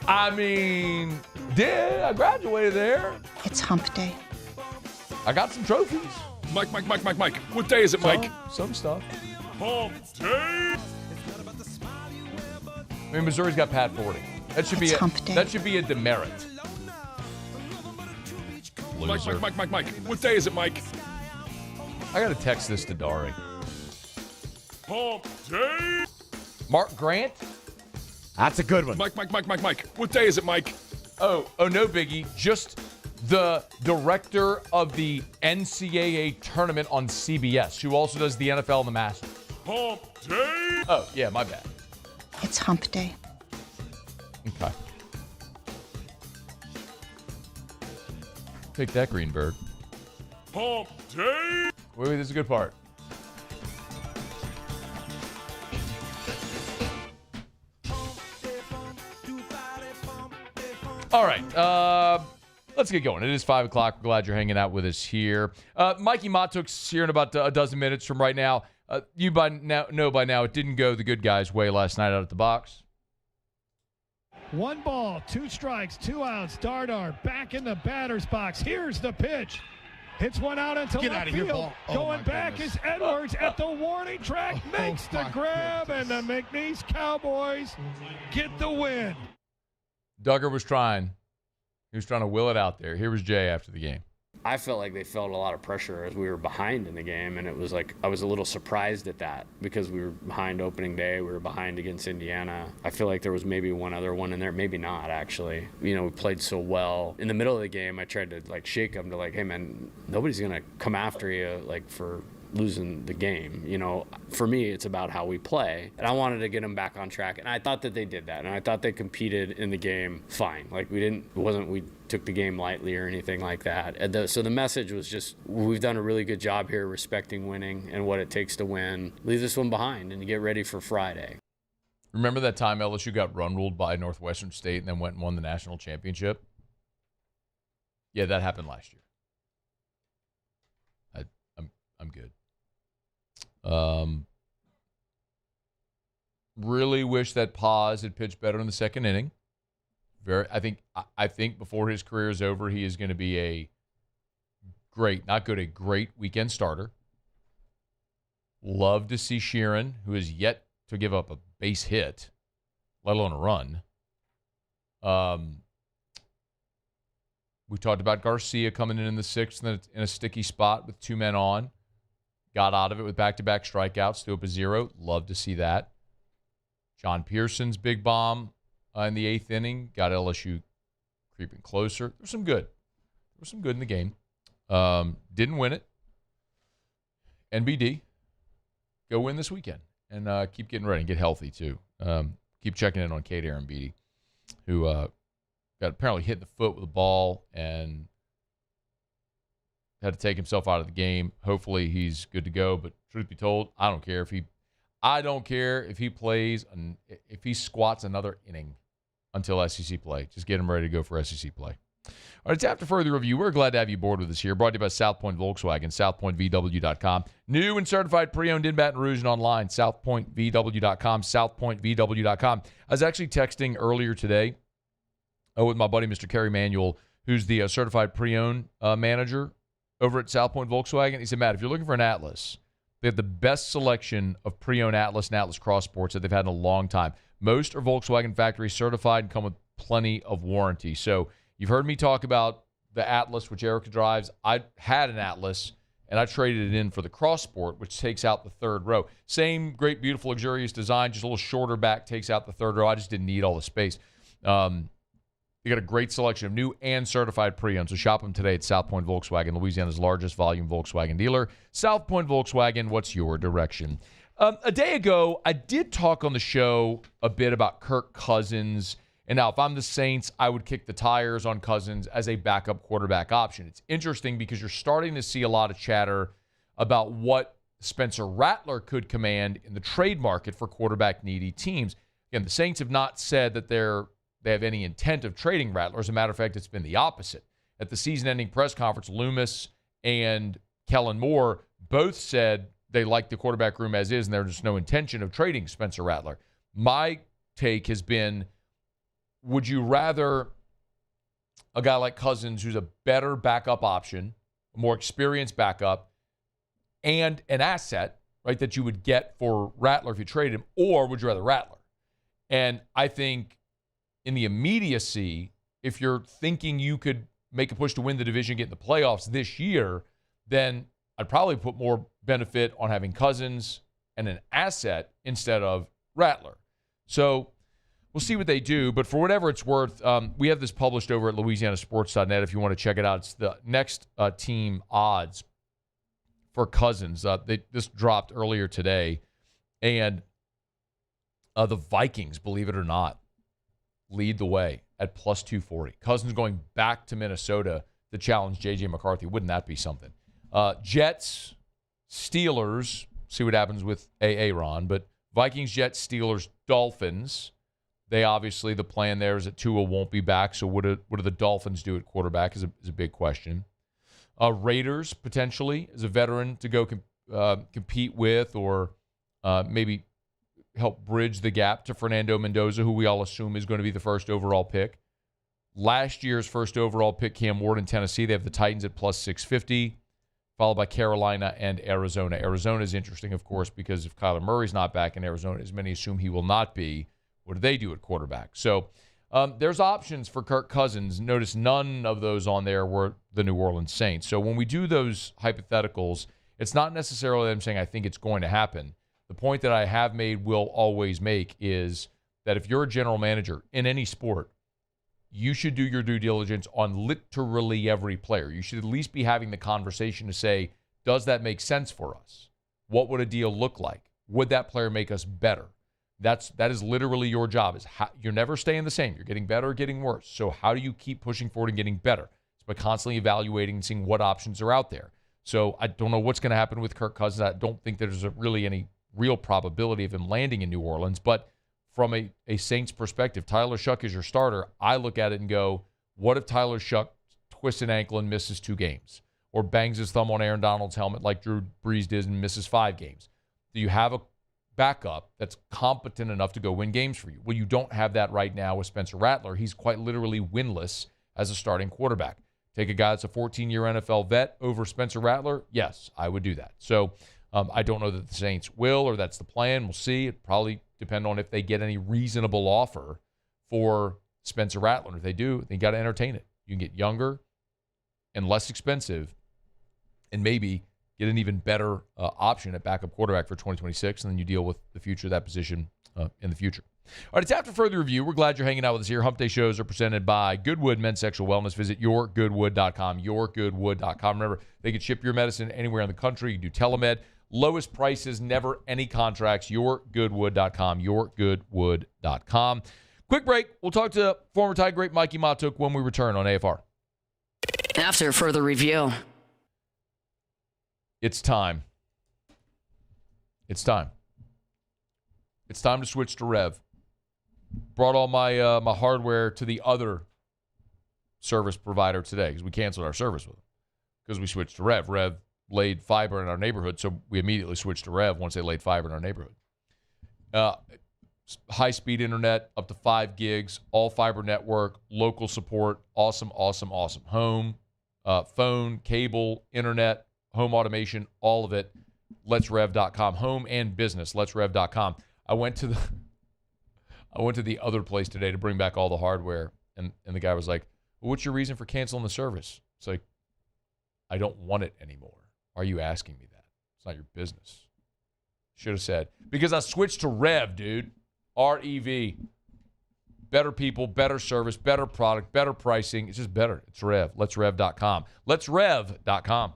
I mean, I graduated there. It's hump day. I got some trophies. Mike. What day is it, Mike? Some stuff. Hump day. I mean, Missouri's got Pat 40. That should be hump day. That should be a demerit. loser. Mike. What day is it, Mike? I got to text this to Dari. Hump day. Mark Grant? That's a good one. Mike. What day is it, Mike? Oh, no biggie. Just the director of the NCAA tournament on CBS, who also does the NFL and the Masters. Hump day. Oh, yeah, my bad. It's hump day. Okay. Take that, Greenberg. Hump day. Wait, this is a good part. All right, let's get going. It is 5 o'clock. We're glad you're hanging out with us here. Mikey Mahtook's here in about a dozen minutes from right now. You know by now it didn't go the good guy's way last night out at the box. 1 ball, 2 strikes, 2 outs. Dardar back in the batter's box. Here's the pitch. Hits one out into left field. Ball. Oh, going back is Edwards at the warning track. Makes the grab, and the McNeese Cowboys get the win. Duggar was trying. He was trying to will it out there. Here was Jay after the game. I felt like they felt a lot of pressure as we were behind in the game, and it was like I was a little surprised at that because we were behind opening day. We were behind against Indiana. I feel like there was maybe one other one in there, maybe not actually. You know, we played so well. In the middle of the game, I tried to like shake them to like, hey man, nobody's gonna come after you like for losing the game. You know, for me, it's about how we play, and I wanted to get them back on track, and I thought that they did that, and I thought they competed in the game fine. Like we took the game lightly or anything like that. And so the message was just, we've done a really good job here respecting winning and what it takes to win. Leave this one behind and get ready for Friday. Remember that time LSU got run ruled by Northwestern State and then went and won the national championship? Yeah, that happened last year. I'm good. Really wish that Paz had pitched better in the second inning. I think before his career is over, he is going to be a great weekend starter. Love to see Sheeran, who is yet to give up a base hit, let alone a run. We talked about Garcia coming in the sixth in a sticky spot with 2 men on. Got out of it with back-to-back strikeouts, threw up a 0. Love to see that. John Pearson's big bomb in the 8th inning got LSU creeping closer. There was some good. In the game. Didn't win it. NBD, go win this weekend and keep getting ready and get healthy too. Keep checking in on Kate Arambidi, who got apparently hit in the foot with a ball and had to take himself out of the game. Hopefully he's good to go. But truth be told, I don't care if he plays and if he squats another inning until SEC play. Just get him ready to go for SEC play. All right, it's after further review. We're glad to have you aboard with us here. Brought to you by South Point Volkswagen, southpointvw.com. New and certified pre-owned in Baton Rouge and online, southpointvw.com, southpointvw.com. I was actually texting earlier today with my buddy, Mr. Kerry Manuel, who's the certified pre-owned manager over at South Point Volkswagen. He said, Matt, if you're looking for an Atlas, they have the best selection of pre-owned Atlas and Atlas Cross Sports that they've had in a long time. Most are Volkswagen factory certified and come with plenty of warranty. So you've heard me talk about the Atlas, which Erica drives. I had an Atlas, and I traded it in for the Cross Sport, which takes out the third row. Same great, beautiful, luxurious design, just a little shorter back, takes out the third row. I just didn't need all the space. You got a great selection of new and certified pre-owned. So shop them today at South Point Volkswagen, Louisiana's largest volume Volkswagen dealer. South Point Volkswagen, what's your direction? A day ago, I did talk on the show a bit about Kirk Cousins. And now, if I'm the Saints, I would kick the tires on Cousins as a backup quarterback option. It's interesting because you're starting to see a lot of chatter about what Spencer Rattler could command in the trade market for quarterback-needy teams. Again, the Saints have not said that they have any intent of trading Rattler. As a matter of fact, it's been the opposite. At the season-ending press conference, Loomis and Kellen Moore both said they like the quarterback room as is, and there's just no intention of trading Spencer Rattler. My take has been, would you rather a guy like Cousins, who's a better backup option, a more experienced backup, and an asset, right, that you would get for Rattler if you traded him, or would you rather Rattler? And I think in the immediacy, if you're thinking you could make a push to win the division, get in the playoffs this year, then I'd probably put more benefit on having Cousins and an asset instead of Rattler. So we'll see what they do. But for whatever it's worth, we have this published over at LouisianaSports.net if you want to check it out. It's the next team odds for Cousins. This dropped earlier today. And the Vikings, believe it or not, lead the way at plus 240. Cousins going back to Minnesota to challenge J.J. McCarthy. Wouldn't that be something? Jets, Steelers, see what happens with Aaron, but Vikings, Jets, Steelers, Dolphins. They obviously, the plan there is that Tua won't be back, so what do the Dolphins do at quarterback is a big question. Raiders, potentially, as a veteran to go compete with or maybe help bridge the gap to Fernando Mendoza, who we all assume is going to be the first overall pick. Last year's first overall pick, Cam Ward in Tennessee. They have the Titans at plus 650, followed by Carolina and Arizona. Arizona is interesting, of course, because if Kyler Murray's not back in Arizona, as many assume he will not be, what do they do at quarterback? So there's options for Kirk Cousins. Notice none of those on there were the New Orleans Saints. So when we do those hypotheticals, it's not necessarily that I'm saying I think it's going to happen. The point that I have made, will always make, is that if you're a general manager in any sport, you should do your due diligence on literally every player. You should at least be having the conversation to say, does that make sense for us? What would a deal look like? Would that player make us better? That is literally your job. You're never staying the same. You're getting better or getting worse. So how do you keep pushing forward and getting better? It's by constantly evaluating and seeing what options are out there. So I don't know what's going to happen with Kirk Cousins. I don't think there's really any real probability of him landing in New Orleans. But from a Saints perspective, Tyler Shuck is your starter. I look at it and go, what if Tyler Shuck twists an ankle and misses 2 games? Or bangs his thumb on Aaron Donald's helmet like Drew Brees did and misses 5 games? Do you have a backup that's competent enough to go win games for you? Well, you don't have that right now with Spencer Rattler. He's quite literally winless as a starting quarterback. Take a guy that's a 14-year NFL vet over Spencer Rattler? Yes, I would do that. So I don't know that the Saints will, or that's the plan. We'll see. It probably depend on if they get any reasonable offer for Spencer Rattler. If they do, they got to entertain it. You can get younger and less expensive and maybe get an even better option at backup quarterback for 2026, and then you deal with the future of that position in the future. All right, it's after further review. We're glad you're hanging out with us here. Hump Day shows are presented by Goodwood Men's Sexual Wellness. Visit yourgoodwood.com, yourgoodwood.com. Remember, they can ship your medicine anywhere in the country. You can do telemed. Lowest prices, never any contracts. Yourgoodwood.com, yourgoodwood.com. Quick break. We'll talk to former Tiger great Mikey Mahtook when we return on AFR. After further review. It's time. It's time. It's time to switch to Rev. Brought all my my hardware to the other service provider today because we canceled our service with them because we switched to Rev. Rev laid fiber in our neighborhood, so we immediately switched to Rev once they laid fiber in our neighborhood. High-speed internet, up to 5 gigs, all fiber network, local support, awesome, awesome, awesome. Home, phone, cable, internet, home automation, all of it, letsrev.com. Home and business, letsrev.com. I went to the other place today to bring back all the hardware, and the guy was like, well, what's your reason for canceling the service? It's like, I don't want it anymore. Are you asking me that? It's not your business. Should have said, because I switched to Rev, dude. R-E-V. Better people, better service, better product, better pricing. It's just better. It's Rev. letsrev.com. letsrev.com.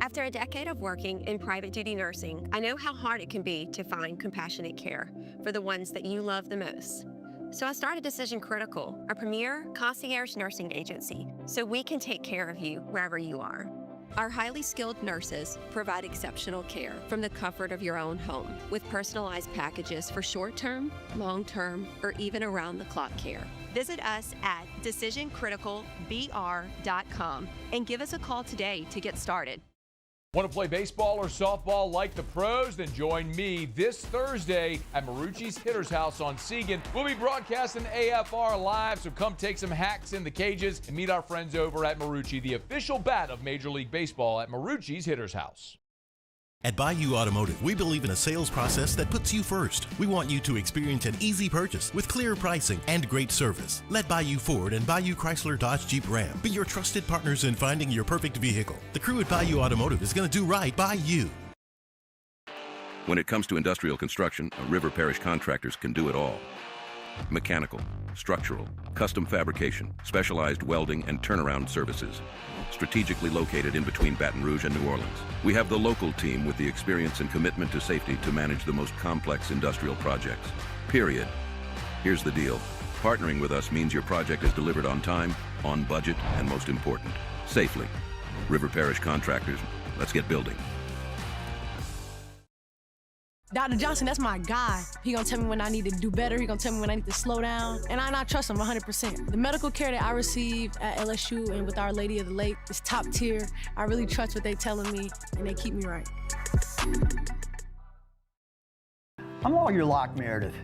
After a decade of working in private duty nursing, I know how hard it can be to find compassionate care for the ones that you love the most. So I started Decision Critical, a premier concierge nursing agency, so we can take care of you wherever you are. Our highly skilled nurses provide exceptional care from the comfort of your own home with personalized packages for short-term, long-term, or even around-the-clock care. Visit us at decisioncriticalbr.com and give us a call today to get started. Want to play baseball or softball like the pros? Then join me this Thursday at Marucci's Hitter's House on Seagan. We'll be broadcasting AFR live, so come take some hacks in the cages and meet our friends over at Marucci, the official bat of Major League Baseball at Marucci's Hitter's House. At Bayou Automotive, we believe in a sales process that puts you first. We want you to experience an easy purchase with clear pricing and great service. Let Bayou Ford and Bayou Chrysler Dodge Jeep Ram be your trusted partners in finding your perfect vehicle. The crew at Bayou Automotive is going to do right by you. When it comes to industrial construction, River Parish Contractors can do it all. Mechanical, structural, custom fabrication, specialized welding, and turnaround services. Strategically located in between Baton Rouge and New Orleans, we have the local team with the experience and commitment to safety to manage the most complex industrial projects. Period. Here's the deal. Partnering with us means your project is delivered on time, on budget, and most important, safely. River Parish Contractors, let's get building. Dr. Johnson, that's my guy. He gonna tell me when I need to do better. He gonna tell me when I need to slow down. And I trust him 100%. The medical care that I receive at LSU and with Our Lady of the Lake is top tier. I really trust what they telling me, and they keep me right. I'm Lawyer Locke Meredith.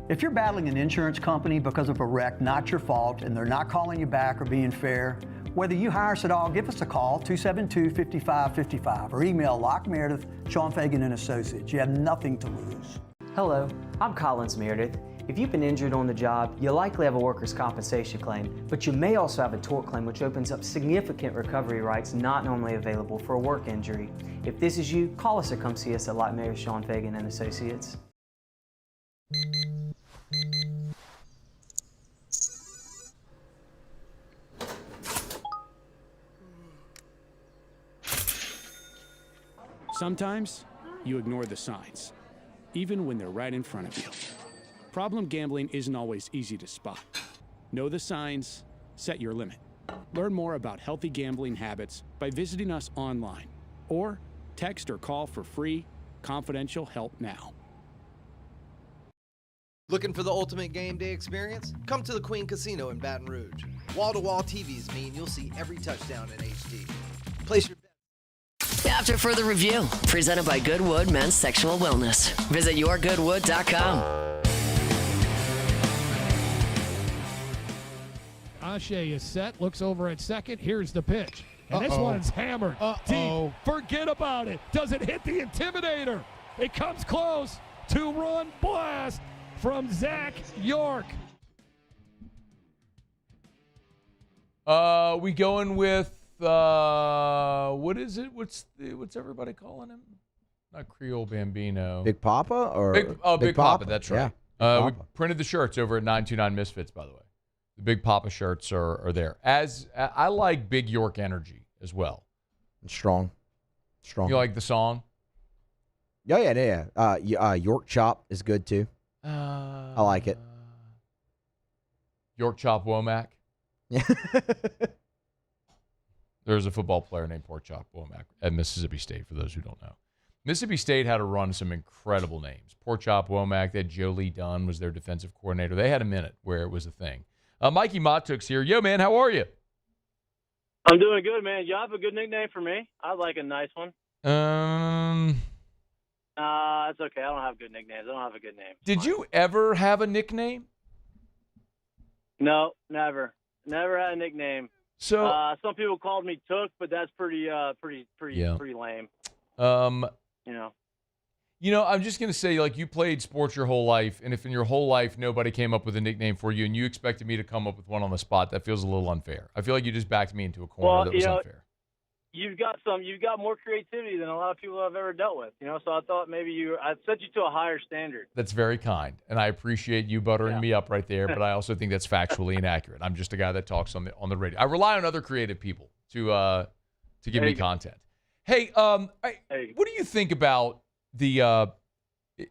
If you're battling an insurance company because of a wreck not your fault and they're not calling you back or being fair, whether you hire us at all, give us a call, 272-5555, or email LockeMeredith, Sean Fagan and Associates. You have nothing to lose. Hello, I'm Collins Meredith. If you've been injured on the job, you likely have a workers' compensation claim, but you may also have a tort claim, which opens up significant recovery rights not normally available for a work injury. If this is you, call us or come see us at Locke Meredith, Sean Fagan and Associates. Sometimes you ignore the signs, even when they're right in front of you. Problem gambling isn't always easy to spot. Know the signs, set your limit. Learn more about healthy gambling habits by visiting us online or text or call for free, confidential help now. Looking for the ultimate game day experience? Come to the Queen Casino in Baton Rouge. Wall-to-wall TVs mean you'll see every touchdown in HD. Place your After further review, presented by Goodwood Men's Sexual Wellness. Visit yourgoodwood.com. Ashe is set, looks over at second. Here's the pitch. And this one's hammered deep. Forget about it. Does it hit the Intimidator? It comes close. Two-run blast from Zach York. We going with what is it? What's everybody calling him? Not Creole Bambino. Big Papa or Big Papa. That's right. Yeah, we printed the shirts over at 929 Misfits, by the way. The Big Papa shirts are there. As I like Big York energy as well. Strong. You like the song? Yeah. York Chop is good too. I like it. York Chop Womack. Yeah. There's a football player named Pork Chop Womack at Mississippi State, for those who don't know. Mississippi State had to run some incredible names. Pork Chop Womack, they had Jolie Dunn was their defensive coordinator. They had a minute where it was a thing. Mikey Mahtook's here. Yo, man, how are you? I'm doing good, man. You have a good nickname for me? I like a nice one. It's okay. I don't have good nicknames. I don't have a good name. Did you ever have a nickname? No, never. Never had a nickname. So some people called me Took, but that's pretty lame. You know, I'm just gonna say, like, you played sports your whole life, and if in your whole life nobody came up with a nickname for you, and you expected me to come up with one on the spot, that feels a little unfair. I feel like you just backed me into a corner that was unfair. You've got more creativity than a lot of people I've ever dealt with. So I thought maybe I set you to a higher standard. That's very kind, and I appreciate you buttering me up right there. But I also think that's factually inaccurate. I'm just a guy that talks on the radio. I rely on other creative people to give me content. Hey, what do you think about the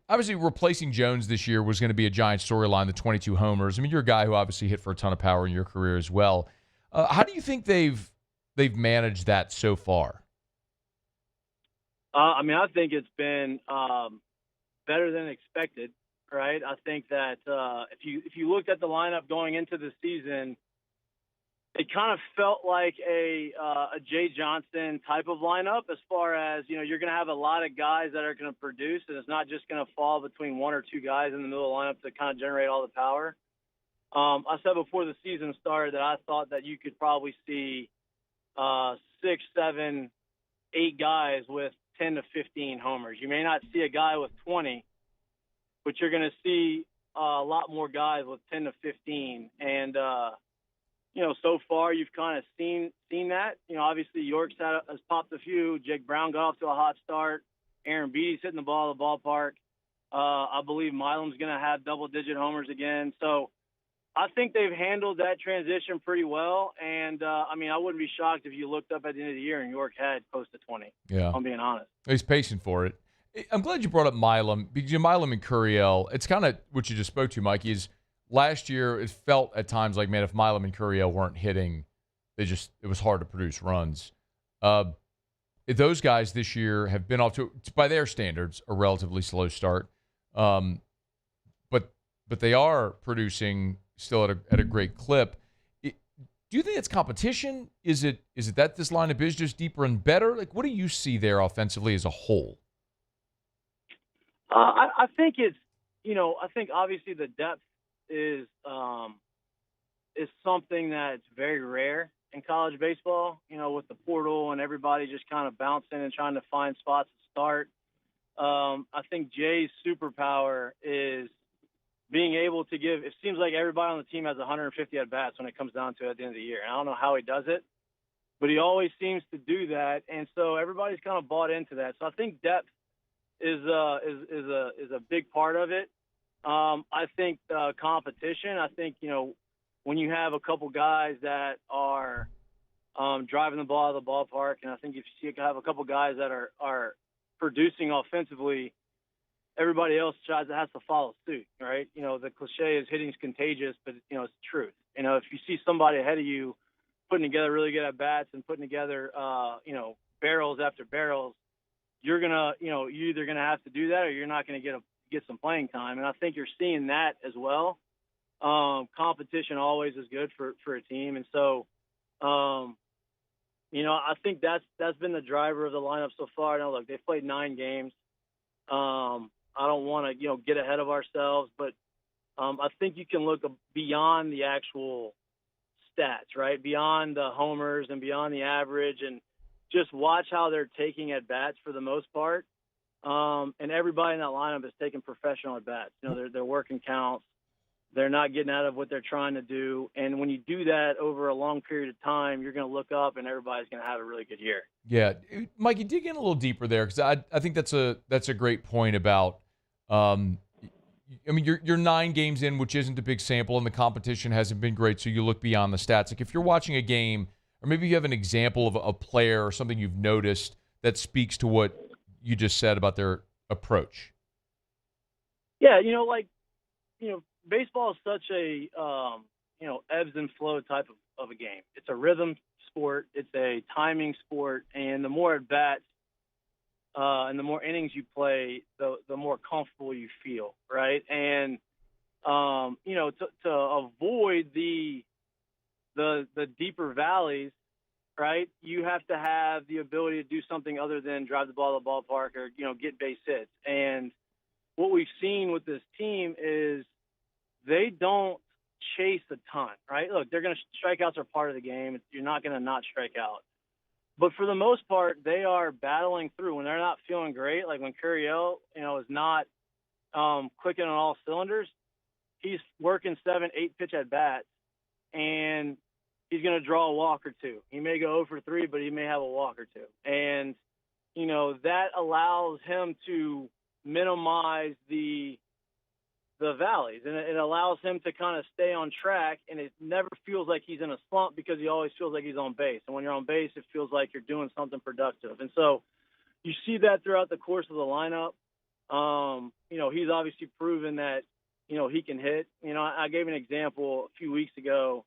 obviously replacing Jones this year was going to be a giant storyline? The 22 homers. I mean, you're a guy who obviously hit for a ton of power in your career as well. How do you think they've managed that so far? I think it's been better than expected, right? I think that if you looked at the lineup going into the season, it kind of felt like a Jay Johnson type of lineup as far as, you're going to have a lot of guys that are going to produce, and it's not just going to fall between one or two guys in the middle of the lineup to kind of generate all the power. I said before the season started that I thought that you could probably see 6, 7, 8 guys with 10 to 15 homers. You may not see a guy with 20, but you're going to see a lot more guys with 10 to 15. And, so far you've kind of seen that. Obviously York's has popped a few. Jake Brown got off to a hot start. Aaron Beatty's hitting the ball at the ballpark. I believe Milam's going to have double-digit homers again. So I think they've handled that transition pretty well. And, I wouldn't be shocked if you looked up at the end of the year and York had close to 20, I'm being honest. He's pacing for it. I'm glad you brought up Milam, because Milam and Curiel, it's kind of what you just spoke to, Mikey, is last year it felt at times like, man, if Milam and Curiel weren't hitting, it was hard to produce runs. Those guys this year have been off to, by their standards, a relatively slow start. But they are producing still at a great clip. Do you think it's competition? Is it that this lineup is just deeper and better? Like, what do you see there offensively as a whole? I think it's, I think obviously the depth is something that's very rare in college baseball, with the portal and everybody just kind of bouncing and trying to find spots to start. I think Jay's superpower is being able to give – it seems like everybody on the team has 150 at-bats when it comes down to it at the end of the year. And I don't know how he does it, but he always seems to do that. And so everybody's kind of bought into that. So I think depth is a big part of it. I think competition. I think, when you have a couple guys that are driving the ball out of the ballpark, and I think if you have a couple guys that are producing offensively, everybody else has to follow suit, right? The cliche is hitting's contagious, but it's the truth. If you see somebody ahead of you putting together really good at bats and putting together barrels after barrels, you're either gonna have to do that or you're not gonna get some playing time. And I think you're seeing that as well. Competition always is good for a team. And so, I think that's been the driver of the lineup so far. Now, look, they've played 9 games. I don't want to, get ahead of ourselves, but I think you can look beyond the actual stats, right? Beyond the homers and beyond the average, and just watch how they're taking at bats for the most part. And everybody in that lineup is taking professional at bats. They're working counts. They're not getting out of what they're trying to do. And when you do that over a long period of time, you're going to look up and everybody's going to have a really good year. Yeah. Mikey, dig in a little deeper there, because I think that's a great point about you're 9 games in, which isn't a big sample, and the competition hasn't been great, so you look beyond the stats. Like if you're watching a game, or maybe you have an example of a player or something you've noticed that speaks to what you just said about their approach. Yeah, baseball is such a, ebbs and flow type of a game. It's a rhythm sport. It's a timing sport. And the more at-bats and the more innings you play, the more comfortable you feel, right? And, to avoid the deeper valleys, right, you have to have the ability to do something other than drive the ball to the ballpark or, get base hits. And what we've seen with this team is they don't chase a ton, right? Look, strikeouts are part of the game. You're not going to not strike out. But for the most part, they are battling through. When they're not feeling great, like when Curiel, is not clicking on all cylinders, he's working 7-8 pitch at bats, and he's going to draw a walk or two. He may go 0 for 3, but he may have a walk or two. And, that allows him to minimize the valleys, and it allows him to kind of stay on track, and it never feels like he's in a slump because he always feels like he's on base. And when you're on base, it feels like you're doing something productive. And so you see that throughout the course of the lineup. He's obviously proven that, he can hit. I gave an example a few weeks ago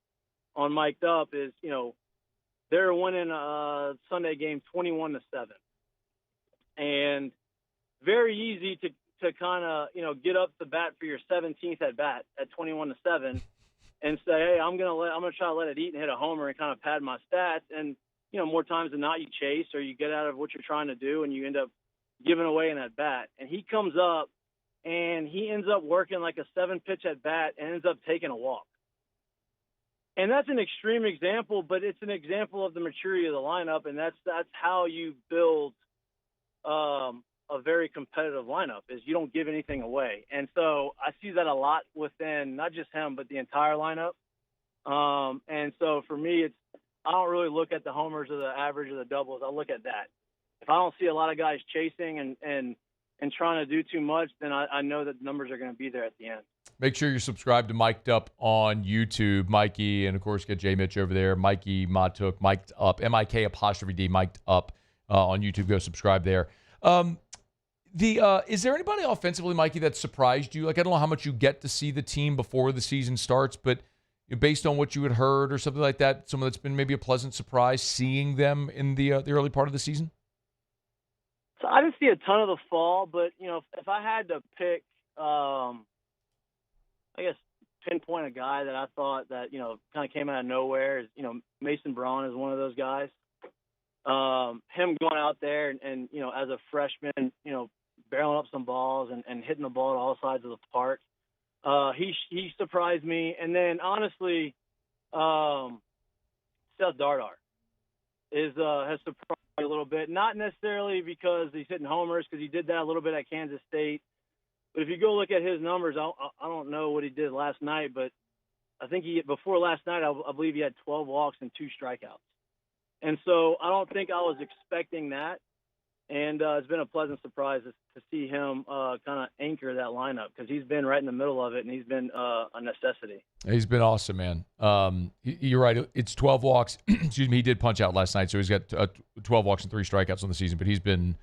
on Mic'd Up is, they're winning a Sunday game 21-7. And very easy to kind of, get up to bat for your 17th at bat at 21-7 and say, hey, I'm going to try to let it eat and hit a homer and kind of pad my stats. And, more times than not, you chase or you get out of what you're trying to do and you end up giving away an at bat. And he comes up and he ends up working like a 7-pitch at bat and ends up taking a walk. And that's an extreme example, but it's an example of the maturity of the lineup. And that's how you build a very competitive lineup is you don't give anything away. And so I see that a lot within not just him, but the entire lineup. And so for me, I don't really look at the homers or the average or the doubles. I look at that. If I don't see a lot of guys chasing and trying to do too much, then I know that the numbers are going to be there at the end. Make sure you're subscribed to Mic'd Up on YouTube, Mikey, and of course get J Mitch over there, Mikey Mahtook, Mic'd Up, MIK''D, Mic'd Up on YouTube. Go subscribe there. Is there anybody offensively, Mikey, that surprised you? Like, I don't know how much you get to see the team before the season starts, but based on what you had heard or something like that, someone that's been maybe a pleasant surprise seeing them in the early part of the season? So I didn't see a ton of the fall, but, if I had to pick, I guess, pinpoint a guy that I thought that, kind of came out of nowhere is, Mason Braun is one of those guys. Him going out there and as a freshman, barreling up some balls and hitting the ball at all sides of the park. He surprised me. And then honestly, Seth Dardar has surprised me a little bit, not necessarily because he's hitting homers, because he did that a little bit at Kansas State. But if you go look at his numbers, I don't know what he did last night, but I think before last night, I believe he had 12 walks and 2 strikeouts. And so I don't think I was expecting that. And it's been a pleasant surprise to see him kind of anchor that lineup, because he's been right in the middle of it, and he's been a necessity. He's been awesome, man. You're right. It's 12 walks. Excuse me. He did punch out last night, so he's got 12 walks and 3 strikeouts on the season. But he's been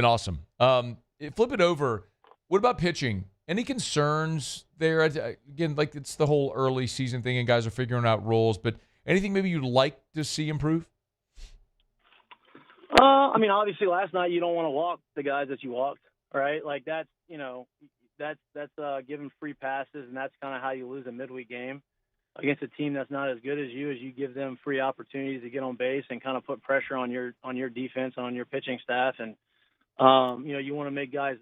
awesome. Flip it over. What about pitching? Any concerns there? Again, like, it's the whole early season thing, and guys are figuring out roles. But anything maybe you'd like to see improve? Obviously last night you don't want to walk the guys that you walked, right? Like, that's giving free passes, and that's kind of how you lose a midweek game against a team that's not as good as you give them free opportunities to get on base and kind of put pressure on your defense and on your pitching staff. And, you want to make guys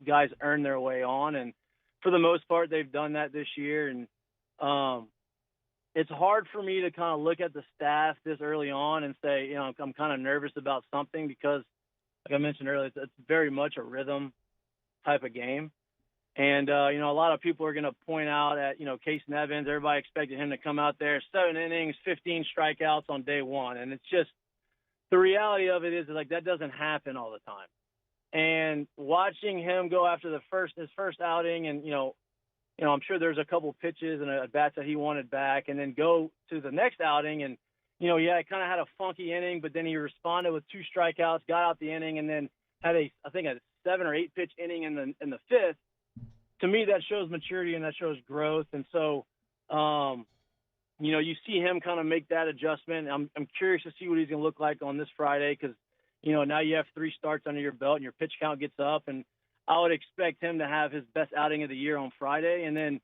guys earn their way on. And for the most part, they've done that this year. And, it's hard for me to kind of look at the staff this early on and say, I'm kind of nervous about something, because, like I mentioned earlier, it's very much a rhythm type of game. And, a lot of people are going to point out at, Case Nevins. Everybody expected him to come out there, 7 innings, 15 strikeouts on day one. And it's just, the reality of it is, like, that doesn't happen all the time. And watching him go after his first outing, and, I'm sure there's a couple pitches and at bats that he wanted back, and then go to the next outing. And, he kind of had a funky inning, but then he responded with 2 strikeouts, got out the inning, and then had a 7 or 8 pitch inning in the 5th. To me, that shows maturity and that shows growth. And so, you see him kind of make that adjustment. I'm curious to see what he's going to look like on this Friday, because, now you have 3 starts under your belt and your pitch count gets up, and I would expect him to have his best outing of the year on Friday. And then,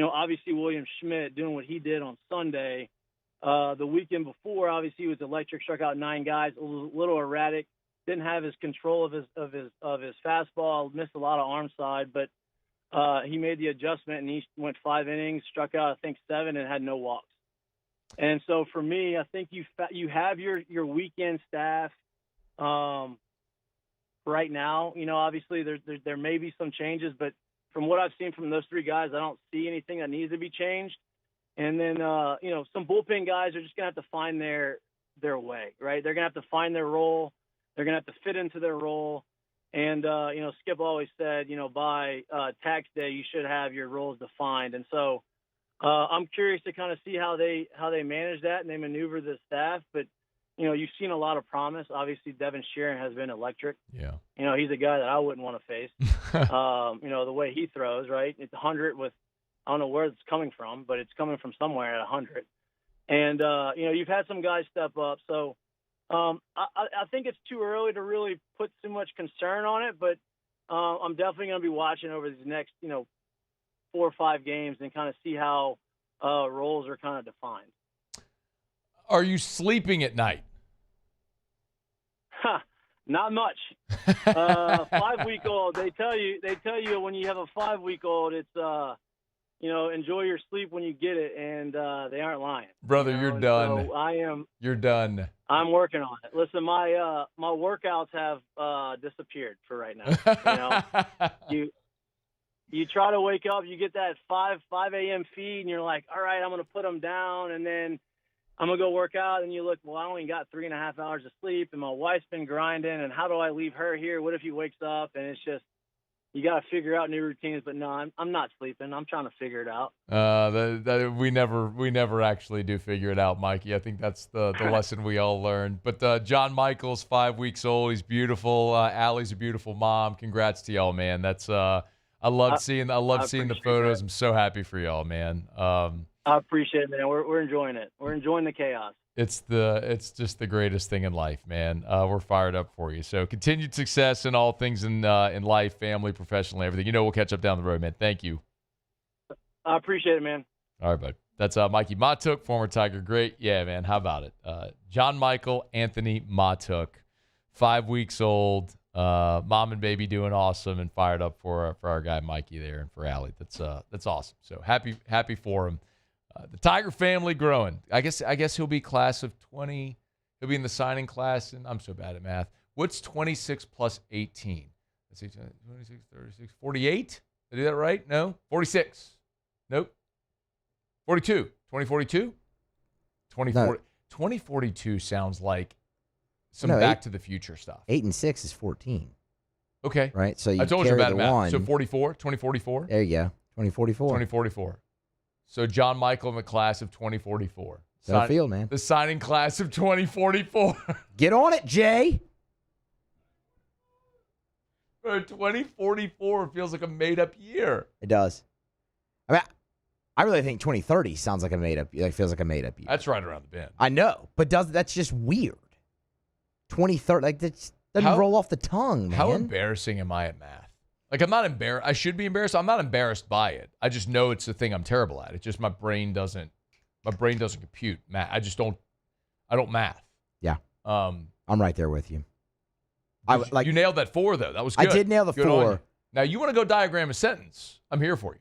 obviously William Schmidt doing what he did on Sunday. The weekend before, obviously, he was electric, struck out 9 guys, a little erratic, didn't have his control of his fastball, missed a lot of arm side, but he made the adjustment, and he went 5 innings, struck out, I think, 7, and had no walks. And so for me, I think you have your weekend staff right now. Obviously there may be some changes, but from what I've seen from those 3 guys, I don't see anything that needs to be changed. And then, some bullpen guys are just going to have to find their way, right? They're going to have to find their role. They're going to have to fit into their role. And, Skip always said, by tax day, you should have your roles defined. And so I'm curious to kind of see how they manage that and they maneuver the staff. But, you've seen a lot of promise. Obviously, Devin Sheeran has been electric. Yeah. He's a guy that I wouldn't want to face. The way he throws, right? It's 100 with, I don't know where it's coming from, but it's coming from somewhere at 100. And, you've had some guys step up. So I think it's too early to really put too much concern on it, but I'm definitely going to be watching over these next, 4 or 5 games and kind of see how roles are kind of defined. Are you sleeping at night? Not much. 5-week-old. They tell you when you have a 5-week-old, it's enjoy your sleep when you get it, and they aren't lying. Brother, you're done. So I am. You're done. I'm working on it. Listen, my workouts have disappeared for right now. You try to wake up, you get that 5 a.m. feed, and you're like, all right, I'm going to put them down, and then I'm going to go work out, and you look, well, I only got 3.5 hours of sleep, and my wife's been grinding, and how do I leave her here? What if he wakes up? And it's just, you got to figure out new routines. But no, I'm not sleeping. I'm trying to figure it out. We never actually do figure it out, Mikey. I think that's the lesson we all learned. But John Michael's 5 weeks old. He's beautiful. Allie's a beautiful mom. Congrats to y'all, man. That's I love seeing the photos. I'm so happy for y'all, man. I appreciate it, man. We're enjoying it. We're enjoying the chaos. It's just the greatest thing in life, man. We're fired up for you. So continued success in all things in life, family, professionally, everything. We'll catch up down the road, man. Thank you. I appreciate it, man. All right, bud. That's Mikey Mahtook, former Tiger great. Yeah, man. How about it? John Michael Anthony Mahtook, 5 weeks old. Mom and baby doing awesome and fired up for our guy Mikey there and for Allie. That's awesome. So happy for him. The Tiger family growing. I guess he'll be class of 20. He'll be in the signing class, and I'm so bad at math. What's 26 plus 18? Let's see, 26, 36, 48? Did I do that right? No? 46. Nope. 42. 2042? 2042 sounds like some Back to the Future stuff. 8 and 6 is 14. Okay. Right? So you I told you carry about the math. one. So 44, 2044? There you go. 2044. 2044. So John Michael in the class of 2044. So feel, man. The signing class of 2044. Get on it, Jay. 2044 feels like a made-up year. It does. I mean, I really think 2030 sounds like feels like a made-up year. That's right around the bend. I know, but that's just weird. 2030, that doesn't roll off the tongue, man. How embarrassing am I at math? Like, I'm not embarrassed. I should be embarrassed. I'm not embarrassed by it. I just know it's the thing I'm terrible at. It's just my brain doesn't compute math. I don't math. Yeah. I'm right there with you. You nailed that 4, though. That was good. I did nail the 4. Now, you want to go diagram a sentence. I'm here for you.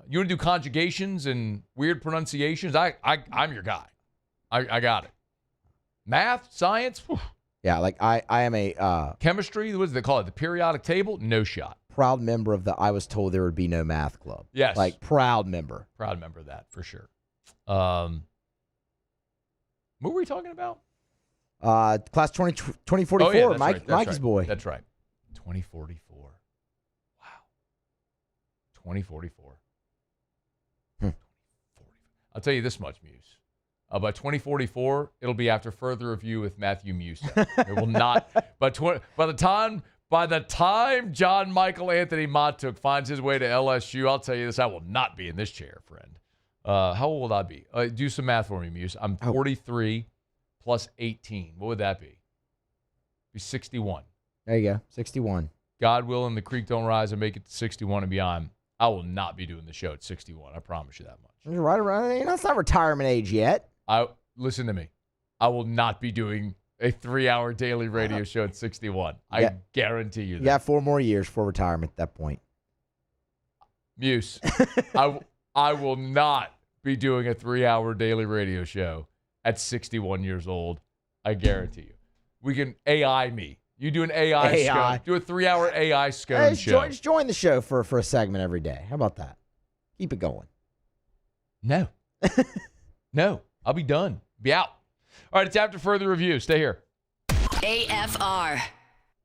You want to do conjugations and weird pronunciations? I'm your guy. I got it. Math, science, whew. Yeah, like I am a chemistry. What do they call it? The periodic table? No shot. Proud member of the I was told there would be no math club. Yes. Like proud member. Proud member of that for sure. What were we talking about? Class 2044. Oh, yeah, Mikey's right. boy. That's right. 2044. Wow. 2044. I'll tell you this much, Muse. By 2044, it'll be after further review with Matthew Muse. It will not. By the time John Michael Anthony Mahtook finds his way to LSU, I'll tell you this: I will not be in this chair, friend. How old will I be? Do some math for me, Muse. I'm 43 plus 18. What would that be? Be 61. There you go, 61. God willing, the creek don't rise and make it to 61 and beyond. I will not be doing the show at 61. I promise you that much. You're right around. That's not retirement age yet. Listen to me. I will not be doing a 3-hour daily radio show at 61. I guarantee you that. You got 4 more years for retirement at that point. Muse, I will not be doing a 3-hour daily radio show at 61 years old. I guarantee you. We can AI me. You do an AI. Scone. Do a 3-hour AI scone show. Just join the show for a segment every day. How about that? Keep it going. No. No. I'll be done. Be out. All right, it's after further review. Stay here. AFR.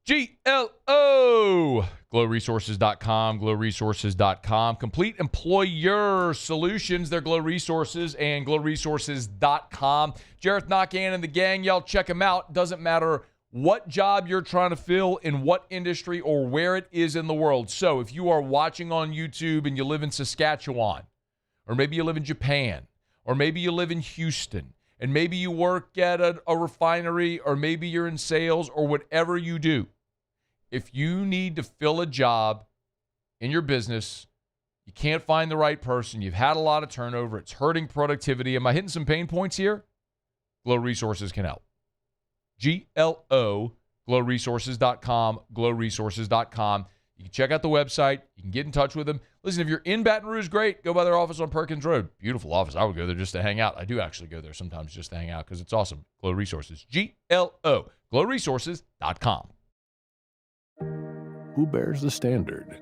GLO. GlowResources.com. GlowResources.com. Complete employer solutions. They're Glow Resources and GlowResources.com. Jareth Nowkhah and the gang, y'all check them out. Doesn't matter what job you're trying to fill, in what industry, or where it is in the world. So if you are watching on YouTube and you live in Saskatchewan, or maybe you live in Japan, or maybe you live in Houston, and maybe you work at a refinery, or maybe you're in sales, or whatever you do. If you need to fill a job in your business, you can't find the right person, you've had a lot of turnover, it's hurting productivity. Am I hitting some pain points here? Glow Resources can help. GLO, GlowResources.com, GlowResources.com. You can check out the website. You can get in touch with them. Listen, if you're in Baton Rouge, great. Go by their office on Perkins Road. Beautiful office. I would go there just to hang out. I do actually go there sometimes just to hang out because it's awesome. Glow Resources. GLO. GlowResources.com. Who bears the standard?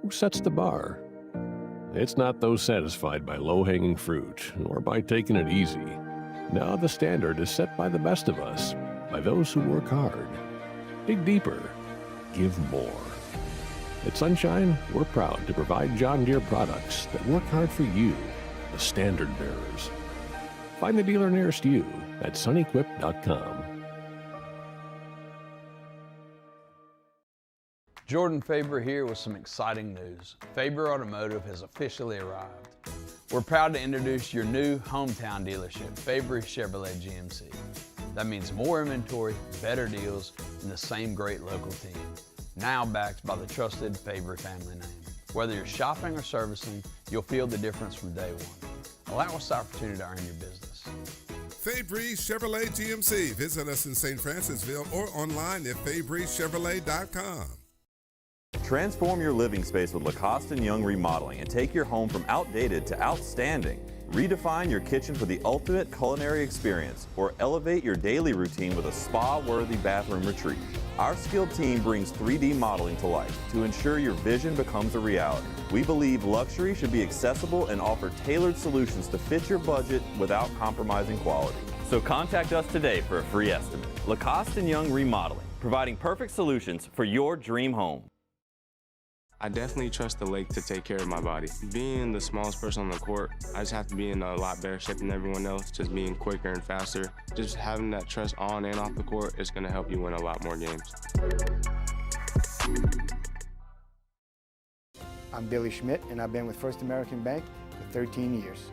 Who sets the bar? It's not those satisfied by low-hanging fruit or by taking it easy. Now the standard is set by the best of us, by those who work hard. Dig deeper. Give more. At Sunshine, we're proud to provide John Deere products that work hard for you, the standard bearers. Find the dealer nearest you at sunequip.com. Jordan Faber here with some exciting news. Faber Automotive has officially arrived. We're proud to introduce your new hometown dealership, Faber Chevrolet GMC. That means more inventory, better deals, and the same great local team. Now backed by the trusted Faber family name. Whether you're shopping or servicing, you'll feel the difference from day one. Allow us the opportunity to earn your business. Fabry Chevrolet GMC. Visit us in St. Francisville or online at FabryChevrolet.com. Transform your living space with Lacoste & Young Remodeling and take your home from outdated to outstanding. Redefine your kitchen for the ultimate culinary experience or elevate your daily routine with a spa-worthy bathroom retreat. Our skilled team brings 3D modeling to life to ensure your vision becomes a reality. We believe luxury should be accessible and offer tailored solutions to fit your budget without compromising quality. So contact us today for a free estimate. Lacoste & Young Remodeling, providing perfect solutions for your dream home. I definitely trust the lake to take care of my body. Being the smallest person on the court, I just have to be in a lot better shape than everyone else, just being quicker and faster. Just having that trust on and off the court is going to help you win a lot more games. I'm Billy Schmidt, and I've been with First American Bank for 13 years.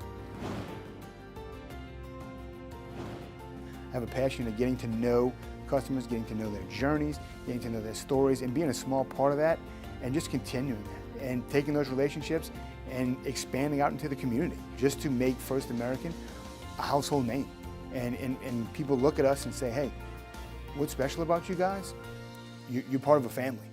I have a passion of getting to know customers, getting to know their journeys, getting to know their stories, and being a small part of that, and just continuing that, and taking those relationships and expanding out into the community, just to make First American a household name. And people look at us and say, hey, what's special about you guys? You're part of a family.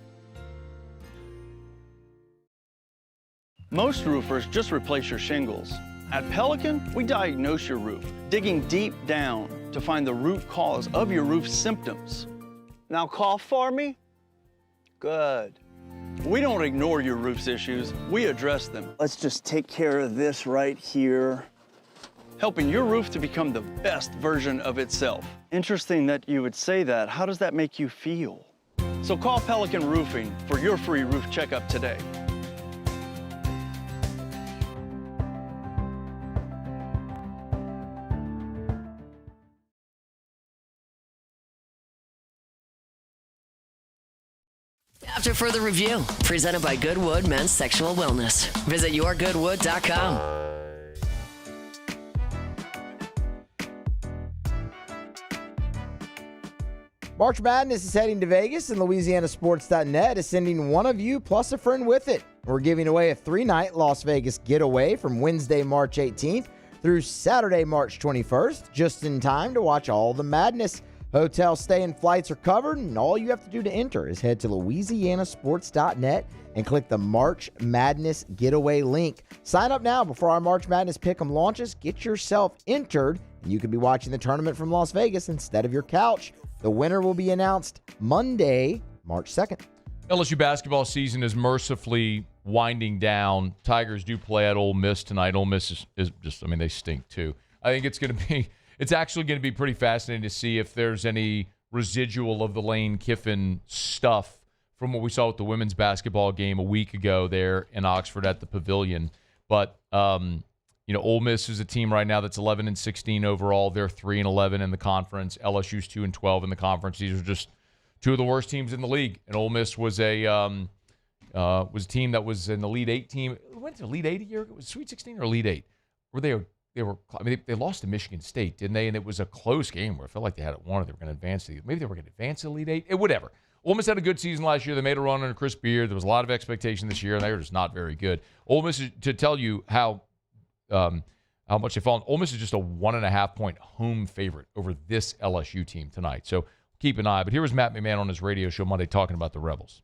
Most roofers just replace your shingles. At Pelican, we diagnose your roof, digging deep down to find the root cause of your roof symptoms. Now cough for me? Good. We don't ignore your roof's issues, we address them. Let's just take care of this right here. Helping your roof to become the best version of itself. Interesting that you would say that. How does that make you feel? So call Pelican Roofing for your free roof checkup today. After further review, presented by Goodwood Men's Sexual Wellness. Visit yourgoodwood.com. March Madness is heading to Vegas, and LouisianaSports.net is sending one of you plus a friend with it. We're giving away a 3-night Las Vegas getaway from Wednesday, March 18th through Saturday, March 21st, just in time to watch all the madness. Hotel stay and flights are covered, and all you have to do to enter is head to LouisianaSports.net and click the March Madness Getaway link. Sign up now before our March Madness Pick'em launches. Get yourself entered, and you could be watching the tournament from Las Vegas instead of your couch. The winner will be announced Monday, March 2nd. LSU basketball season is mercifully winding down. Tigers do play at Ole Miss tonight. Ole Miss is just, I mean, they stink too. I think it's actually going to be pretty fascinating to see if there's any residual of the Lane Kiffin stuff from what we saw with the women's basketball game a week ago there in Oxford at the Pavilion. But, Ole Miss is a team right now that's 11-16 overall. They're 3-11 in the conference. LSU's 2-12 in the conference. These are just two of the worst teams in the league. And Ole Miss was a team that was an Elite Eight team. Went to Elite Eight a year ago? Was it Sweet 16 or Elite Eight? They lost to Michigan State, didn't they? And it was a close game where it felt like they had it won or they were going to advance. Maybe they were going to advance to Elite Eight. Whatever. Ole Miss had a good season last year. They made a run under Chris Beard. There was a lot of expectation this year, and they were just not very good. Ole Miss, to tell you how much they've fallen, Ole Miss is just a 1.5-point home favorite over this LSU team tonight. So keep an eye. But here was Matt McMahon on his radio show Monday talking about the Rebels.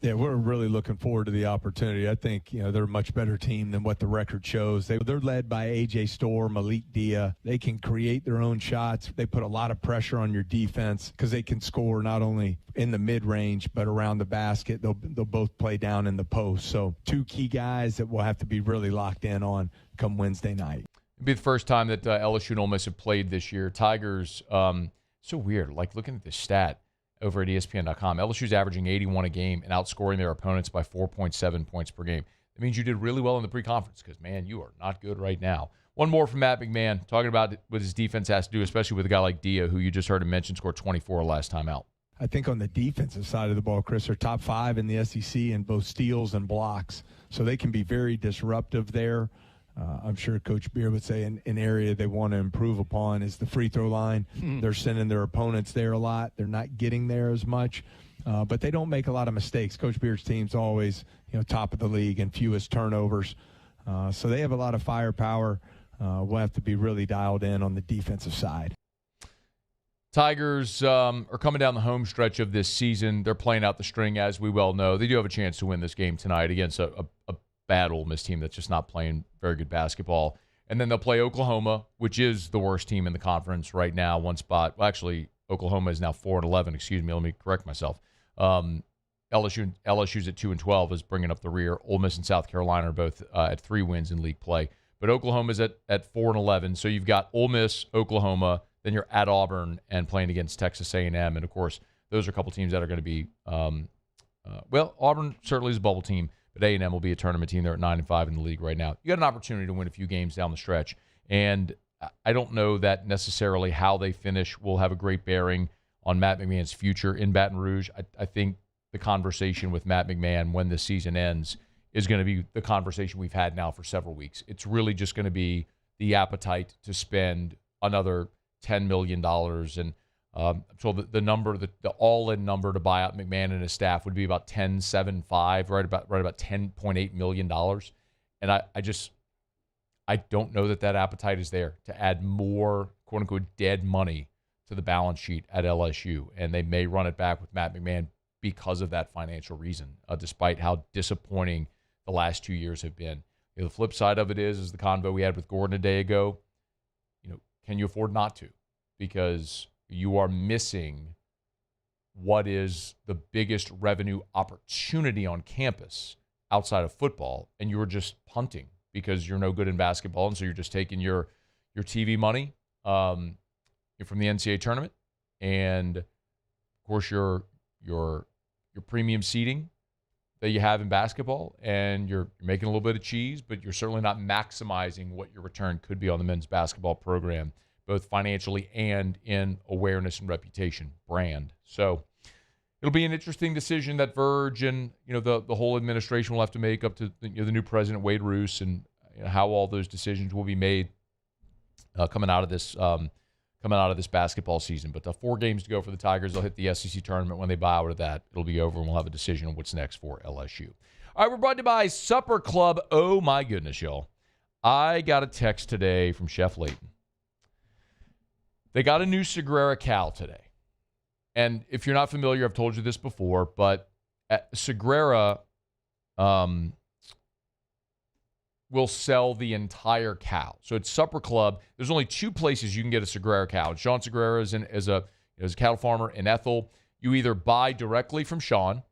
Yeah, we're really looking forward to the opportunity. I think, they're a much better team than what the record shows. They're led by A.J. Storr, Malik Dia. They can create their own shots. They put a lot of pressure on your defense because they can score not only in the mid-range but around the basket. They'll both play down in the post. So 2 key guys that we'll have to be really locked in on come Wednesday night. It'll be the first time that LSU and Ole Miss have played this year. Tigers, so weird, like looking at the stat over at ESPN.com. LSU's averaging 81 a game and outscoring their opponents by 4.7 points per game. That means you did really well in the pre-conference because, man, you are not good right now. One more from Matt McMahon, talking about what his defense has to do, especially with a guy like Dia, who you just heard him mention, scored 24 last time out. I think on the defensive side of the ball, Chris, they're top 5 in the SEC in both steals and blocks. So they can be very disruptive there. I'm sure Coach Beer would say an area they want to improve upon is the free throw line. They're sending their opponents there a lot. They're not getting there as much, but they don't make a lot of mistakes. Coach Beer's team's always, top of the league and fewest turnovers. So they have a lot of firepower. We'll have to be really dialed in on the defensive side. Tigers are coming down the home stretch of this season. They're playing out the string, as we well know. They do have a chance to win this game tonight against a bad Ole Miss team that's just not playing very good basketball. And then they'll play Oklahoma, which is the worst team in the conference right now, one spot. Well, actually, Oklahoma is now 4-11. Excuse me, let me correct myself. LSU's at 2-12 is bringing up the rear. Ole Miss and South Carolina are both at 3 wins in league play. But Oklahoma's at 4-11. So you've got Ole Miss, Oklahoma, then you're at Auburn and playing against Texas A&M. And, of course, those are a couple teams that are going to be Auburn certainly is a bubble team. But A&M will be a tournament team. They're at 9-5 in the league right now. You got an opportunity to win a few games down the stretch. And I don't know that necessarily how they finish will have a great bearing on Matt McMahon's future in Baton Rouge. I think the conversation with Matt McMahon when this season ends is going to be the conversation we've had now for several weeks. It's really just going to be the appetite to spend another $10 million. And so the number, the all-in number to buy out McMahon and his staff would be about $10.75, right about $10.8 million. And I don't know that appetite is there to add more quote-unquote dead money to the balance sheet at LSU. And they may run it back with Matt McMahon because of that financial reason, despite how disappointing the last 2 years have been. The flip side of it is the convo we had with Gordon a day ago. Can you afford not to? Because you are missing what is the biggest revenue opportunity on campus outside of football, and you're just punting because you're no good in basketball, and so you're just taking your TV money from the NCAA tournament, and of course your premium seating that you have in basketball, and you're making a little bit of cheese, but you're certainly not maximizing what your return could be on the men's basketball program, both financially and in awareness and reputation, brand. So it'll be an interesting decision that Verge and the whole administration will have to make up to the new president Wade Roos, and how all those decisions will be made coming out of this basketball season. But 4 games to go for the Tigers. They'll hit the SEC tournament. When they buy out of that, it'll be over, and we'll have a decision on what's next for LSU. All right, we're brought to you by Supper Club. Oh my goodness, y'all! I got a text today from Chef Layton. They got a new Sagrera Cal today. And if you're not familiar, I've told you this before, but Sagrera will sell the entire cow. So it's Supper Club. There's only 2 places you can get a Sagrera cow. Sean Sagrera is a cattle farmer in Ethel. You either buy directly from Sean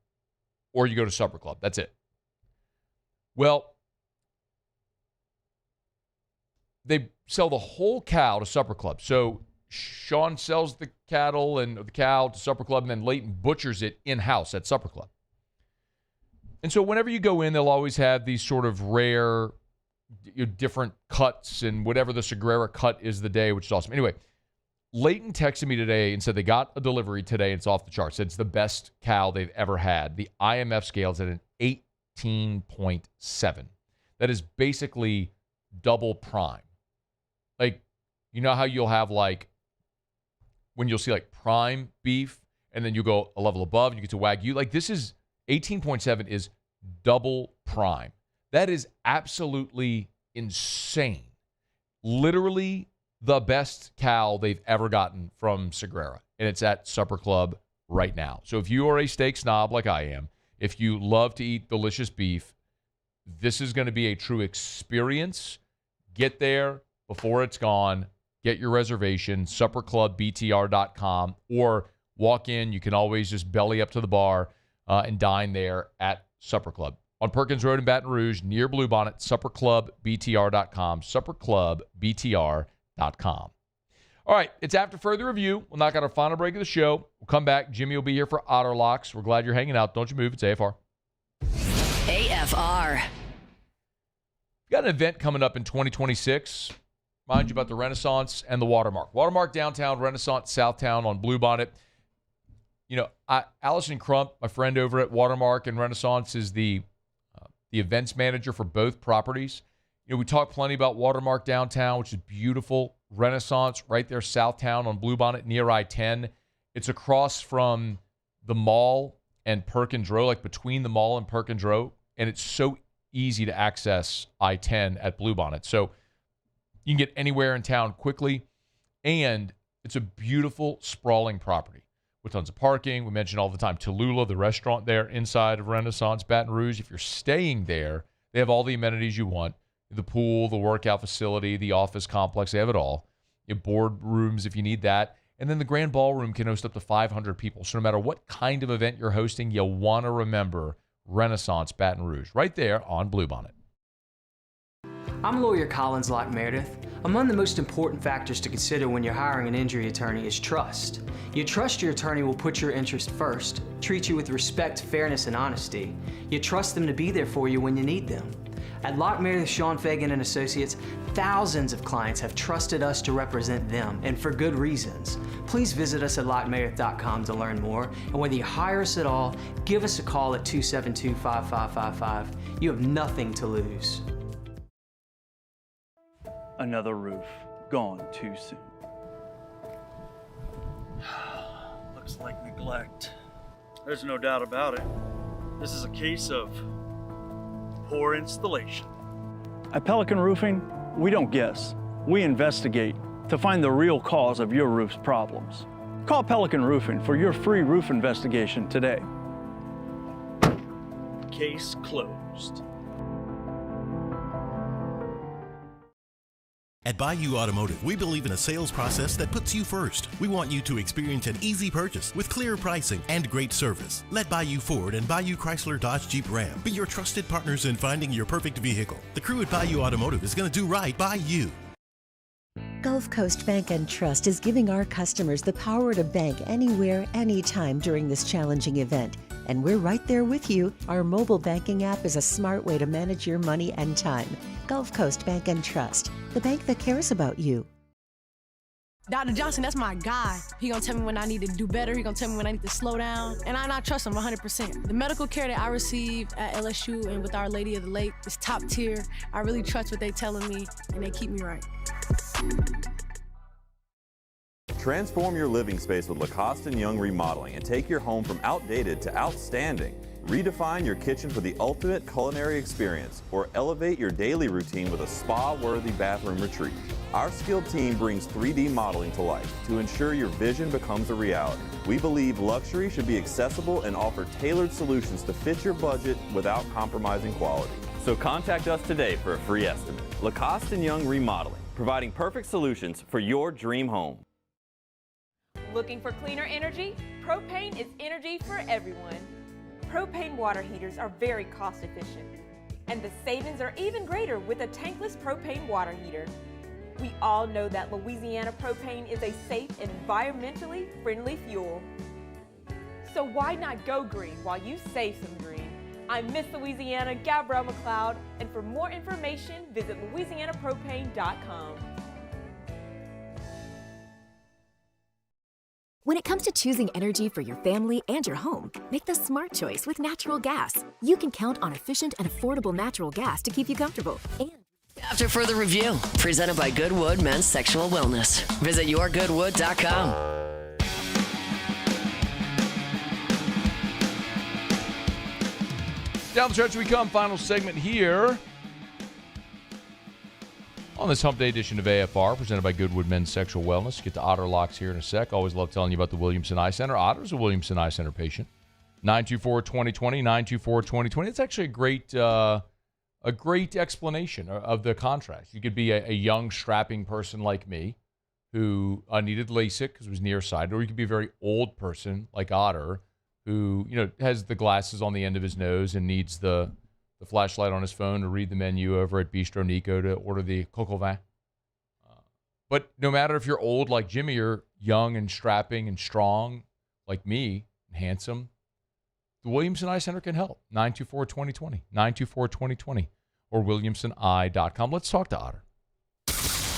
or you go to Supper Club. That's it. Well, they sell the whole cow to Supper Club. So Sean sells the cattle and the cow to Supper Club, and then Layton butchers it in-house at Supper Club. And so whenever you go in, they'll always have these sort of rare, different cuts, and whatever the Sagrera cut is the day, which is awesome. Anyway, Layton texted me today and said they got a delivery today. It's off the charts. Said it's the best cow they've ever had. The IMF scale is at an 18.7. That is basically double prime. Like, you know how you'll have when you'll see prime beef, and then you go a level above and you get to Wagyu. This is 18.7 is double prime. That is absolutely insane. Literally the best cow they've ever gotten from Sagrera, and it's at Supper Club right now. So if you are a steak snob like I am, If you love to eat delicious beef, this is going to be a true experience. Get there before it's gone. Get your reservation, supperclubbtr.com, or walk in. You can always just belly up to the bar and dine there at Supper Club. On Perkins Road in Baton Rouge, near Bluebonnet, supperclubbtr.com, supperclubbtr.com. All right, it's after further review. We'll knock out our final break of the show. We'll come back. Jimmy will be here for Otter Locks. We're glad you're hanging out. Don't you move. It's AFR. AFR. We've got an event coming up in 2026. Mind you about the Renaissance and the Watermark. Watermark downtown, Renaissance Southtown on Bluebonnet. You know, Allison Crump, my friend over at Watermark and Renaissance, is the events manager for both properties. You know, we talk plenty about Watermark downtown, which is beautiful. Renaissance right there, Southtown on Bluebonnet near I-10. It's across from the mall and Perkins Row, like between the mall and Perkins Row, and it's so easy to access I-10 at Bluebonnet. So you can get anywhere in town quickly, and it's a beautiful, sprawling property with tons of parking. We mention all the time Tallulah, the restaurant there inside of Renaissance, Baton Rouge. If you're staying there, they have all the amenities you want. The pool, the workout facility, the office complex, they have it all. You have board rooms if you need that. And then the grand ballroom can host up to 500 people. So no matter what kind of event you're hosting, you'll want to remember Renaissance Baton Rouge, right there on Bluebonnet. I'm lawyer Collins Locke Meredith. Among the most important factors to consider when you're hiring an injury attorney is trust. You trust your attorney will put your interest first, treat you with respect, fairness, and honesty. You trust them to be there for you when you need them. At Locke Meredith, Sean Fagan and Associates, thousands of clients have trusted us to represent them, and for good reasons. Please visit us at LockeMeredith.com to learn more, and whether you hire us at all, give us a call at 272-5555. You have nothing to lose. Another roof gone too soon. Looks like neglect. There's no doubt about it. This is a case of poor installation. At Pelican Roofing, we don't guess. We investigate to find the real cause of your roof's problems. Call Pelican Roofing for your free roof investigation today. Case closed. At Bayou Automotive, we believe in a sales process that puts you first. We want you to experience an easy purchase with clear pricing and great service. Let Bayou Ford and Bayou Chrysler Dodge Jeep Ram be your trusted partners in finding your perfect vehicle. The crew at Bayou Automotive is going to do right by you. Gulf Coast Bank and Trust is giving our customers the power to bank anywhere, anytime during this challenging event. And we're right there with you. Our mobile banking app is a smart way to manage your money and time. Gulf Coast Bank and Trust, the bank that cares about you. Dr. Johnson, that's my guy. He gonna tell me when I need to do better. He gonna tell me when I need to slow down. And I trust him 100%. The medical care that I receive at LSU and with Our Lady of the Lake is top tier. I really trust what they telling me, and they keep me right. Transform your living space with Lacoste & Young Remodeling and take your home from outdated to outstanding. Redefine your kitchen for the ultimate culinary experience, or elevate your daily routine with a spa-worthy bathroom retreat. Our skilled team brings 3D modeling to life to ensure your vision becomes a reality. We believe luxury should be accessible and offer tailored solutions to fit your budget without compromising quality. So contact us today for a free estimate. Lacoste & Young Remodeling, providing perfect solutions for your dream home. Looking for cleaner energy? Propane is energy for everyone. Propane water heaters are very cost efficient, and the savings are even greater with a tankless propane water heater. We all know that Louisiana propane is a safe and environmentally friendly fuel. So why not go green while you save some green? I'm Miss Louisiana, Gabrielle McLeod, and for more information, visit louisianapropane.com. When it comes to choosing energy for your family and your home, make the smart choice with natural gas. You can count on efficient and affordable natural gas to keep you comfortable. And After further review, presented by Goodwood Men's Sexual Wellness. Visit yourgoodwood.com. Down the stretch we come. Final segment here on this Hump Day edition of AFR, presented by Goodwood Men's Sexual Wellness. Get to Otter Locks here in a sec. Always love telling you about the Williamson Eye Center. Otter's a Williamson Eye Center patient. 924-2020, 924-2020. It's actually a great explanation of the contrast. You could be a young, strapping person like me who needed LASIK because it was nearsighted, or you could be a very old person like Otter who, has the glasses on the end of his nose and needs the flashlight on his phone to read the menu over at Bistro Nico to order the coq au vin. But no matter if you're old like Jimmy or young and strapping and strong like me, and handsome, the Williamson Eye Center can help. 924-2020, 924-2020, or WilliamsonEye.com. Let's talk to Otter.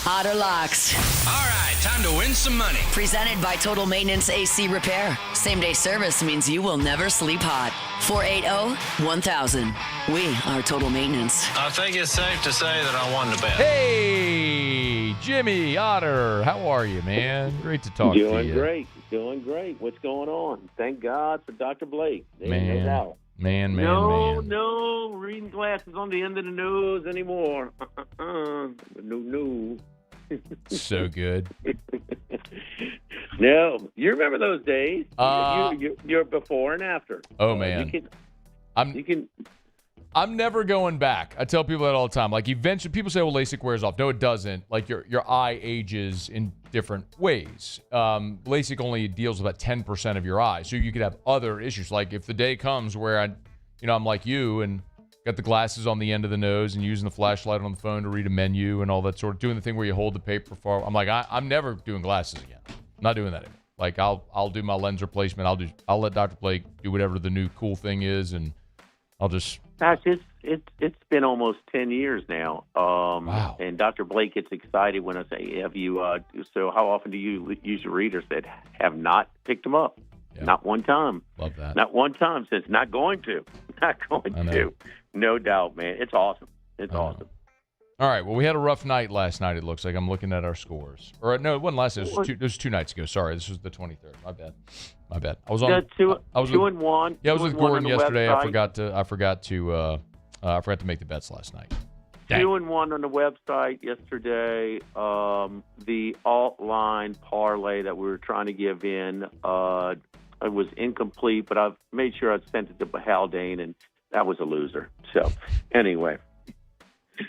Otter Locks. All right, time to win some money. Presented by Total Maintenance AC Repair. Same-day service means you will never sleep hot. 480-1000. We are Total Maintenance. I think it's safe to say that I won the bet. Hey, Jimmy, Otter, how are you, man? Great to talk to you. Doing great. What's going on? Thank God for Dr. Blake. Man. No doubt. Man. No reading glasses on the end of the nose anymore. No. So good. No, you remember those days? You're before and after. Oh man, I'm never going back. I tell people that all the time. Like eventually, people say, "Well, LASIK wears off." No, it doesn't. Like your eye ages in different ways. LASIK only deals with about 10% of your eye, so you could have other issues. Like if the day comes where I'm like you and got the glasses on the end of the nose and using the flashlight on the phone to read a menu and all that sort of doing the thing where you hold the paper far. I'm like, I'm never doing glasses again. I'm not doing that anymore. Like I'll do my lens replacement. I'll let Dr. Blake do whatever the new cool thing is, and I'll just. Gosh, it's been almost 10 years now. Wow. And Dr. Blake gets excited when I say, "Have you? So how often do you use your readers?" That have not picked them up. Yeah. Not one time. Love that. Not one time since. Not going to. No doubt, man. It's awesome. It's awesome. All right. Well, we had a rough night last night, it looks like. I'm looking at our scores. Or no, it wasn't last night. It was 2 nights ago. Sorry. This was the 23rd. My bad. I was on 2-1. Yeah, I was with Gordon yesterday. Website. I forgot to make the bets last night. 2-1 on the website yesterday. The alt line parlay that we were trying to give in, it was incomplete, but I've made sure I sent it to Haldane, and that was a loser. So, anyway,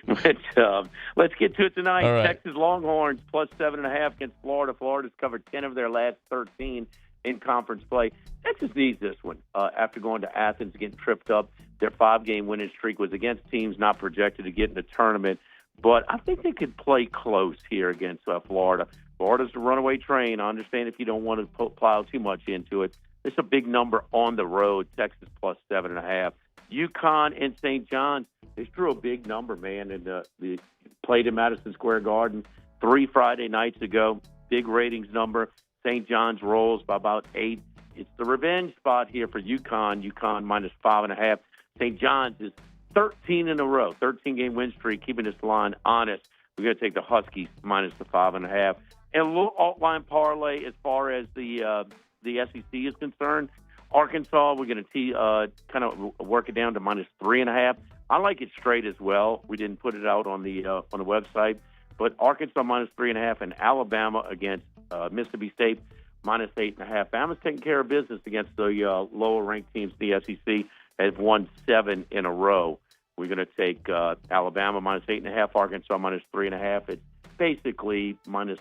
let's get to it tonight. Right. Texas Longhorns plus 7.5 against Florida. Florida's covered 10 of their last 13 in conference play. Texas needs this one after going to Athens, getting tripped up. Their 5-game winning streak was against teams not projected to get in the tournament, but I think they could play close here against Florida. Florida's the runaway train. I understand if you don't want to plow too much into it. It's a big number on the road. Texas plus 7.5. UConn and St. John's. They drew a big number, man, and they played in Madison Square Garden 3 Friday nights ago. Big ratings number. St. John's rolls by about 8. It's the revenge spot here for UConn. UConn minus 5.5. St. John's is 13 in a row, 13-game win streak, keeping this line honest. We're going to take the Huskies minus the 5.5. And a little alt-line parlay as far as the SEC is concerned. Arkansas, we're going to kind of work it down to minus 3.5. I like it straight as well. We didn't put it out on the website, but Arkansas minus 3.5 and Alabama against Mississippi State minus 8.5. Bama's taking care of business against the lower-ranked teams in the SEC. Have won 7 in a row. We're going to take Alabama minus 8.5, Arkansas minus 3.5. It's basically minus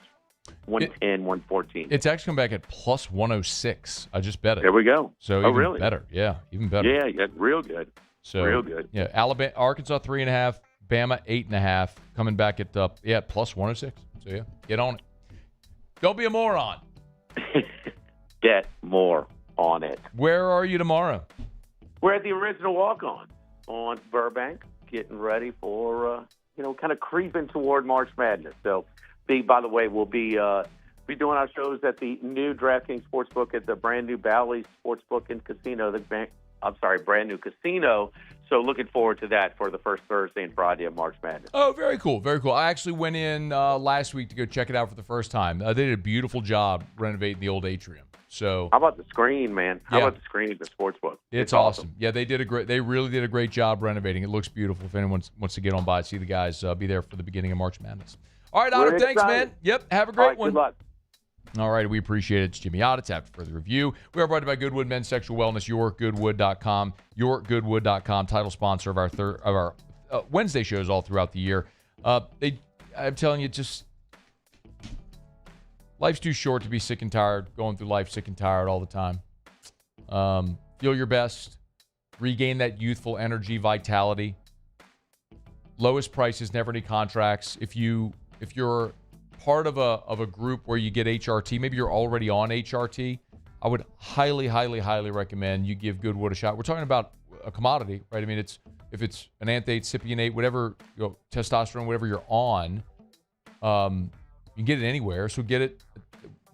110, 114. It's actually come back at plus 106. I just bet it. There we go. So even really? better. Yeah, even better. Yeah, real good. So real good. Yeah, Arkansas 3.5, Bama 8.5, coming back at plus 106. So yeah, get on it. Don't be a moron. Get more on it. Where are you tomorrow? We're at the original walk-on Burbank, getting ready for kind of creeping toward March Madness. So, by the way, we'll be doing our shows at the new DraftKings Sportsbook at the brand new Bally's Sportsbook and Casino. Brand new casino. So looking forward to that for the first Thursday and Friday of March Madness. Oh, very cool. Very cool. I actually went in last week to go check it out for the first time. They did a beautiful job renovating the old atrium. So how about the screen, man? How about the screen at the sportsbook? It's awesome. Yeah, they really did a great job renovating. It looks beautiful. If anyone wants to get on by, see the guys be there for the beginning of March Madness. All right, Otter, thanks, man. Yep, have a great one. Good luck. All right, we appreciate it. It's Jimmy Ott. It's after further review. We are brought to you by Goodwood Men's Sexual Wellness, YourGoodwood.com. YourGoodwood.com, title sponsor of our Wednesday shows all throughout the year. I'm telling you, just life's too short to be sick and tired, going through life sick and tired all the time. Feel your best. Regain that youthful energy, vitality. Lowest prices, never any contracts. If you're part of a group where you get HRT, maybe you're already on HRT, I would highly, highly, highly recommend you give Goodwood a shot. We're talking about a commodity, right? I mean, if it's an anthate, cypionate, whatever, testosterone, whatever you're on, you can get it anywhere. So get it.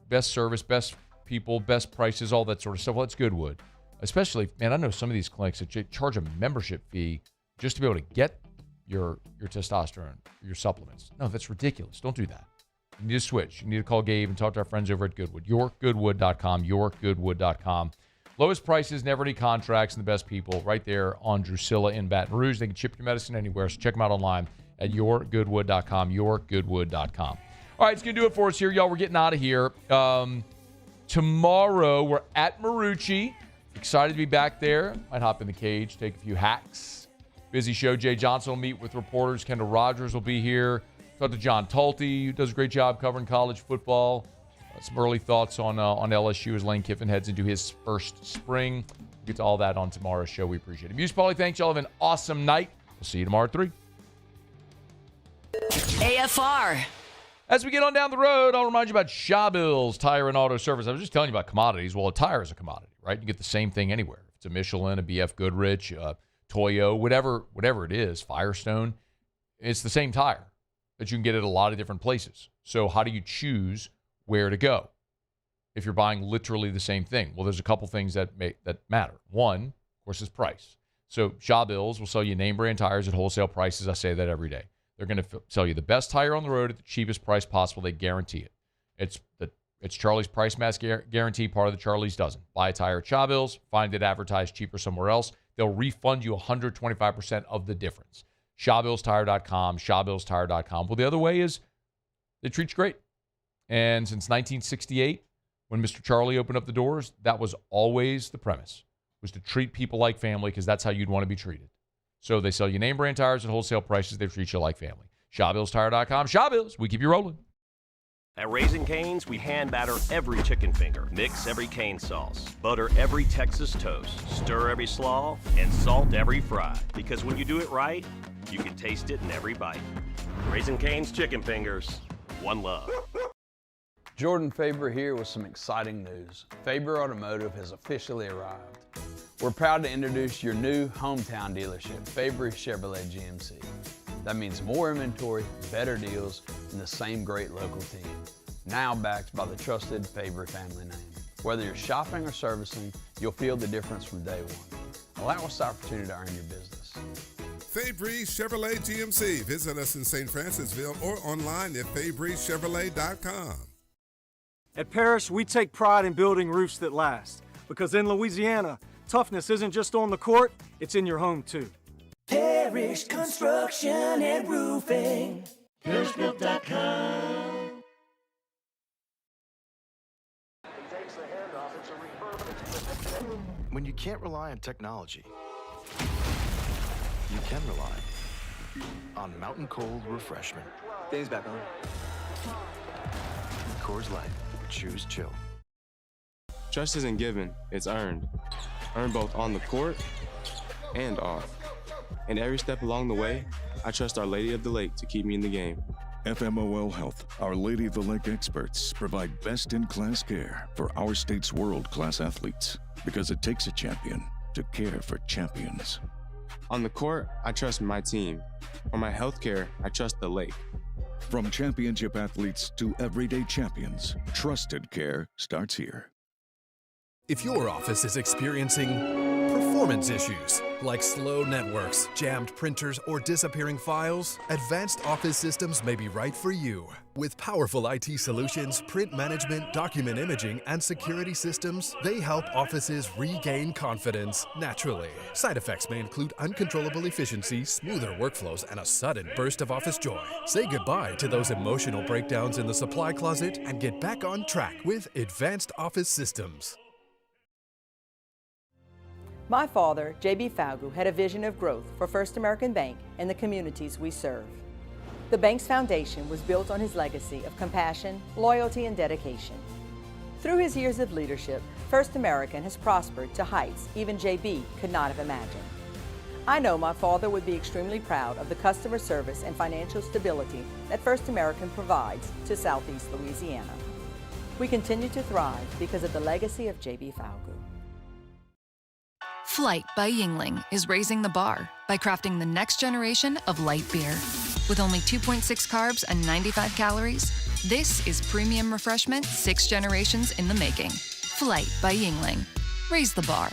Best service, best people, best prices, all that sort of stuff. Well, that's Goodwood. Especially, man, I know some of these clinics that charge a membership fee just to be able to get your testosterone, your supplements. No, that's ridiculous. Don't do that. You need to switch. You need to call Gabe and talk to our friends over at Goodwood. YourGoodwood.com, YourGoodwood.com. Lowest prices, never any contracts, and the best people right there on Drusilla in Baton Rouge. They can ship your medicine anywhere, so check them out online at YourGoodwood.com, YourGoodwood.com. All right, it's going to do it for us here, y'all. We're getting out of here. Tomorrow, we're at Marucci. Excited to be back there. Might hop in the cage, take a few hacks. Busy show. Jay Johnson will meet with reporters. Kendall Rogers will be here. Talk to John Talty, who does a great job covering college football. Some early thoughts on LSU as Lane Kiffin heads into his first spring. We'll get to all that on tomorrow's show. We appreciate it. Muse Pauly, thanks. Y'all have an awesome night. We'll see you tomorrow at 3. AFR. As we get on down the road, I'll remind you about Shawbills Tire and Auto Service. I was just telling you about commodities. Well, a tire is a commodity, right? You get the same thing anywhere. If it's a Michelin, a BF Goodrich, Toyo, whatever it is, Firestone, it's the same tire that you can get at a lot of different places. So how do you choose where to go if you're buying literally the same thing? Well, there's a couple things that matter. One, of course, is price. So Shawbills will sell you name brand tires at wholesale prices. I say that every day. They're going to sell you the best tire on the road at the cheapest price possible. They guarantee it. It's Charlie's Price Match Guarantee. Part of the Charlie's doesn't. Buy a tire at Shawbills, find it advertised cheaper somewhere else. They'll refund you 125% of the difference. ShawbillsTire.com, ShawbillsTire.com. Well, the other way is they treat you great. And since 1968, when Mr. Charlie opened up the doors, that was always the premise, was to treat people like family because that's how you'd want to be treated. So they sell you name brand tires at wholesale prices. They treat you like family. ShawbillsTire.com. Shawbills, we keep you rolling. At Raising Cane's, we hand batter every chicken finger, mix every cane sauce, butter every Texas toast, stir every slaw, and salt every fry. Because when you do it right, you can taste it in every bite. Raising Cane's chicken fingers, one love. Jordan Faber here with some exciting news. Faber Automotive has officially arrived. We're proud to introduce your new hometown dealership, Faber Chevrolet GMC. That means more inventory, better deals, and the same great local team. Now backed by the trusted Faber family name. Whether you're shopping or servicing, you'll feel the difference from day one. Allow us the opportunity to earn your business. Fabry Chevrolet GMC. Visit us in St. Francisville or online at FabryChevrolet.com. At Parrish, we take pride in building roofs that last. Because in Louisiana, toughness isn't just on the court, it's in your home too. Parrish Construction and Roofing. ParrishBuilt.com. When you can't rely on technology, you can rely on Mountain Cold Refreshment. Dave's back on. Coors Light. Choose chill. Trust isn't given, it's earned. Earned both on the court and off. And every step along the way, I trust Our Lady of the Lake to keep me in the game. FMOL Health, Our Lady of the Lake experts provide best-in-class care for our state's world-class athletes because it takes a champion to care for champions. On the court, I trust my team. For my health care, I trust the lake. From championship athletes to everyday champions, trusted care starts here. If your office is experiencing performance performance issues like slow networks, jammed printers, or disappearing files, Advanced Office Systems may be right for you. With powerful IT solutions, print management, document imaging, and security systems, they help offices regain confidence naturally. Side effects may include uncontrollable efficiency, smoother workflows, and a sudden burst of office joy. Say goodbye to those emotional breakdowns in the supply closet and get back on track with Advanced Office Systems. My father, J.B. Falgu, had a vision of growth for First American Bank and the communities we serve. The bank's foundation was built on his legacy of compassion, loyalty, and dedication. Through his years of leadership, First American has prospered to heights even J.B. could not have imagined. I know my father would be extremely proud of the customer service and financial stability that First American provides to Southeast Louisiana. We continue to thrive because of the legacy of J.B. Falgu. Flight by Yingling is raising the bar by crafting the next generation of light beer. With only 2.6 carbs and 95 calories, this is premium refreshment 6 generations in the making. Flight by Yingling. Raise the bar.